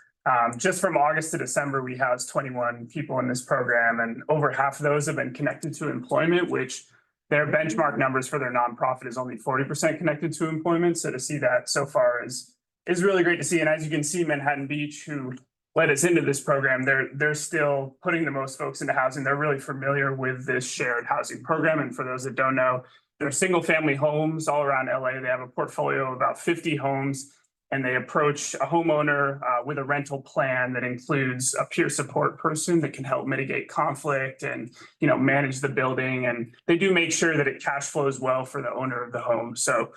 Speaker 7: Just from August to December, we housed 21 people in this program, and over half of those have been connected to employment, which their benchmark numbers for their nonprofit is only 40% connected to employment. So to see that so far is really great to see. And as you can see, Manhattan Beach, who led us into this program, they're still putting the most folks into housing. They're really familiar with this shared housing program. And for those that don't know, they're single family homes all around LA. They have a portfolio of about 50 homes and they approach a homeowner with a rental plan that includes a peer support person that can help mitigate conflict and, you know, manage the building. And they do make sure that it cash flows well for the owner of the home. So,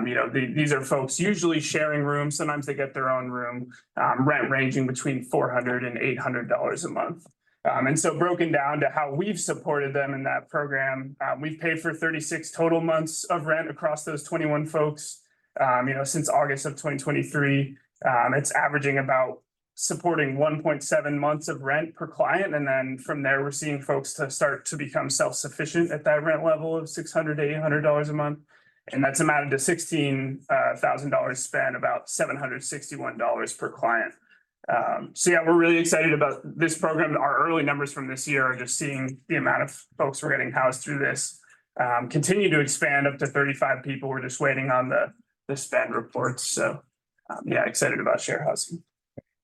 Speaker 7: you know, these are folks usually sharing rooms. Sometimes they get their own room, rent ranging between $400 and $800 a month. And so broken down to how we've supported them in that program, we've paid for 36 total months of rent across those 21 folks. You know, since August of 2023, it's averaging about supporting 1.7 months of rent per client. And then from there, we're seeing folks to start to become self-sufficient at that rent level of $600 to $800 a month. And that's amounted to $16,000 spent, about $761 per client. So yeah, we're really excited about this program. Our early numbers from this year are just seeing the amount of folks we're getting housed through this continue to expand up to 35 people. We're just waiting on the spend reports. So yeah, excited about share housing.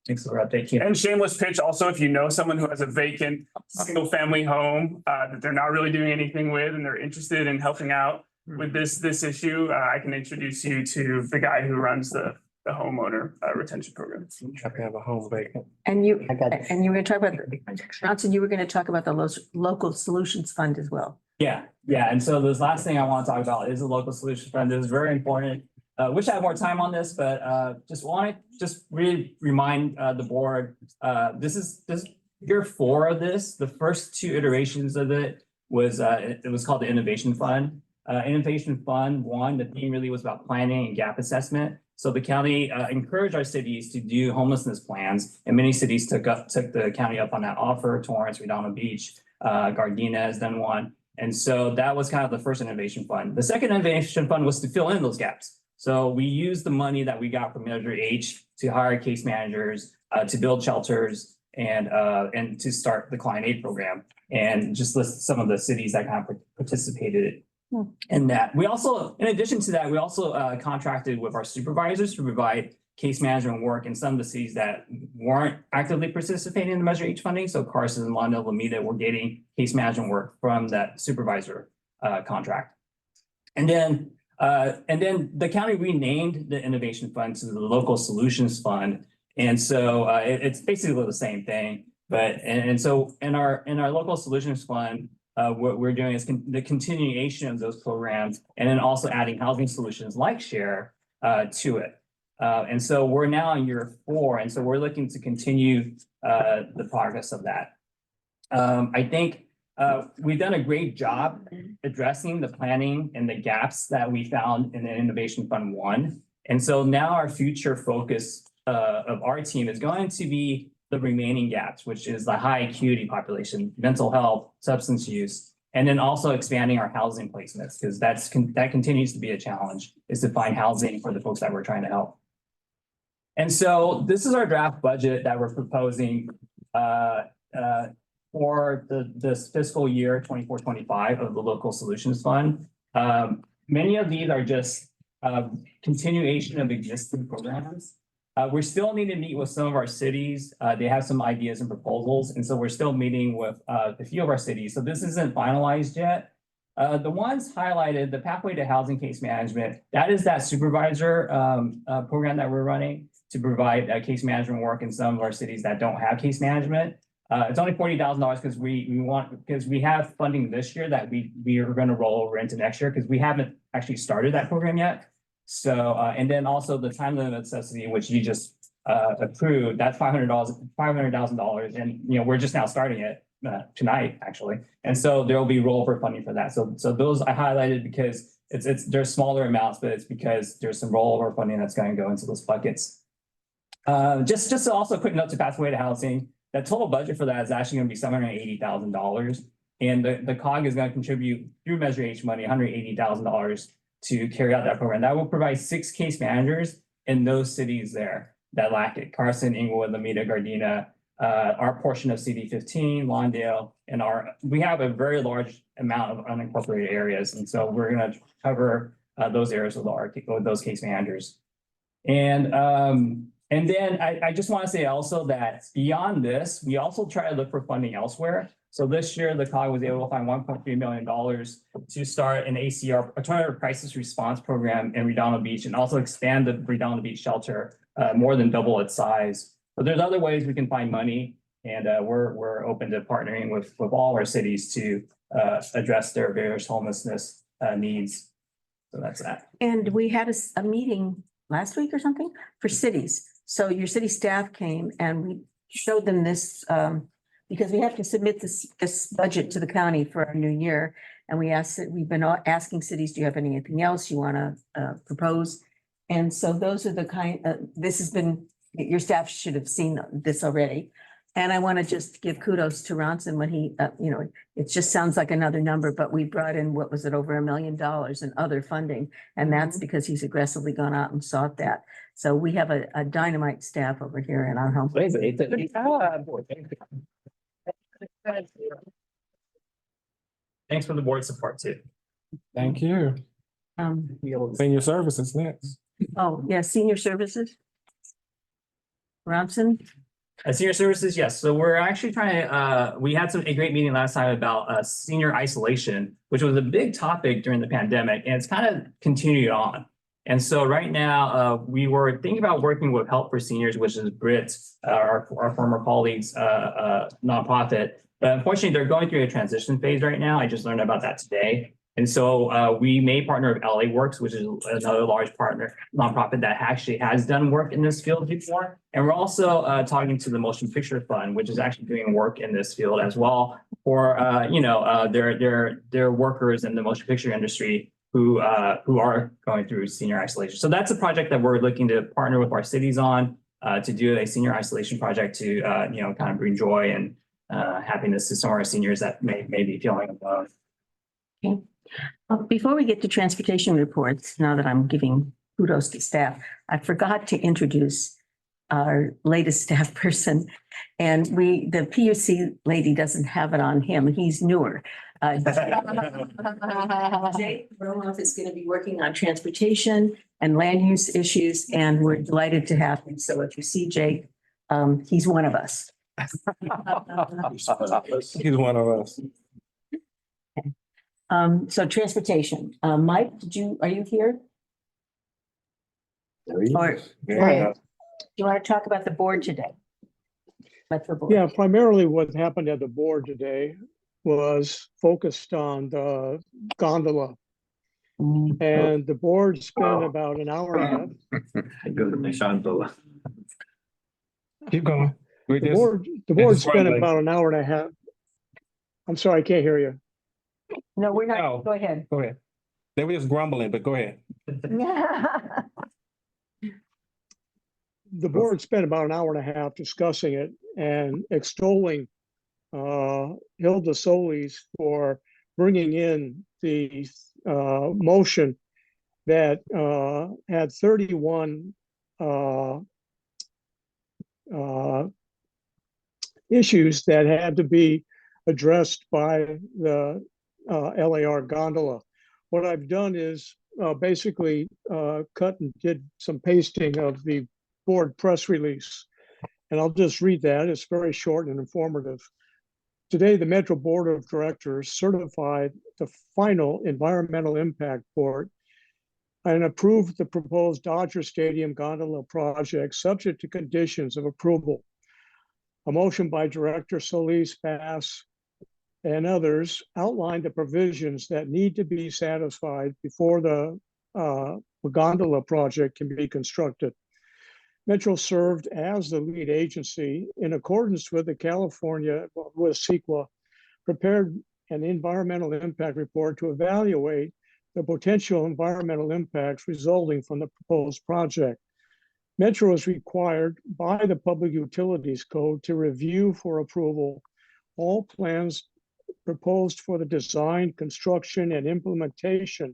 Speaker 16: Thanks for updating.
Speaker 7: And shameless pitch also, if you know someone who has a vacant single family home that they're not really doing anything with and they're interested in helping out with this issue, I can introduce you to the guy who runs the homeowner retention program.
Speaker 1: I have a home vacant.
Speaker 2: And you were gonna talk about, Johnson, you were gonna talk about the local solutions fund as well.
Speaker 16: Yeah. And so this last thing I want to talk about is the local solution fund. This is very important. Wish I had more time on this, but just really remind the board, this is year 4 of this. The first 2 iterations of it was called the Innovation Fund. Innovation Fund 1, the theme really was about planning and gap assessment. So the county encouraged our cities to do homelessness plans, and many cities took the county up on that offer. Torrance, Redondo Beach, Gardena has done one. And so that was kind of the first innovation fund. The second innovation fund was to fill in those gaps. So we used the money that we got from Measure H to hire case managers, to build shelters, and to start the client aid program, and just list some of the cities that kind of participated in that. We also, in addition to that, we also contracted with our supervisors to provide case management work in some of the cities that weren't actively participating in the Measure H funding. So Carson, Lawndale, Lomita were getting case management work from that supervisor contract. And then the county renamed the Innovation Fund to the Local Solutions Fund. And so it's basically the same thing. But and so in our Local Solutions Fund, what we're doing is the continuation of those programs, and then also adding housing solutions like Share to it. And so we're now in year 4, and so we're looking to continue the progress of that. I think we've done a great job addressing the planning and the gaps that we found in the Innovation Fund 1. And so now our future focus of our team is going to be the remaining gaps, which is the high acuity population, mental health, substance use, and then also expanding our housing placements, because that continues to be a challenge, is to find housing for the folks that we're trying to help. And so this is our draft budget that we're proposing for this fiscal year 24-25 of the Local Solutions Fund. Many of these are just continuation of existing programs. We still need to meet with some of our cities. They have some ideas and proposals, and so we're still meeting with a few of our cities. So this isn't finalized yet. The ones highlighted, the Pathway to Housing Case Management, that is that supervisor program that we're running to provide case management work in some of our cities that don't have case management. It's only $40,000 because we have funding this year that we are going to roll over into next year, because we haven't actually started that program yet. So and then also the time limit subsidy, which you just approved, that's $500,000, and we're just now starting it tonight actually, and so there will be rollover funding for that. So those I highlighted because there's smaller amounts, but it's because there's some rollover funding that's going to go into those buckets. Just also a quick note to Pathway to Housing. That total budget for that is actually going to be $780,000, and the COG is going to contribute through Measure H money $180,000 to carry out that program. That will provide 6 case managers in those cities there that lack it: Carson, Inglewood, Lomita, Gardena, our portion of CD15, Lawndale, and we have a very large amount of unincorporated areas, and so we're going to cover those areas with those case managers. And then I just want to say also that beyond this, we also try to look for funding elsewhere. So this year, the COG was able to find $1.3 million to start an ACR, alternative crisis response program in Redondo Beach, and also expand the Redondo Beach shelter more than double its size. But there's other ways we can find money, and we're open to partnering with all our cities to address their various homelessness needs. So that's that.
Speaker 2: And we had a meeting last week or something for cities. So your city staff came and we showed them this, because we have to submit this budget to the county for our new year. And we've been asking cities, do you have anything else you want to propose? And so those are the this has been, your staff should have seen this already. And I want to just give kudos to Ronson when he, it just sounds like another number, but we brought in, what was it, over $1 million in other funding. And that's because he's aggressively gone out and sought that. So we have a dynamite staff over here in our home.
Speaker 16: Thanks for the board support too.
Speaker 1: Thank you. Senior services next.
Speaker 2: Oh, yeah, senior services. Ronson?
Speaker 16: Senior services, yes. So we're actually trying to, we had a great meeting last time about senior isolation, which was a big topic during the pandemic, and it's kind of continued on. And so right now, we were thinking about working with Help for Seniors, which is Brit's, our former colleagues' nonprofit. But unfortunately, they're going through a transition phase right now. I just learned about that today. And so we may partner with LA Works, which is another large nonprofit that actually has done work in this field before. And we're also talking to the Motion Picture Fund, which is actually doing work in this field as well for their workers in the motion picture industry who are going through senior isolation. So that's a project that we're looking to partner with our cities on to do a senior isolation project to kind of bring joy and happiness to some of our seniors that may be feeling alone.
Speaker 2: Okay. Before we get to transportation reports, now that I'm giving kudos to staff, I forgot to introduce our latest staff person. And the PUC lady doesn't have it on him. He's newer. Jake Romoff is going to be working on transportation and land use issues, and we're delighted to have him. So if you see Jake, he's one of us.
Speaker 1: He's one of us.
Speaker 2: So transportation, Mike, are you here? Or, do you want to talk about the board today? Metro Board.
Speaker 9: Yeah, primarily what happened at the board today was focused on the gondola. And the board spent about an hour and a half.
Speaker 1: Keep going.
Speaker 9: The board spent about an hour and a half. I'm sorry, I can't hear you.
Speaker 2: No, we're not.
Speaker 1: No.
Speaker 2: Go ahead.
Speaker 1: Go ahead. They were just grumbling, but go ahead.
Speaker 9: The board spent about an hour and a half discussing it and extolling Hilda Solis for bringing in the motion that had 31 issues that had to be addressed by the LAR gondola. What I've done is basically cut and did some pasting of the board press release. And I'll just read that. It's very short and informative. Today, the Metro Board of Directors certified the final environmental impact report and approved the proposed Dodger Stadium gondola project subject to conditions of approval. A motion by Director Solis, Bass, and others outlined the provisions that need to be satisfied before the gondola project can be constructed. Metro served as the lead agency in accordance with the California, with CEQA, prepared an environmental impact report to evaluate the potential environmental impacts resulting from the proposed project. Metro is required by the Public Utilities Code to review for approval all plans proposed for the design, construction, and implementation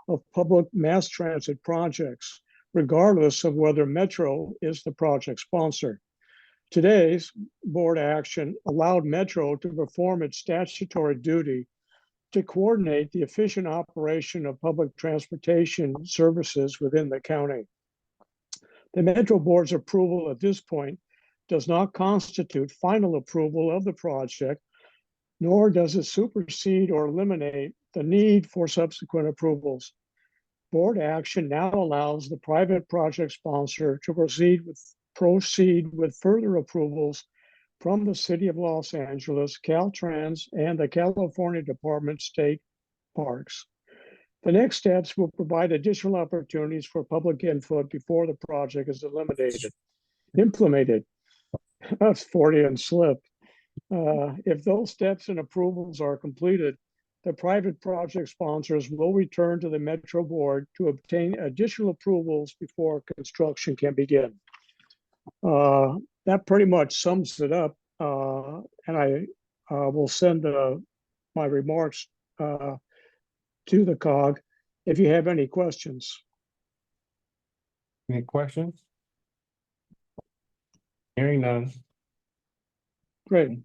Speaker 9: of public mass transit projects, regardless of whether Metro is the project sponsor. Today's board action allowed Metro to perform its statutory duty to coordinate the efficient operation of public transportation services within the county. The Metro Board's approval at this point does not constitute final approval of the project, nor does it supersede or eliminate the need for subsequent approvals. Board action now allows the private project sponsor to proceed with further approvals from the City of Los Angeles, Caltrans, and the California Department of State Parks. The next steps will provide additional opportunities for public input before the project is implemented. That's 40 and slip. If those steps and approvals are completed, the private project sponsors will return to the Metro Board to obtain additional approvals before construction can begin. That pretty much sums it up. And I will send my remarks to the COG if you have any questions.
Speaker 1: Any questions? Hearing none.
Speaker 9: Great.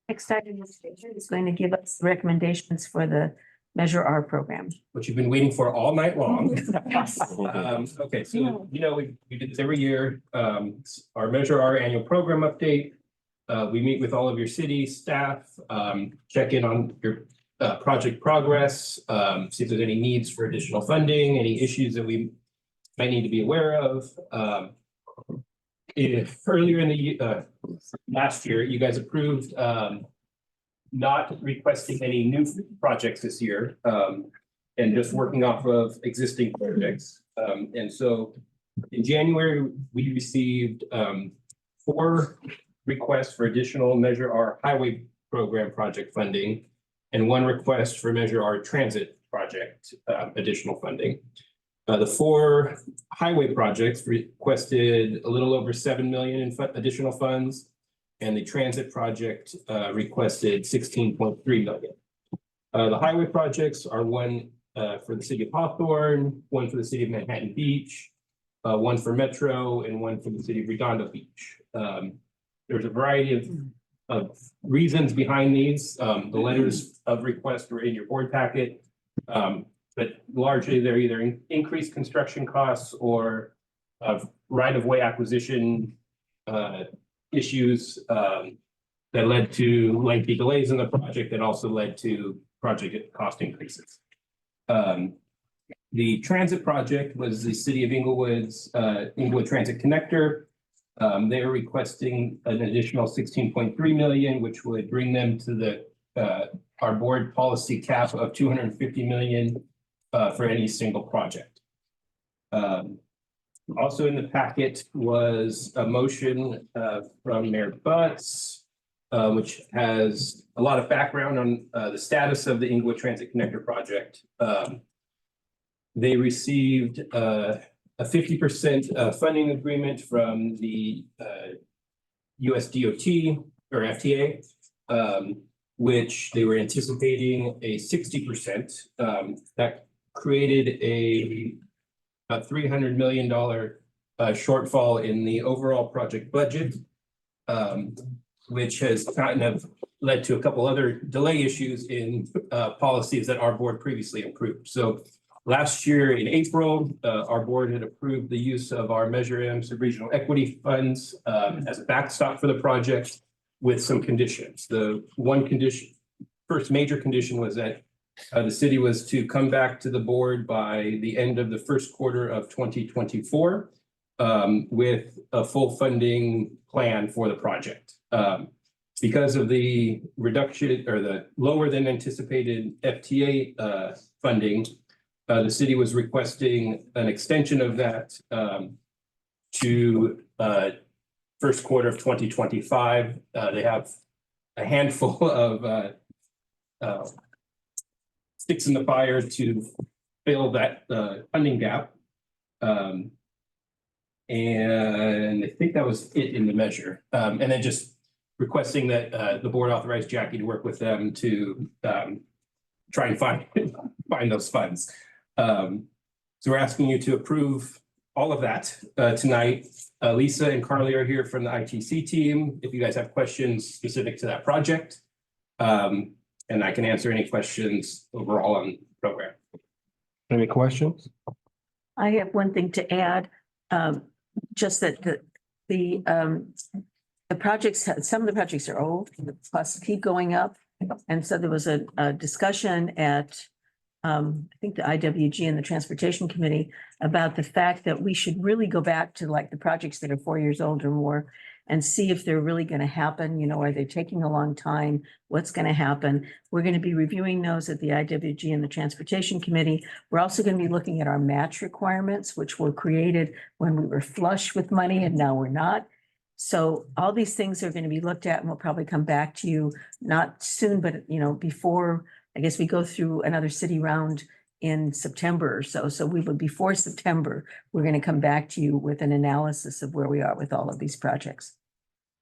Speaker 2: Next item is going to give us recommendations for the Measure R program.
Speaker 3: What you've been waiting for all night long. Okay, so we do this every year. Our Measure R annual program update. We meet with all of your city staff, check in on your project progress, see if there's any needs for additional funding, any issues that we might need to be aware of. Earlier in the last year, you guys approved not requesting any new projects this year, and just working off of existing projects. And so in January, we received 4 requests for additional Measure R highway program project funding and 1 request for Measure R transit project additional funding. The 4 highway projects requested a little over 7 million in additional funds, and the transit project requested 16.3 million. The highway projects are 1 for the city of Hawthorne, 1 for the city of Manhattan Beach, 1 for Metro, and 1 for the city of Redondo Beach. There's a variety of reasons behind these. The letters of request were in your board packet. But largely they're either increased construction costs or right-of-way acquisition issues that led to lengthy delays in the project that also led to project cost increases. The transit project was the city of Inglewood's Inglewood Transit Connector. They were requesting an additional 16.3 million, which would bring them to the our board policy cap of 250 million for any single project. Also in the packet was a motion from Mayor Butts, which has a lot of background on the status of the Inglewood Transit Connector project. They received a 50% funding agreement from the US DOT or FTA, which they were anticipating a 60%. That created a $300 million shortfall in the overall project budget, which has kind of led to a couple other delay issues in policies that our board previously approved. So last year in April, our board had approved the use of our Measure M sub-regional equity funds as a backstop for the project with some conditions. The one condition, first major condition was that the city was to come back to the board by the end of the first quarter of 2024 with a full funding plan for the project. Because of the reduction or the lower than anticipated FTA funding, the city was requesting an extension of that to first quarter of 2025. They have a handful of sticks in the fire to fill that funding gap. And I think that was it in the measure. And then just requesting that the board authorize Jackie to work with them to try and find those funds. So we're asking you to approve all of that tonight. Lisa and Carly are here from the ITC team if you guys have questions specific to that project. And I can answer any questions overall on the program.
Speaker 1: Any questions?
Speaker 2: I have one thing to add, just that the projects, some of the projects are old, the costs keep going up. And so there was a discussion at, I think the IWG and the Transportation Committee about the fact that we should really go back to like the projects that are 4 years old or more and see if they're really going to happen. You know, are they taking a long time? What's going to happen? We're going to be reviewing those at the IWG and the Transportation Committee. We're also going to be looking at our match requirements, which were created when we were flush with money and now we're not. So all these things are going to be looked at and we'll probably come back to you, not soon, but you know, before, I guess we go through another city round in September or so. So we will, before September, we're going to come back to you with an analysis of where we are with all of these projects.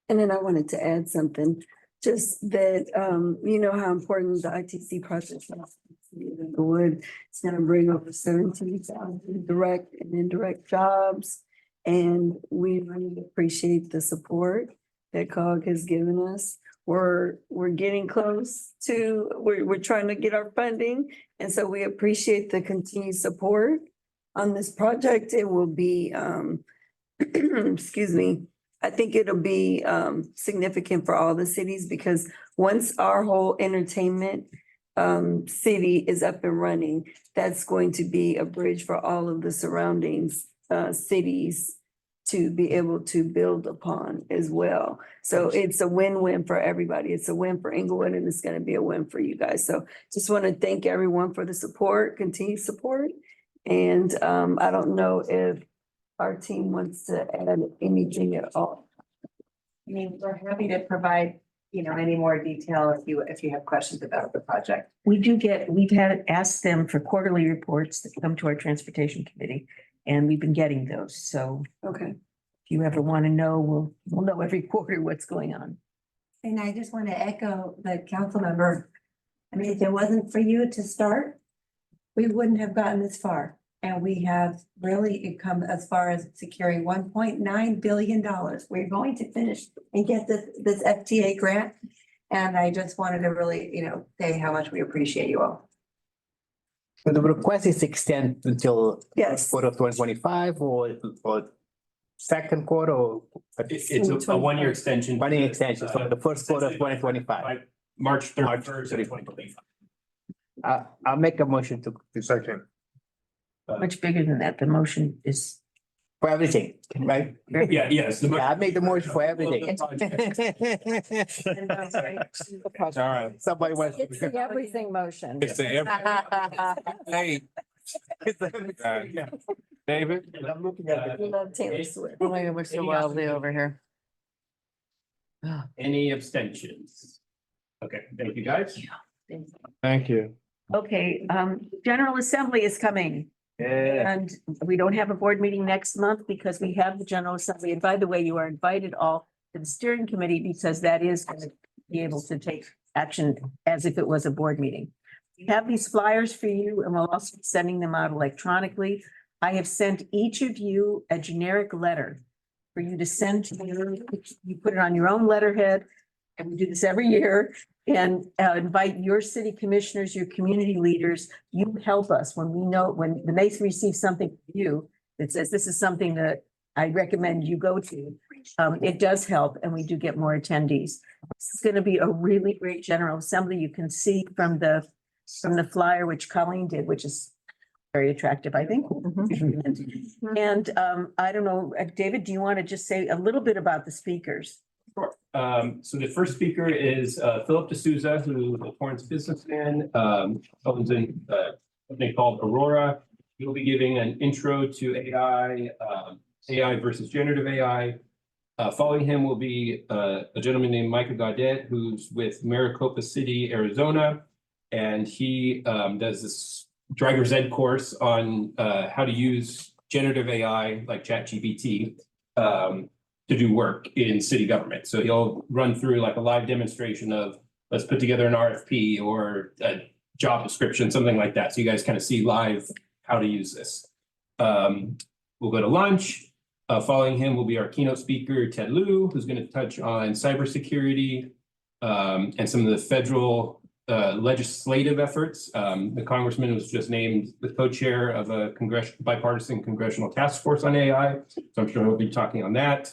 Speaker 11: And then I wanted to add something, just that, you know how important the ITC process is. The wood, it's gonna bring over 17,000 direct and indirect jobs. And we really appreciate the support that COG has given us. We're getting close to, we're trying to get our funding. And so we appreciate the continued support on this project. It will be, excuse me, I think it'll be significant for all the cities because once our whole entertainment city is up and running, that's going to be a bridge for all of the surroundings cities to be able to build upon as well. So it's a win-win for everybody. It's a win for Inglewood and it's going to be a win for you guys. So just want to thank everyone for the support, continued support. And I don't know if our team wants to add anything at all.
Speaker 2: I mean, we're happy to provide, you know, any more detail if you have questions about the project. We've asked them for quarterly reports that come to our transportation committee, and we've been getting those. So
Speaker 11: okay,
Speaker 2: if you ever want to know, we'll know every quarter what's going on.
Speaker 17: And I just want to echo the council member. I mean, if it wasn't for you to start, we wouldn't have gotten this far. And we have really come as far as securing $1.9 billion. We're going to finish and get this FTA grant. And I just wanted to really, you know, say how much we appreciate you all.
Speaker 18: So the request is extended until
Speaker 11: yes,
Speaker 18: quarter of 2025 or second quarter or?
Speaker 3: It's a one-year extension.
Speaker 18: 1 year extension, so the first quarter of 2025.
Speaker 3: March 31st, 2025.
Speaker 18: I'll make a motion to second.
Speaker 2: Much bigger than that. The motion is
Speaker 18: for everything, right?
Speaker 3: Yeah, yes.
Speaker 18: I made the motion for everything.
Speaker 1: All right.
Speaker 18: Somebody wants.
Speaker 5: It's the everything motion.
Speaker 1: It's the hey. David?
Speaker 18: I'm looking at
Speaker 5: We love Taylor Swift.
Speaker 21: Oh my God, we're so wildly over here.
Speaker 3: Any abstentions? Okay, thank you, guys.
Speaker 1: Thank you.
Speaker 2: okay. General Assembly is coming.
Speaker 18: Yeah.
Speaker 2: And we don't have a board meeting next month because we have the General Assembly. And by the way, you are invited all to the steering committee because that is going to be able to take action as if it was a board meeting. We have these flyers for you and we'll also be sending them out electronically. I have sent each of you a generic letter for you to send to you put it on your own letterhead. And we do this every year and invite your city commissioners, your community leaders. You help us when we know, when they receive something from you that says this is something that I recommend you go to. It does help and we do get more attendees. This is going to be a really great General Assembly. You can see from the flyer, which Colleen did, which is very attractive, I think. And I don't know, David, do you want to just say a little bit about the speakers?
Speaker 3: Sure. So the first speaker is Philip D'Souza, who is a Torrance businessman, owns a company called Aurora. He will be giving an intro to AI, AI versus generative AI. Following him will be a gentleman named Micah Gaudet, who's with Maricopa City, Arizona. And he does this driver's ed course on how to use generative AI like ChatGPT to do work in city government. So he'll run through like a live demonstration of let's put together an RFP or a job description, something like that. So you guys kind of see live how to use this. We'll go to lunch. Following him will be our keynote speaker, Ted Lieu, who's going to touch on cybersecurity and some of the federal legislative efforts. The congressman was just named the co-chair of a bipartisan congressional task force on AI. So I'm sure he'll be talking on that.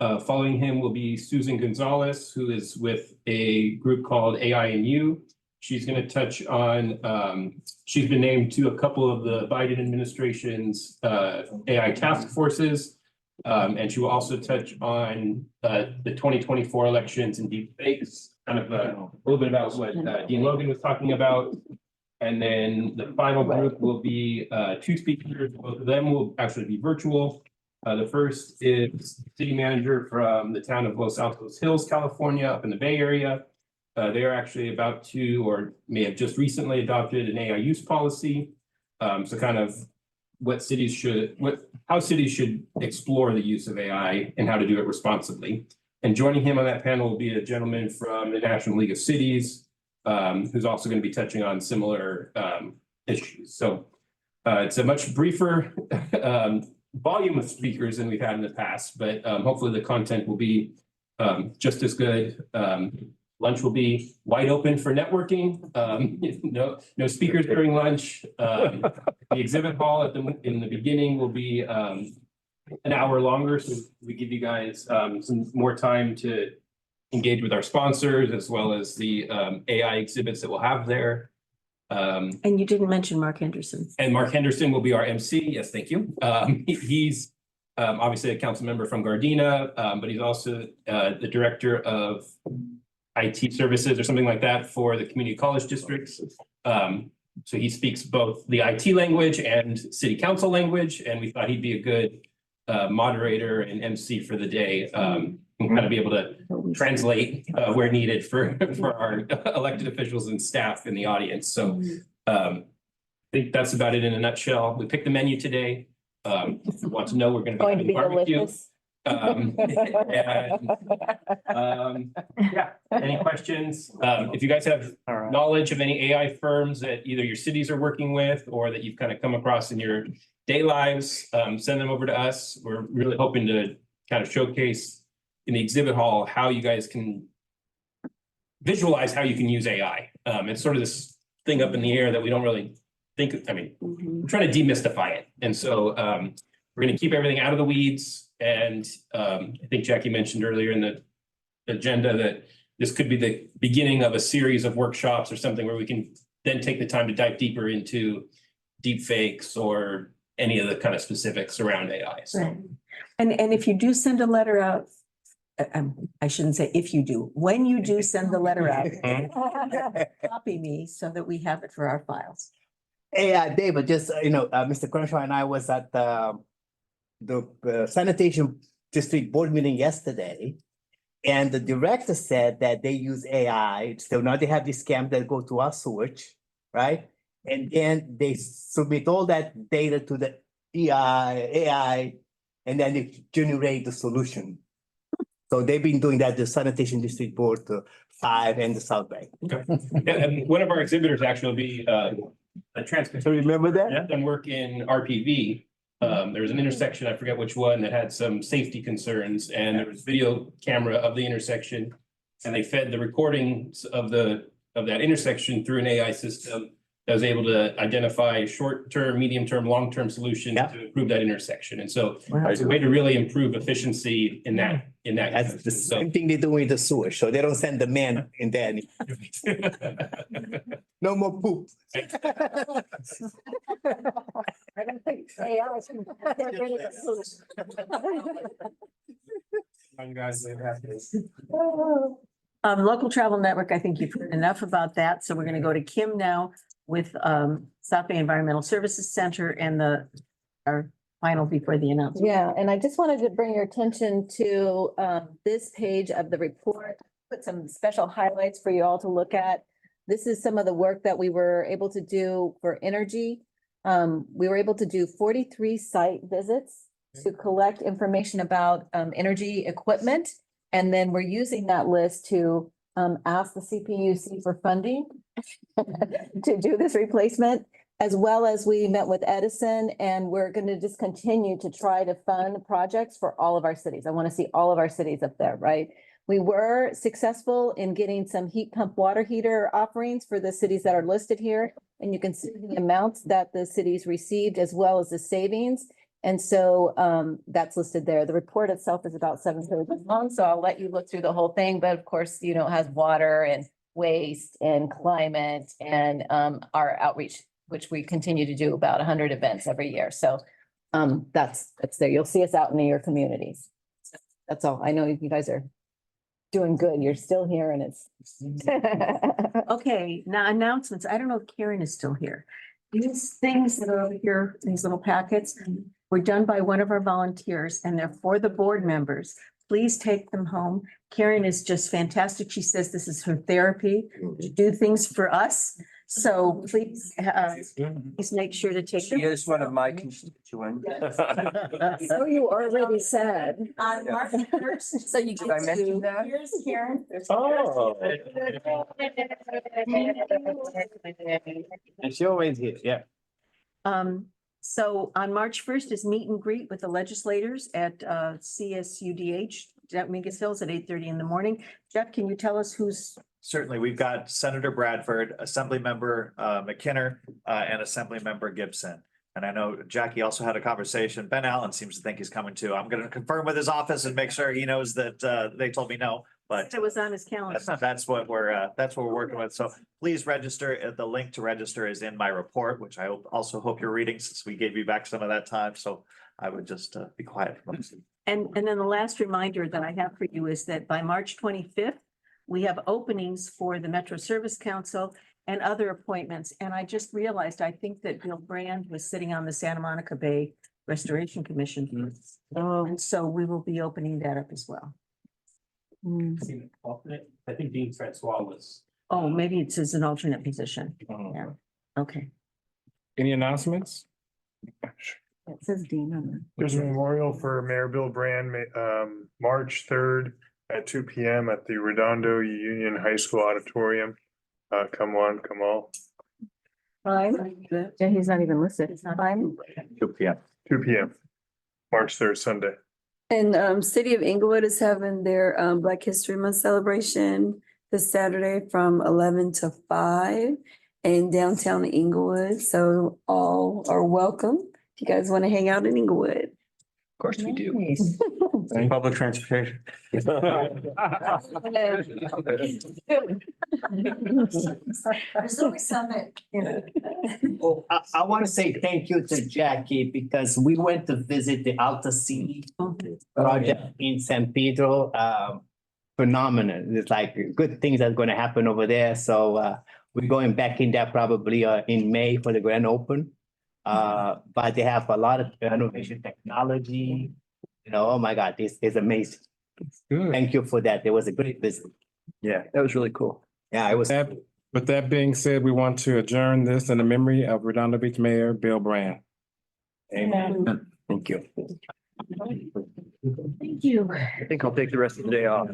Speaker 3: Following him will be Susan Gonzalez, who is with a group called AI and You. She's going to touch on, she's been named to a couple of the Biden administration's AI task forces. And she will also touch on the 2024 elections and deep fakes, kind of a little bit about what Dean Logan was talking about. And then the final group will be two speakers. Both of them will actually be virtual. The first is city manager from the town of Los Altos Hills, California, up in the Bay Area. They are actually about to, or may have just recently adopted an AI use policy. So kind of what cities should, how cities should explore the use of AI and how to do it responsibly. And joining him on that panel will be a gentleman from the National League of Cities, who's also going to be touching on similar issues. So it's a much briefer volume of speakers than we've had in the past, but hopefully the content will be just as good. Lunch will be wide open for networking. No speakers during lunch. The exhibit hall in the beginning will be an hour longer, so we give you guys some more time to engage with our sponsors as well as the AI exhibits that we'll have there.
Speaker 2: And you didn't mention Mark Henderson.
Speaker 3: And Mark Henderson will be our MC. Yes, thank you. He's obviously a council member from Gardena, but he's also the director of IT services or something like that for the community college districts. So he speaks both the IT language and city council language, and we thought he'd be a good moderator and MC for the day. And kind of be able to translate where needed for our elected officials and staff in the audience. So I think that's about it in a nutshell. We picked the menu today. If you want to know, we're going to be barbecue.
Speaker 22: delicious.
Speaker 3: Yeah, any questions? If you guys have knowledge of any AI firms that either your cities are working with or that you've kind of come across in your day lives, send them over to us. We're really hoping to kind of showcase in the exhibit hall how you guys can visualize how you can use AI. It's sort of this thing up in the air that we don't really think, I mean, we're trying to demystify it. And so we're going to keep everything out of the weeds. And I think Jackie mentioned earlier in the agenda that this could be the beginning of a series of workshops or something where we can then take the time to dive deeper into deep fakes or any of the kind of specifics around AI. So.
Speaker 2: Right. And if you do send a letter out, I shouldn't say if you do, when you do send the letter out, copy me so that we have it for our files.
Speaker 18: Hey, David, just, Mr. Crenshaw and I was at the sanitation district board meeting yesterday. And the director said that they use AI. So now they have this scam that go to our sewage, right? And then they submit all that data to the AI, and then they generate the solution. So they've been doing that, the sanitation district board, 5 and the South Bay.
Speaker 3: Okay. Yeah, and one of our exhibitors actually will be a transportation.
Speaker 18: So remember that?
Speaker 3: Yeah, done work in RPV. There was an intersection, I forget which one, that had some safety concerns, and there was video camera of the intersection. And they fed the recordings of that intersection through an AI system that was able to identify short-term, medium-term, long-term solutions to improve that intersection. And so it's a way to really improve efficiency in that.
Speaker 18: That's the same thing they do with the sewage, so they don't send the man in there. No more poop.
Speaker 5: I don't think AI can get rid of the solution.
Speaker 2: Local travel network, I think you've heard enough about that. So we're going to go to Kim now with South Bay Environmental Services Center and our final before the announcement.
Speaker 22: Yeah, and I just wanted to bring your attention to this page of the report, put some special highlights for you all to look at. This is some of the work that we were able to do for energy. We were able to do 43 site visits to collect information about energy equipment. And then we're using that list to ask the CPUC for funding to do this replacement, as well as we met with Edison, and we're going to just continue to try to fund projects for all of our cities. I want to see all of our cities up there, right? We were successful in getting some heat pump water heater offerings for the cities that are listed here. And you can see the amounts that the cities received as well as the savings. And so that's listed there. The report itself is about 7 pages long, so I'll let you look through the whole thing. But of course, you know, it has water and waste and climate and our outreach, which we continue to do about 100 events every year. So that's there. You'll see us out in your communities. That's all. I know you guys are doing good. You're still here and it's.
Speaker 2: Okay, now announcements. I don't know if Karen is still here. These things that are over here, these little packets, were done by one of our volunteers and they're for the board members. Please take them home. Karen is just fantastic. She says this is her therapy to do things for us. So please make sure to take them.
Speaker 13: She is one of my constituents.
Speaker 5: So you already said.
Speaker 2: On March 1st.
Speaker 22: So you
Speaker 13: Did I mention that?
Speaker 2: Here's Karen.
Speaker 13: Oh.
Speaker 18: And she always here, yeah.
Speaker 2: So on March 1st is meet and greet with the legislators at CSUDH, Mingus Hills at 8:30 in the morning. Jeff, can you tell us who's?
Speaker 6: Certainly, we've got Senator Bradford, Assemblymember McKinner, and Assemblymember Gibson. And I know Jackie also had a conversation. Ben Allen seems to think he's coming too. I'm going to confirm with his office and make sure he knows that they told me no, but
Speaker 2: It was on his calendar.
Speaker 6: that's what we're working with. So please register. The link to register is in my report, which I also hope you're reading since we gave you back some of that time. So I would just be quiet.
Speaker 2: And then the last reminder that I have for you is that by March 25th, we have openings for the Metro Service Council and other appointments. And I just realized, I think that Bill Brand was sitting on the Santa Monica Bay Restoration Commission. And so we will be opening that up as well.
Speaker 3: I think Dean Francois was.
Speaker 2: Oh, maybe it's as an alternate position.
Speaker 1: Oh.
Speaker 2: Yeah. Okay.
Speaker 1: Any announcements?
Speaker 22: It says Dean on there.
Speaker 19: There's a memorial for Mayor Bill Brand, March 3rd at 2 p.m. at the Redondo Union High School Auditorium. Come on, come all.
Speaker 22: Fine. Yeah, he's not even listed. It's not fine.
Speaker 6: 2 p.m.
Speaker 19: 2 p.m. March 3rd, Sunday.
Speaker 11: And City of Inglewood is having their Black History Month celebration this Saturday from 11 to 5 in downtown Inglewood. So all are welcome if you guys want to hang out in Inglewood.
Speaker 13: Of course we do.
Speaker 22: Nice.
Speaker 13: Public transportation.
Speaker 5: There's always something, you know.
Speaker 18: Oh, I want to say thank you to Jackie because we went to visit the Alta Sea project in San Pedro. Phenomenal. It's like good things that's going to happen over there. So we're going back in there probably in May for the grand open. But they have a lot of innovation technology. You know, oh my God, this is amazing.
Speaker 1: Good.
Speaker 18: Thank you for that. It was a great visit.
Speaker 13: Yeah, that was really cool.
Speaker 18: Yeah, it was.
Speaker 1: With that being said, we want to adjourn this in the memory of Redondo Beach Mayor Bill Brand.
Speaker 22: Amen.
Speaker 18: Thank you.
Speaker 2: Thank you.
Speaker 13: I think I'll take the rest of the day off.